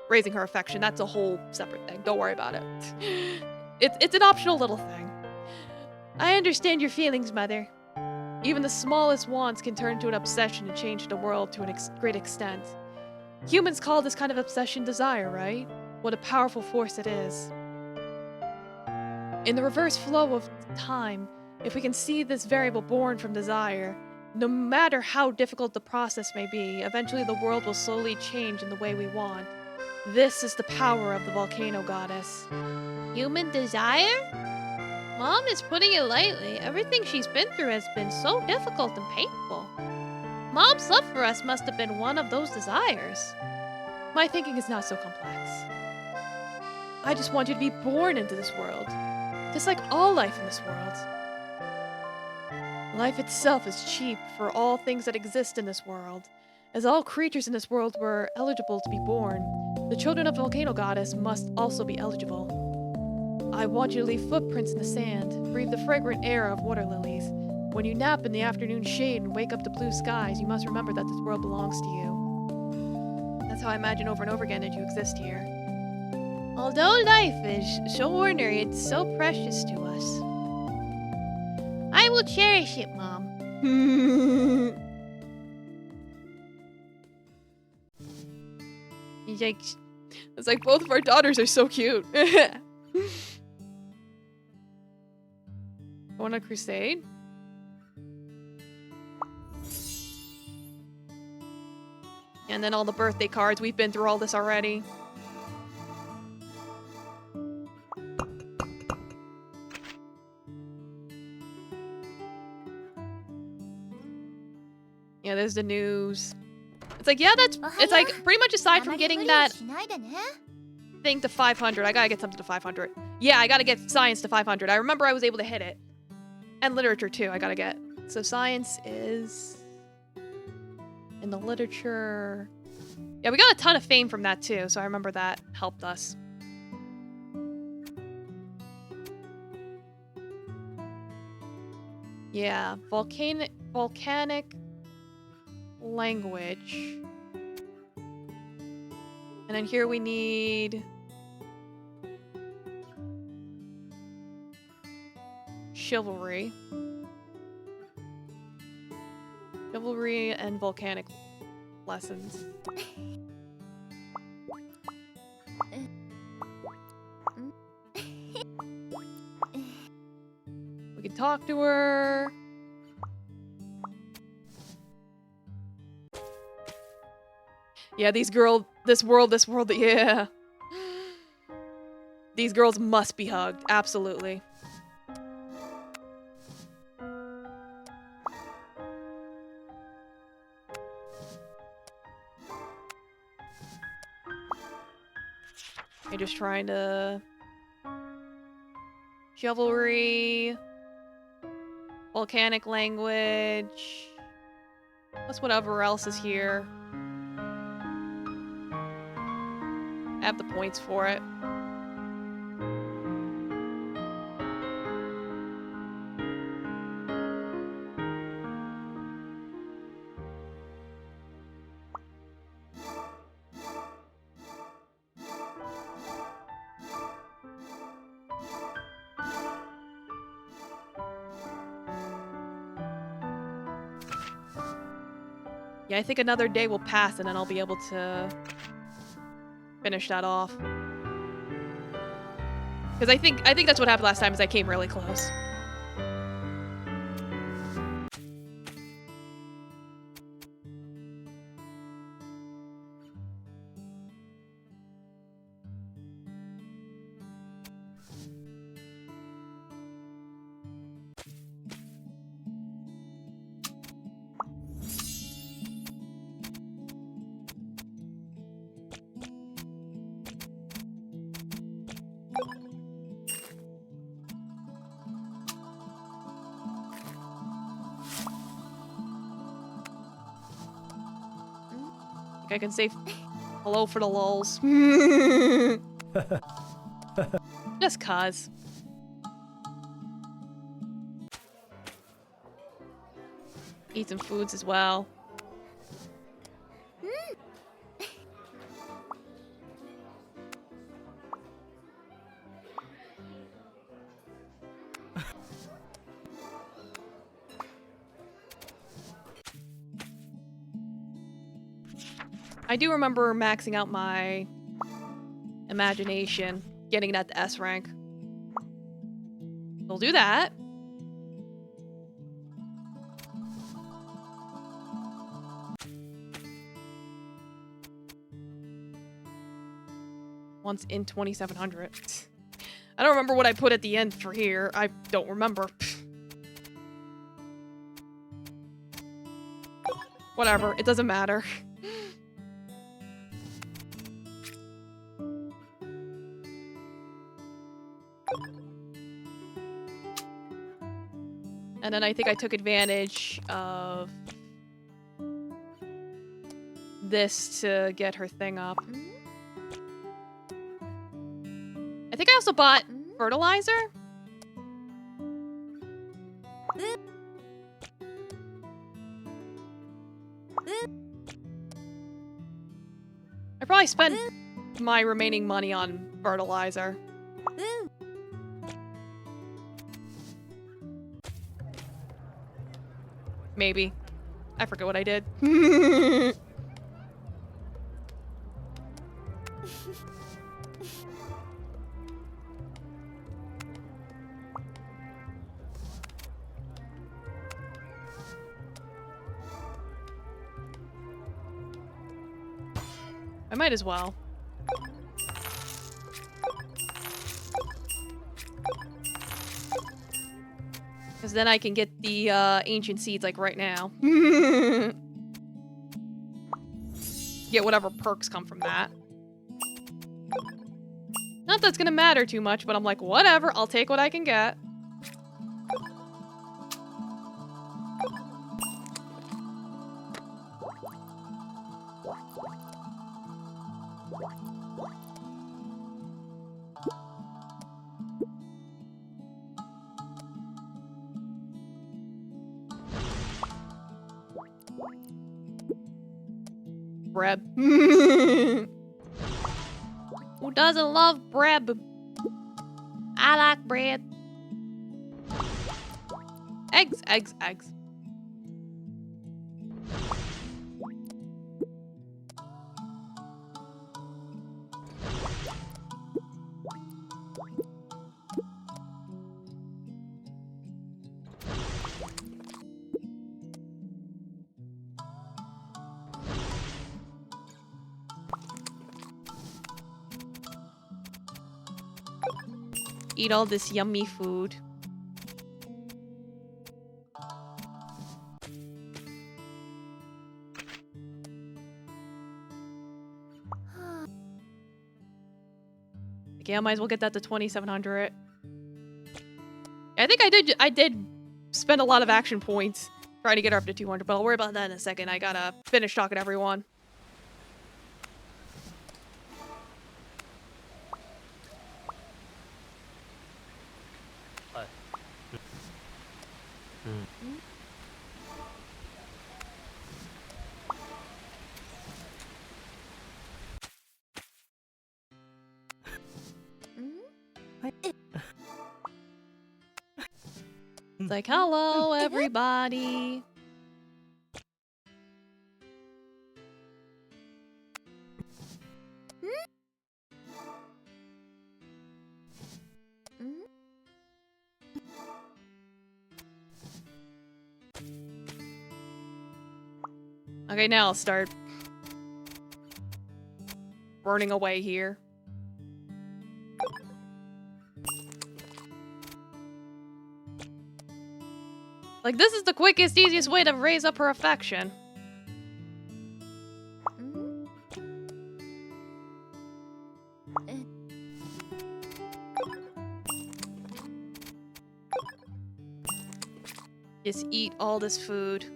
raising her affection. That's a whole separate thing. Don't worry about it. It's an optional little thing. I understand your feelings, Mother. Even the smallest wants can turn into an obsession and change the world to a great extent. Humans call this kind of obsession desire, right? What a powerful force it is. In the reverse flow of time, if we can see this variable born from desire, no matter how difficult the process may be, eventually the world will slowly change in the way we want. This is the power of the volcano goddess. Human desire? Mom is putting it lightly. Everything she's been through has been so difficult and painful. Mom's love for us must have been one of those desires. My thinking is not so complex. I just want you to be born into this world, just like all life in this world. Life itself is cheap for all things that exist in this world. As all creatures in this world were eligible to be born, the children of the volcano goddess must also be eligible. I want you to leave footprints in the sand, breathe the fragrant air of water lilies. When you nap in the afternoon shade and wake up to blue skies, you must remember that this world belongs to you. That's how I imagine over and over again that you exist here. Although life is so ordinary, it's so precious to us. I will cherish it, Mom. Yikes. It's like both of our daughters are so cute. Go on a crusade? And then all the birthday cards. We've been through all this already. Yeah, there's the news. It's like, yeah, it's like pretty much aside from getting that thing to 500, I gotta get something to 500. Yeah, I gotta get science to 500. I remember I was able to hit it. And literature too, I gotta get. So science is in the literature. Yeah, we got a ton of fame from that too, so I remember that helped us. Yeah, volcanic language. And then here we need chivalry. Chivalry and volcanic lessons. We can talk to her. Yeah, this world, yeah. These girls must be hugged. Absolutely. I'm just trying to... Chivalry... Volcanic language... Plus whatever else is here. I have the points for it. Yeah, I think another day will pass and then I'll be able to finish that off. Because I think that's what happened last time is I came really close. I can say hello for the lulz. Just cuz. Eat some foods as well. I do remember maxing out my imagination, getting that to S rank. We'll do that. Once in 2700. I don't remember what I put at the end for here. I don't remember. Whatever, it doesn't matter. And then I think I took advantage of this to get her thing up. I think I also bought fertilizer. I probably spent my remaining money on fertilizer. Maybe. I forget what I did. I might as well. Because then I can get the ancient seeds like right now. Get whatever perks come from that. Not that's gonna matter too much, but I'm like, whatever, I'll take what I can get. Bread. Who doesn't love bread? I like bread. Eggs, eggs, eggs. Eat all this yummy food. Okay, I might as well get that to 2,700. I think I did spend a lot of action points trying to get her up to 200, but I'll worry about that in a second. I gotta finish talking to everyone. It's like, hello, everybody. Okay, now I'll start burning away here. Like, this is the quickest, easiest way to raise up her affection. Just eat all this food.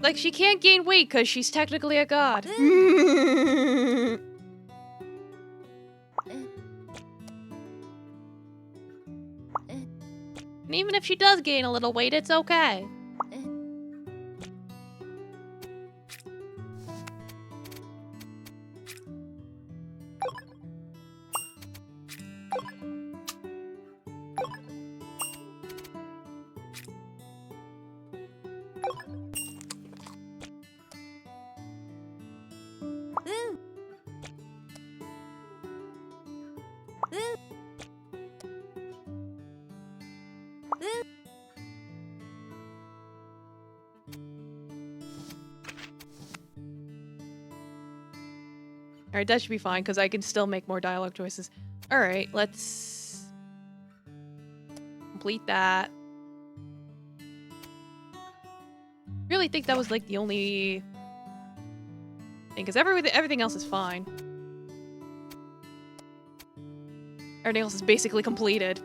Like, she can't gain weight because she's technically a god. And even if she does gain a little weight, it's okay. Alright, that should be fine, because I can still make more dialogue choices. Alright, let's complete that. Really think that was, like, the only thing, because everything else is fine. Everything else is basically completed.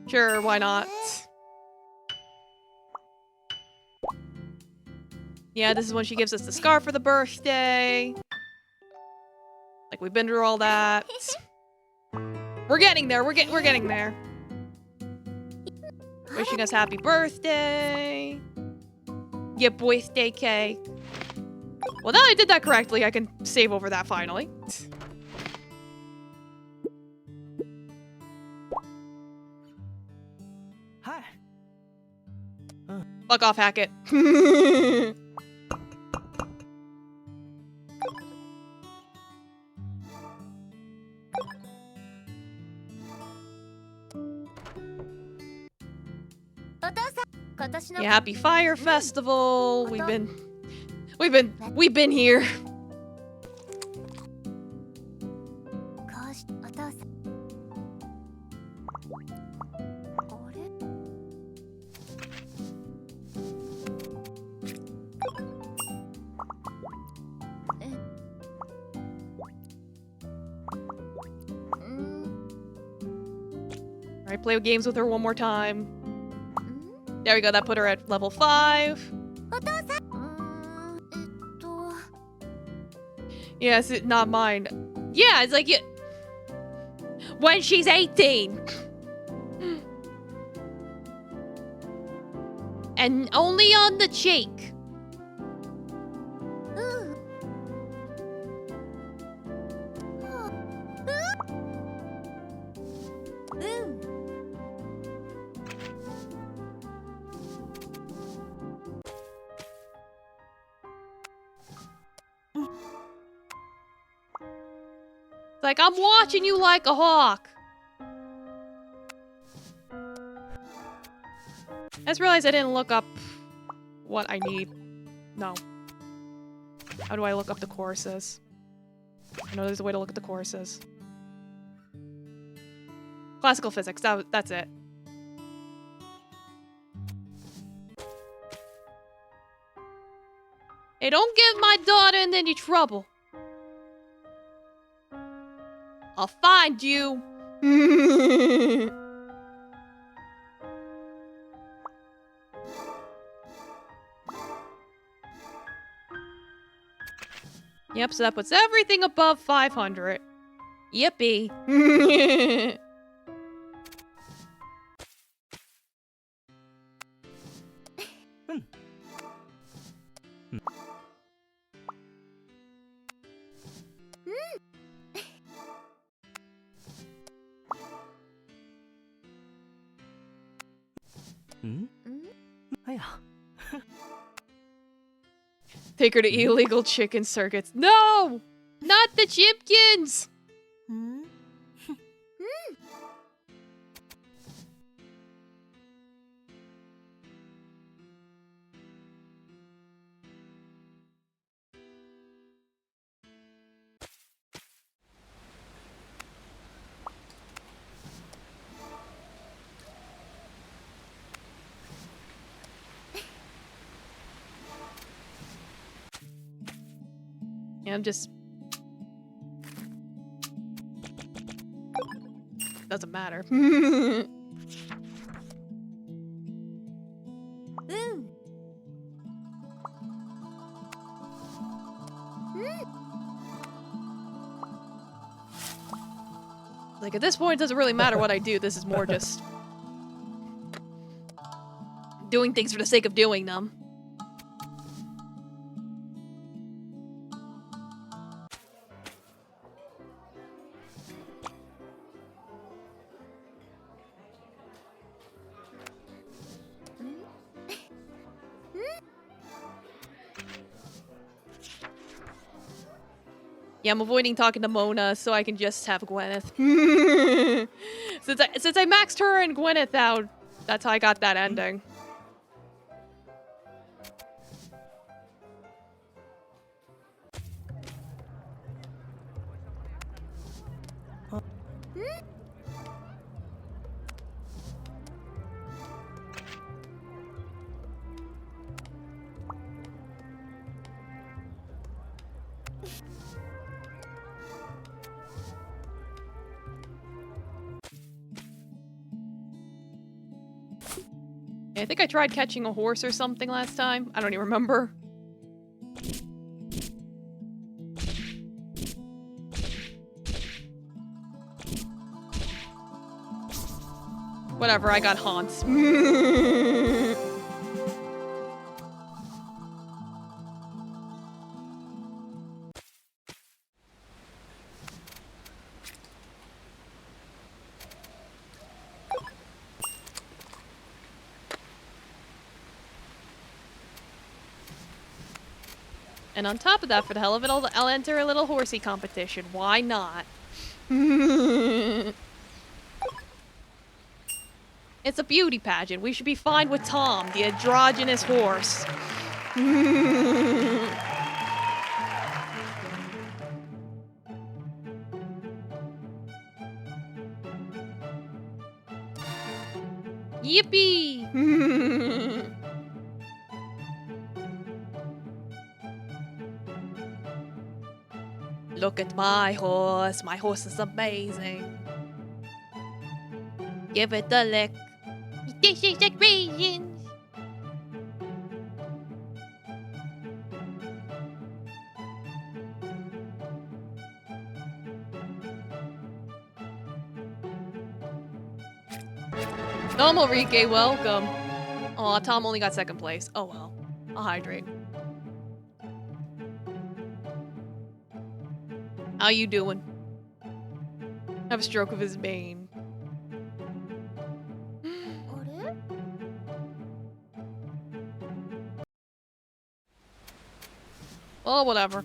Sure, why not? Yeah, this is when she gives us the scarf for the birthday. Like, we've been through all that. We're getting there, we're getting there. Wishing us happy birthday. Get birthday cake. Well, now that I did that correctly, I can save over that finally. Hi. Fuck off, Hackett. Yeah, happy Fire Festival. We've been here. Alright, play games with her one more time. There we go, that put her at level 5. Yeah, it's not mine. Yeah, it's like, when she's 18. And only on the cheek. It's like, I'm watching you like a hawk. I just realized I didn't look up what I need. No. How do I look up the courses? I know there's a way to look at the courses. Classical physics, that's it. Hey, don't get my daughter in any trouble. I'll find you. Yep, so that puts everything above 500. Yippee. Take her to illegal chicken circuits. No! Not the chipkins. Yeah, I'm just... Doesn't matter. Like, at this point, it doesn't really matter what I do. This is more just... doing things for the sake of doing them. Yeah, I'm avoiding talking to Mona so I can just have Gwyneth. Since I maxed her and Gwyneth out, that's how I got that ending. Yeah, I think I tried catching a horse or something last time. I don't even remember. Whatever, I got haunts. And on top of that, for the hell of it, I'll enter a little horsey competition. Why not? It's a beauty pageant. We should be fine with Tom, the androgynous horse. Yippee. Look at my horse. My horse is amazing. Give it a lick. This is the reason. Tom Ulrike, welcome. Aw, Tom only got second place. Oh well. I'll hydrate. How you doing? Have a stroke of his bane. Well, whatever.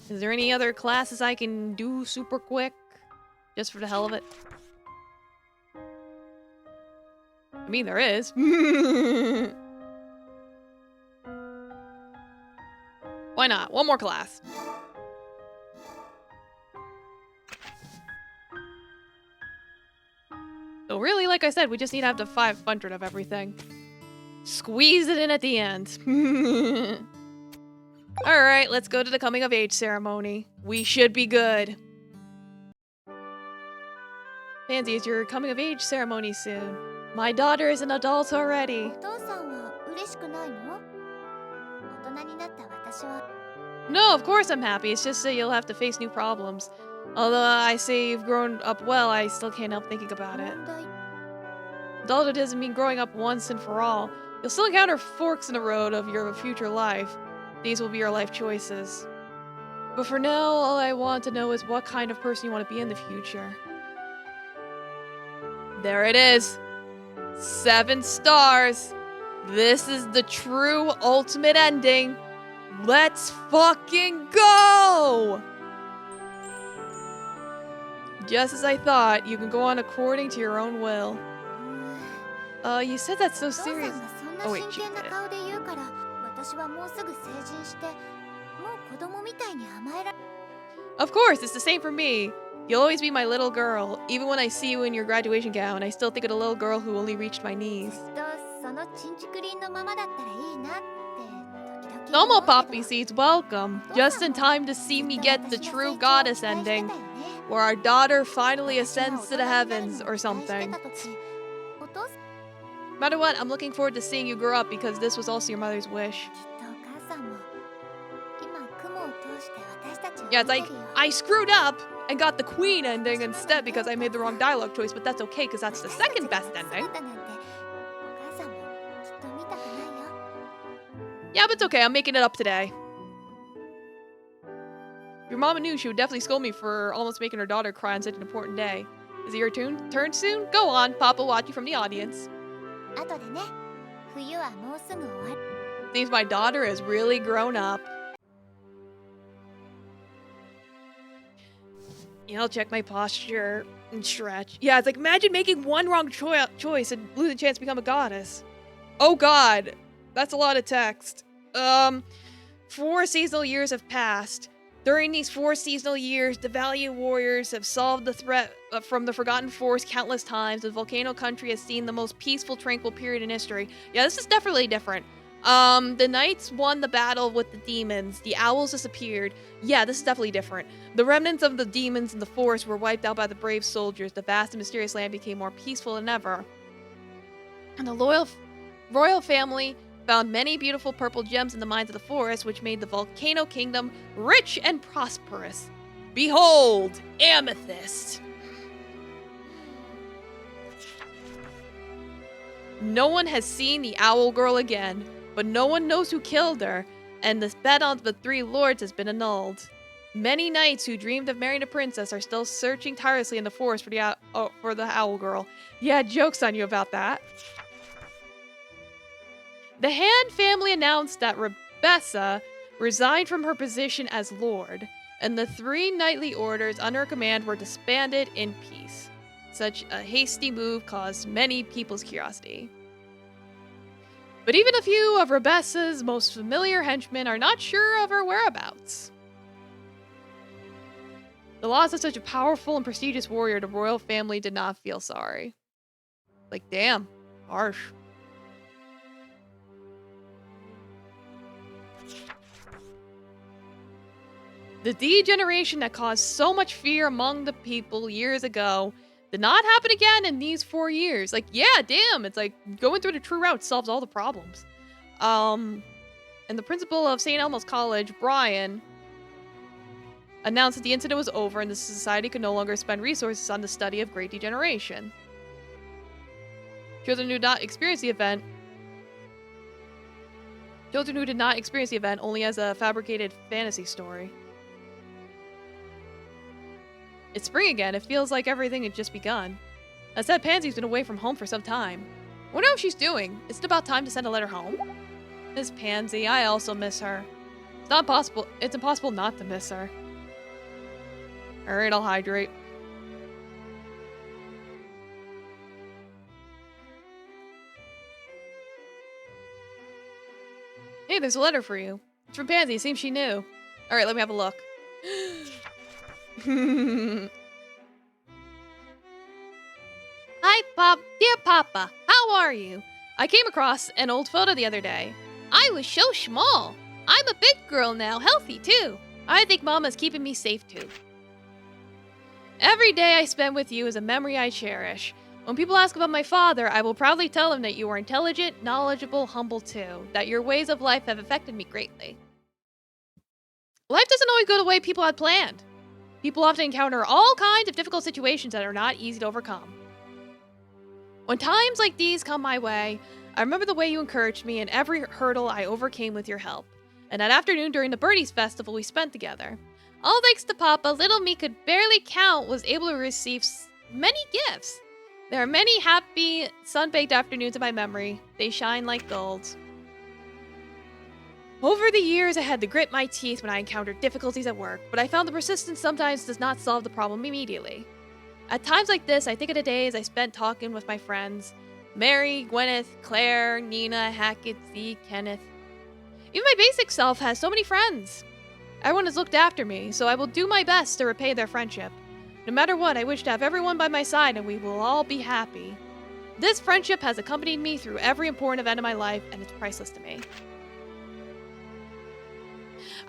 Is there any other classes I can do super quick? Just for the hell of it? I mean, there is. Why not? One more class. So really, like I said, we just need to have the 500 of everything. Squeeze it in at the end. Alright, let's go to the coming of age ceremony. We should be good. Pansy, it's your coming of age ceremony soon. My daughter is an adult already. お父さんは嬉しくないの？大人になった私は No, of course I'm happy. It's just that you'll have to face new problems. Although I say you've grown up well, I still can't help thinking about it. 問題 Adulthood doesn't mean growing up once and for all. You'll still encounter forks in the road of your future life. These will be your life choices. But for now, all I want to know is what kind of person you want to be in the future. There it is. 7 stars. This is the true ultimate ending. Let's fucking go! Just as I thought, you can go on according to your own will. You said that so お父さん serious. がそんな Oh, wait, 真 she 剣な did it. 顔で言うから私はもうすぐ成人してもう子供みたいに甘えら Of course, it's the same for me. You'll always be my little girl. Even when I see you in your graduation gown, I still think of the little girl who only reached my knees. ずっとそのちんちくりんのままだったらいいなって時 No 々 more 思うけ poppy ど seeds, welcome. Just in time to see me get the true goddess ending, where our daughter finally ascends to the heavens or something. No matter what, I'm looking forward to seeing you grow up because this was also your mother's wish. Yeah, it's like, I screwed up and got the queen ending instead because I made the wrong dialogue choice, but that's okay because that's the second best ending. Yeah, but it's okay, I'm making it up today. If your mama knew, she would definitely scold me for almost making her daughter cry on such an important day. Is it your turn soon? Go on, Papa will watch you from the audience. Seems my daughter has really grown up. Yeah, I'll check my posture and stretch. Yeah, it's like, imagine making one wrong choice and losing the chance to become a goddess. Oh god, that's a lot of text. 4 seasonal years have passed. During these 4 seasonal years, the valiant warriors have solved the threat from the Forgotten Forest countless times. The Volcano Country has seen the most peaceful, tranquil period in history. Yeah, this is definitely different. The knights won the battle with the demons. The owls disappeared. Yeah, this is definitely different. The remnants of the demons in the forest were wiped out by the brave soldiers. The vast and mysterious land became more peaceful than ever. And the royal family found many beautiful purple gems in the mines of the forest, which made the Volcano Kingdom rich and prosperous. Behold, amethyst! No one has seen the Owl Girl again, but no one knows who killed her, and the bet on the 3 lords has been annulled. Many knights who dreamed of marrying a princess are still searching tirelessly in the forest for the Owl Girl. Yeah, joke's on you about that. The Han family announced that Rebecca resigned from her position as lord, and the 3 knightly orders under her command were disbanded in peace. Such a hasty move caused many people's curiosity. But even a few of Rebecca's most familiar henchmen are not sure of her whereabouts. The loss of such a powerful and prestigious warrior, the royal family did not feel sorry. Like, damn, harsh. The degeneration that caused so much fear among the people years ago did not happen again in these 4 years. Like, yeah, damn, it's like going through the true route solves all the problems. And the principal of St. Elmo's College, Brian, announced that the incident was over and the society could no longer spend resources on the study of great degeneration. Children who did not experience the event only as a fabricated fantasy story. It's spring again. It feels like everything had just begun. That said, Pansy's been away from home for some time. Wonder how she's doing. Is it about time to send a letter home? Miss Pansy, I also miss her. It's impossible not to miss her. Alright, I'll hydrate. Hey, there's a letter for you. It's from Pansy. It seems she knew. Alright, let me have a look. Hi, dear Papa. How are you? I came across an old photo the other day. I was so small. I'm a big girl now, healthy too. I think Mama's keeping me safe too. Every day I spend with you is a memory I cherish. When people ask about my father, I will proudly tell them that you are intelligent, knowledgeable, humble too, that your ways of life have affected me greatly. Life doesn't always go the way people had planned. People often encounter all kinds of difficult situations that are not easy to overcome. When times like these come my way, I remember the way you encouraged me and every hurdle I overcame with your help. And that afternoon during the Birdies Festival we spent together. All thanks to Papa, little me could barely count was able to receive many gifts. There are many happy, sun-baked afternoons in my memory. They shine like gold. Over the years, I had to grit my teeth when I encountered difficulties at work, but I found that persistence sometimes does not solve the problem immediately. At times like this, I think of the days I spent talking with my friends. Mary, Gwyneth, Claire, Nina, Hackett, Zeke, Kenneth. Even my basic self has so many friends. Everyone has looked after me, so I will do my best to repay their friendship. No matter what, I wish to have everyone by my side and we will all be happy. This friendship has accompanied me through every important event in my life and it's priceless to me.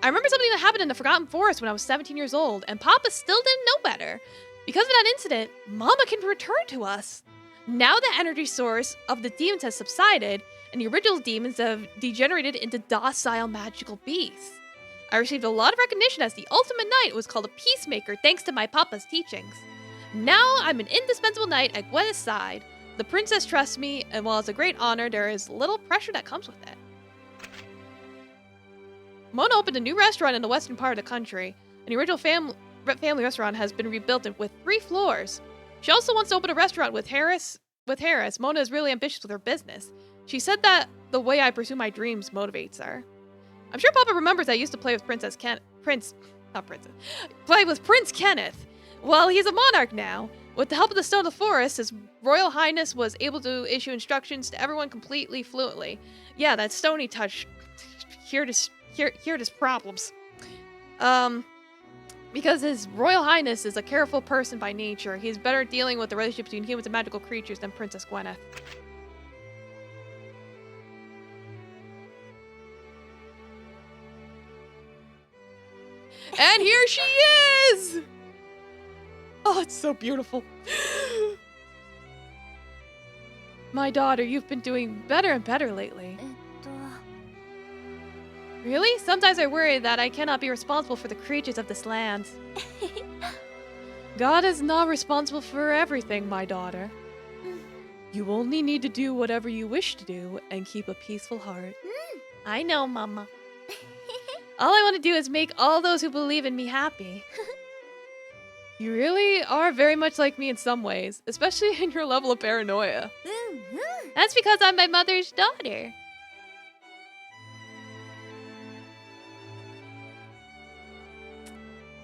I remember something that happened in the Forgotten Forest when I was 17 years old, and Papa still didn't know better. Because of that incident, Mama can return to us. Now the energy source of the demons has subsided, and the original demons have degenerated into docile magical beasts. I received a lot of recognition as the ultimate knight who was called a peacemaker thanks to my Papa's teachings. Now I'm an indispensable knight at Gwen's side. The princess trusts me, and while it's a great honor, there is little pressure that comes with it. Mona opened a new restaurant in the western part of the country, and the original family restaurant has been rebuilt with 3 floors. She also wants to open a restaurant with Harris. Mona is really ambitious with her business. She said that the way I pursue my dreams motivates her. I'm sure Papa remembers I used to play with Prince Kenneth. Well, he's a monarch now. With the help of the Stone of the Forest, His Royal Highness was able to issue instructions to everyone completely fluently. Yeah, that stony touch cured his problems. Because His Royal Highness is a careful person by nature, he's better at dealing with the relationship between humans and magical creatures than Princess Gwyneth. And here she is! Oh, it's so beautiful. My daughter, you've been doing better and better lately. Really? Sometimes I worry that I cannot be responsible for the creatures of this land. God is not responsible for everything, my daughter. You only need to do whatever you wish to do and keep a peaceful heart. I know, Mama. All I want to do is make all those who believe in me happy. You really are very much like me in some ways, especially in your level of paranoia. That's because I'm my mother's daughter.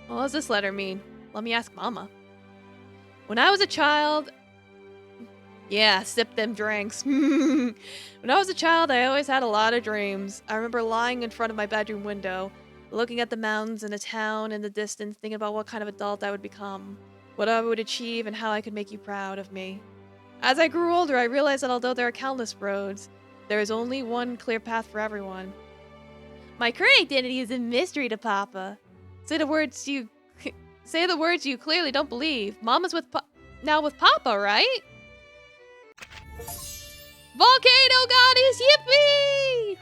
What does this letter mean? Let me ask Mama. When I was a child... Yeah, sip them drinks. When I was a child, I always had a lot of dreams. I remember lying in front of my bedroom window, looking at the mountains and the town in the distance, thinking about what kind of adult I would become, what I would achieve, and how I could make you proud of me. As I grew older, I realized that although there are countless roads, there is only one clear path for everyone. My current identity is a mystery to Papa. Say the words you clearly don't believe. Mama's now with Papa, right? Volcano Goddess, yippee!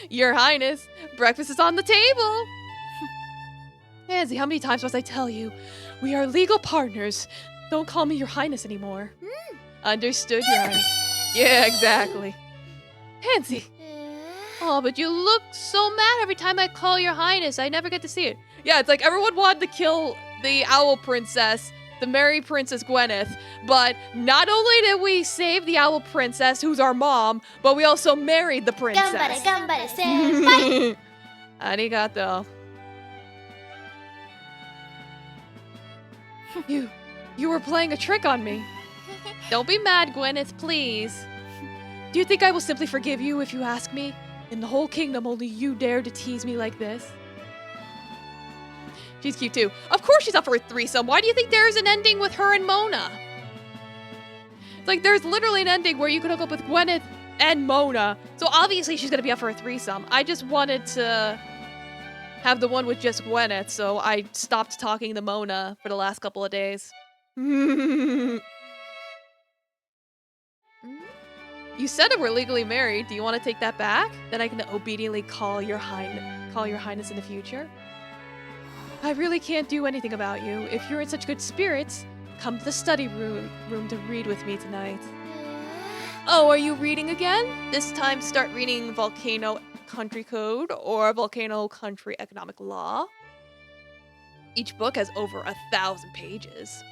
Your Highness, breakfast is on the table. Nancy, how many times must I tell you? We are legal partners. Don't call me Your Highness anymore. Understood, Your Highness. Yeah, exactly. Pansy. Oh, but you look so mad every time I call Your Highness. I never get to see it. Yeah, it's like everyone wanted to kill the Owl Princess, to marry Princess Gwyneth, but not only did we save the Owl Princess, who's our mom, but we also married the 頑張れ princess. 頑張れ先輩 Arigato. You were playing a trick on me. Don't be mad, Gwyneth, please. Do you think I will simply forgive you if you ask me? In the whole kingdom, only you dare to tease me like this. She's cute too. Of course she's up for a threesome. Why do you think there's an ending with her and Mona? It's like there's literally an ending where you could hook up with Gwyneth and Mona. So obviously she's gonna be up for a threesome. I just wanted to have the one with just Gwyneth, so I stopped talking to Mona for the last couple of days. You said that we're legally married. Do you want to take that back? Then I can obediently call your highness in the future. I really can't do anything about you. If you're in such good spirits, come to the study room to read with me tonight. Oh, are you reading again? This time start reading Volcano Country Code or Volcano Country Economic Law. Each book has over 1,000 pages.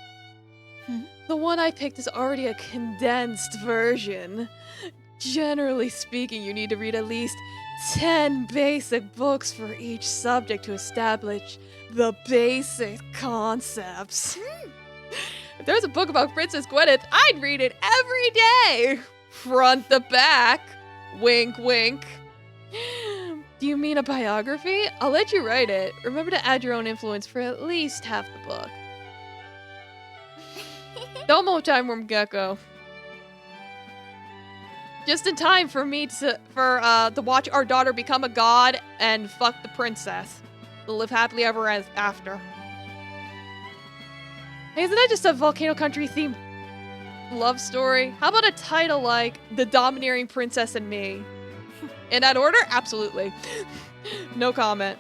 The one I picked is already a condensed version. Generally speaking, you need to read at least 10 basic books for each subject to establish the basic concepts. If there's a book about Princess Gwyneth, I'd read it every day. Front to back. Wink, wink. Do you mean a biography? I'll let you write it. Remember to add your own influence for at least half the book. Domo time, Worm Gecko. Just in time for me to watch our daughter become a god and fuck the princess. They'll live happily ever after. Hey, isn't that just a Volcano Country themed love story? How about a title like The Domineering Princess and Me? In that order? Absolutely. No comment.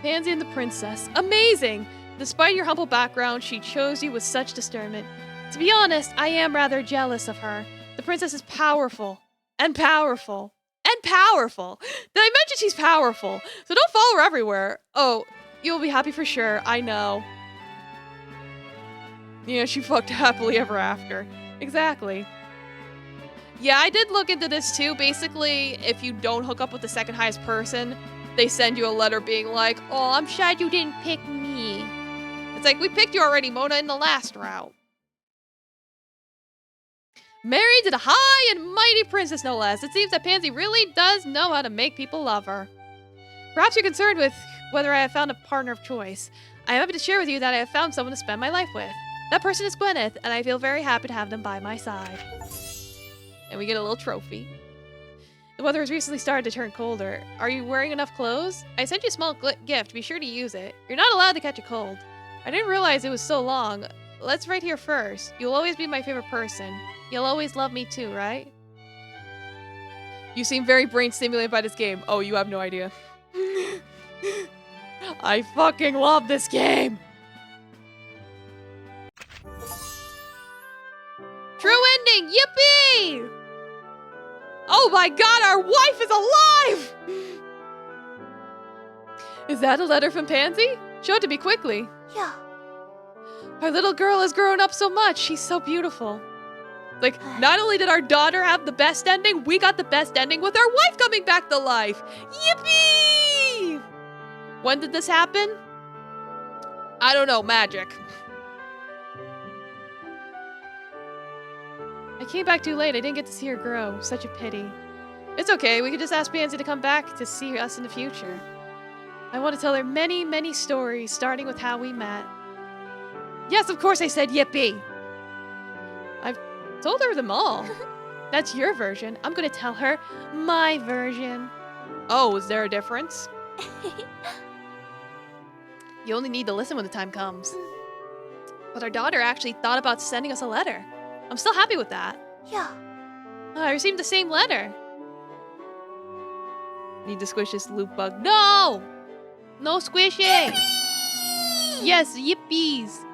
Pansy and the Princess. Amazing! Despite your humble background, she chose you with such discernment. To be honest, I am rather jealous of her. The princess is powerful. And powerful. And powerful! Did I mention she's powerful? So don't follow her everywhere. Oh, you'll be happy for sure. I know. Yeah, she fucked happily ever after. Exactly. Yeah, I did look into this too. Basically, if you don't hook up with the second highest person, they send you a letter being like, oh, I'm sad you didn't pick me. It's like, we picked you already, Mona, in the last route. Married to the high and mighty princess, no less. It seems that Pansy really does know how to make people love her. Perhaps you're concerned with whether I have found a partner of choice. I am happy to share with you that I have found someone to spend my life with. That person is Gwyneth, and I feel very happy to have them by my side. And we get a little trophy. The weather has recently started to turn colder. Are you wearing enough clothes? I sent you a small gift. Be sure to use it. You're not allowed to catch a cold. I didn't realize it was so long. Let's right here first. You'll always be my favorite person. You'll always love me too, right? You seem very brain stimulated by this game. Oh, you have no idea. I fucking love this game! True ending! Yippee! Oh my god, our wife is alive! Is that a letter from Pansy? Show it to me quickly. Yeah. Our little girl has grown up so much. She's so beautiful. Like, not only did our daughter have the best ending, we got the best ending with our wife coming back to life. Yippee! When did this happen? I don't know, magic. I came back too late. I didn't get to see her grow. Such a pity. It's okay. We could just ask Pansy to come back to see us in the future. I want to tell her many, many stories, starting with how we met. Yes, of course I said yippee. I've told her them all. That's your version. I'm going to tell her my version. Oh, is there a difference? You only need to listen when the time comes. But our daughter actually thought about sending us a letter. I'm still happy with that. Yeah. I received the same letter. Need to squish this loop bug. No! No squishing! Yippee! Yes, yippies!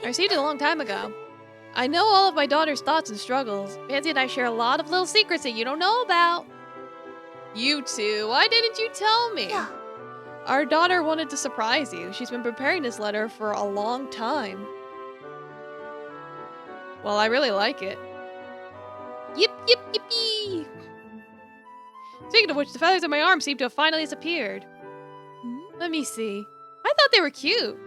I received it a long time ago. I know all of my daughter's thoughts and struggles. Pansy and I share a lot of little secrets that you don't know about. You two, why didn't you tell me? Yeah. Our daughter wanted to surprise you. She's been preparing this letter for a long time. Well, I really like it. Yip, yip, yippee! Speaking of which, the feathers on my arm seem to have finally disappeared. Let me see. I thought they were cute.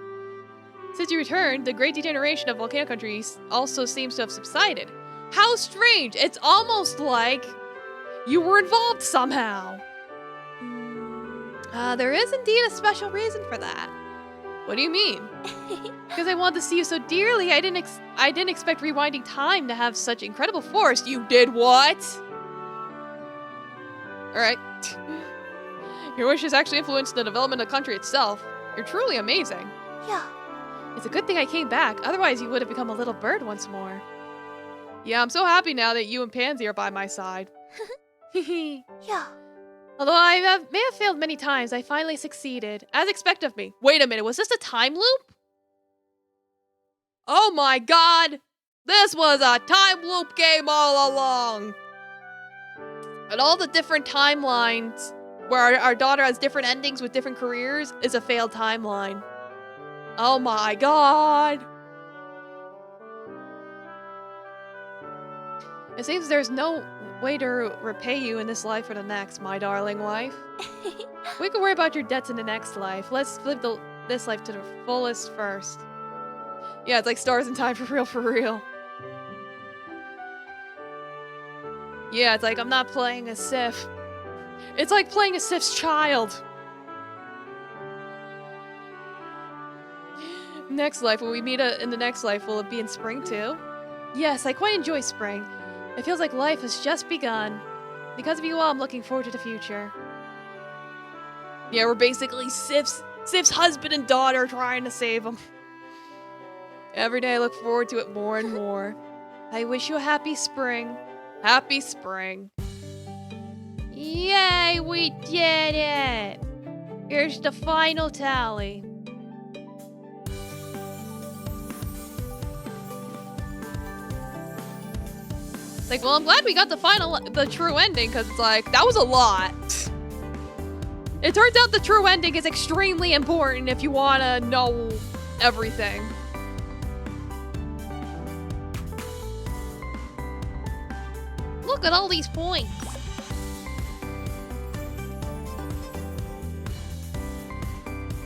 Since you returned, the great degeneration of Volcano Country also seems to have subsided. How strange! It's almost like you were involved somehow. There is indeed a special reason for that. What do you mean? Because I wanted to see you so dearly, I didn't expect rewinding time to have such incredible force. You did what? Alright. Your wishes actually influenced the development of the country itself. You're truly amazing. Yeah. It's a good thing I came back, otherwise you would have become a little bird once more. Yeah, I'm so happy now that you and Pansy are by my side. Yeah. Although I may have failed many times, I finally succeeded. As expected of me. Wait a minute, was this a time loop? Oh my god! This was a time loop game all along! And all the different timelines where our daughter has different endings with different careers is a failed timeline. Oh my god! It seems there's no way to repay you in this life or the next, my darling wife. We can worry about your debts in the next life. Let's live this life to the fullest first. Yeah, it's like Stars in Time for real, for real. Yeah, it's like I'm not playing a Sif. It's like playing a Sif's child. Next life, will we meet in the next life? Will it be in spring too? Yes, I quite enjoy spring. It feels like life has just begun. Because of you all, I'm looking forward to the future. Yeah, we're basically Sif's husband and daughter trying to save him. Every day I look forward to it more and more. I wish you a happy spring. Happy spring. Yay, we did it! Here's the final tally. It's like, well, I'm glad we got the true ending, because it's like, that was a lot. It turns out the true ending is extremely important if you want to know everything. Look at all these points.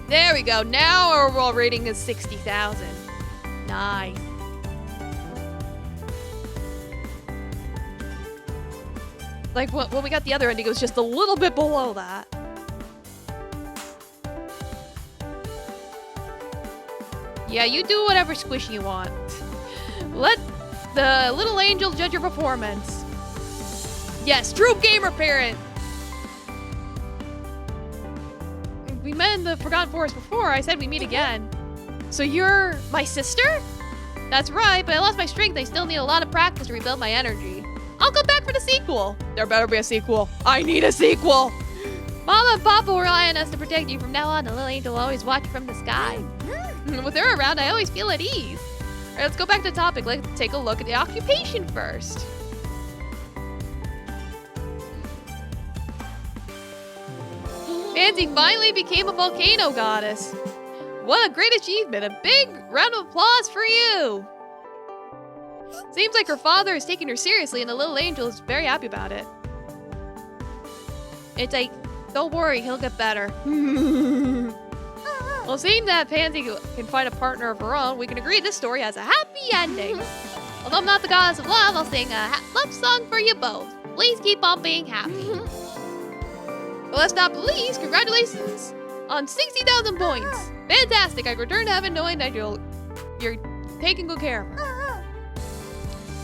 There we go. Now our overall rating is 60,000. Nice. Like, when we got the other ending, it was just a little bit below that. Yeah, you do whatever squishy you want. Let the little angel judge your performance. Yes, true gamer parent! We met in the Forgotten Forest before. I said we meet again. So you're my sister? That's right, but I lost my strength. I still need a lot of practice to rebuild my energy. I'll come back for the sequel. There better be a sequel. I need a sequel. Mama and Papa will rely on us to protect you from now on. The little angel will always watch from the sky. With her around, I always feel at ease. All right, let's go back to the topic. Let's take a look at the occupation first. Pansy finally became a volcano goddess. What a great achievement. A big round of applause for you. Seems like her father is taking her seriously and the little angel is very happy about it. It's like, don't worry, he'll get better. Well, seeing that Pansy can find a partner of her own, we can agree this story has a happy ending. Although I'm not the goddess of love, I'll sing a love song for you both. Please keep on being happy. But last but not least, congratulations on 60,000 points. Fantastic, I return to heaven knowing that you're taking good care of her.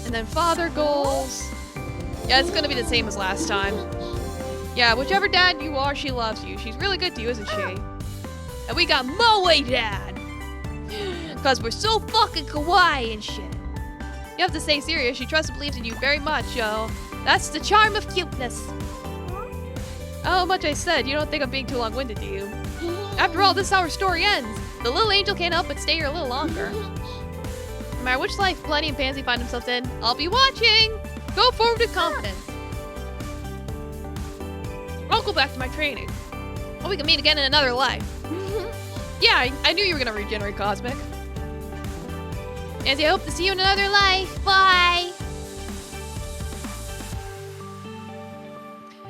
And then father goals. Yeah, it's gonna be the same as last time. Yeah, whichever dad you are, she loves you. She's really good to you, isn't she? And we got Moe Dad! Cause we're so fucking kawaii and shit. You have to stay serious, she trusts and believes in you very much, yo. That's the charm of cuteness. How much I said, you don't think I'm being too long-winded, do you? After all, this is how our story ends. The little angel can't help but stay here a little longer. No matter which life Bloody and Pansy find themselves in, I'll be watching! Go forward with confidence. go back to my training. Oh, we can meet again in another life. Yeah, I knew you were gonna regenerate Cosmic. Nancy, I hope to see you in another life. Bye.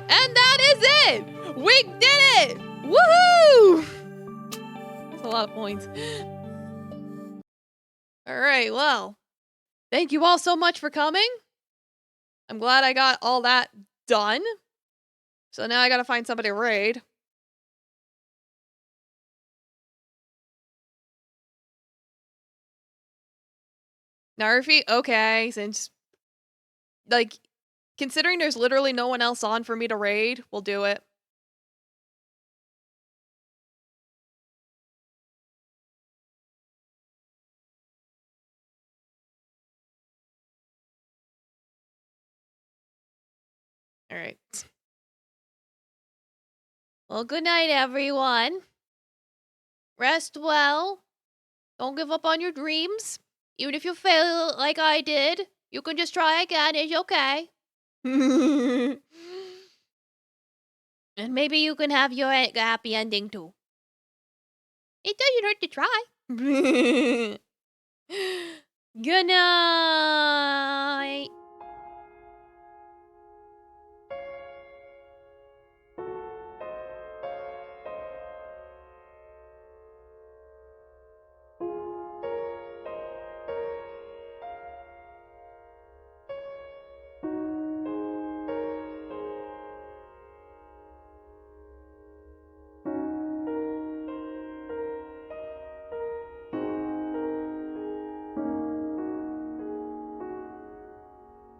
And that is it! We did it! Woohoo! That's a lot of points. Alright, well. Thank you all so much for coming. I'm glad I got all that done. So now I gotta find somebody to raid. Narfi? Okay, since... Like, considering there's literally no one else on for me to raid, we'll do it. Alright. Well, good night, everyone. Rest well. Don't give up on your dreams. Even if you fail like I did, you can just try again. It's okay. And maybe you can have your happy ending too. It doesn't hurt to try. Good night.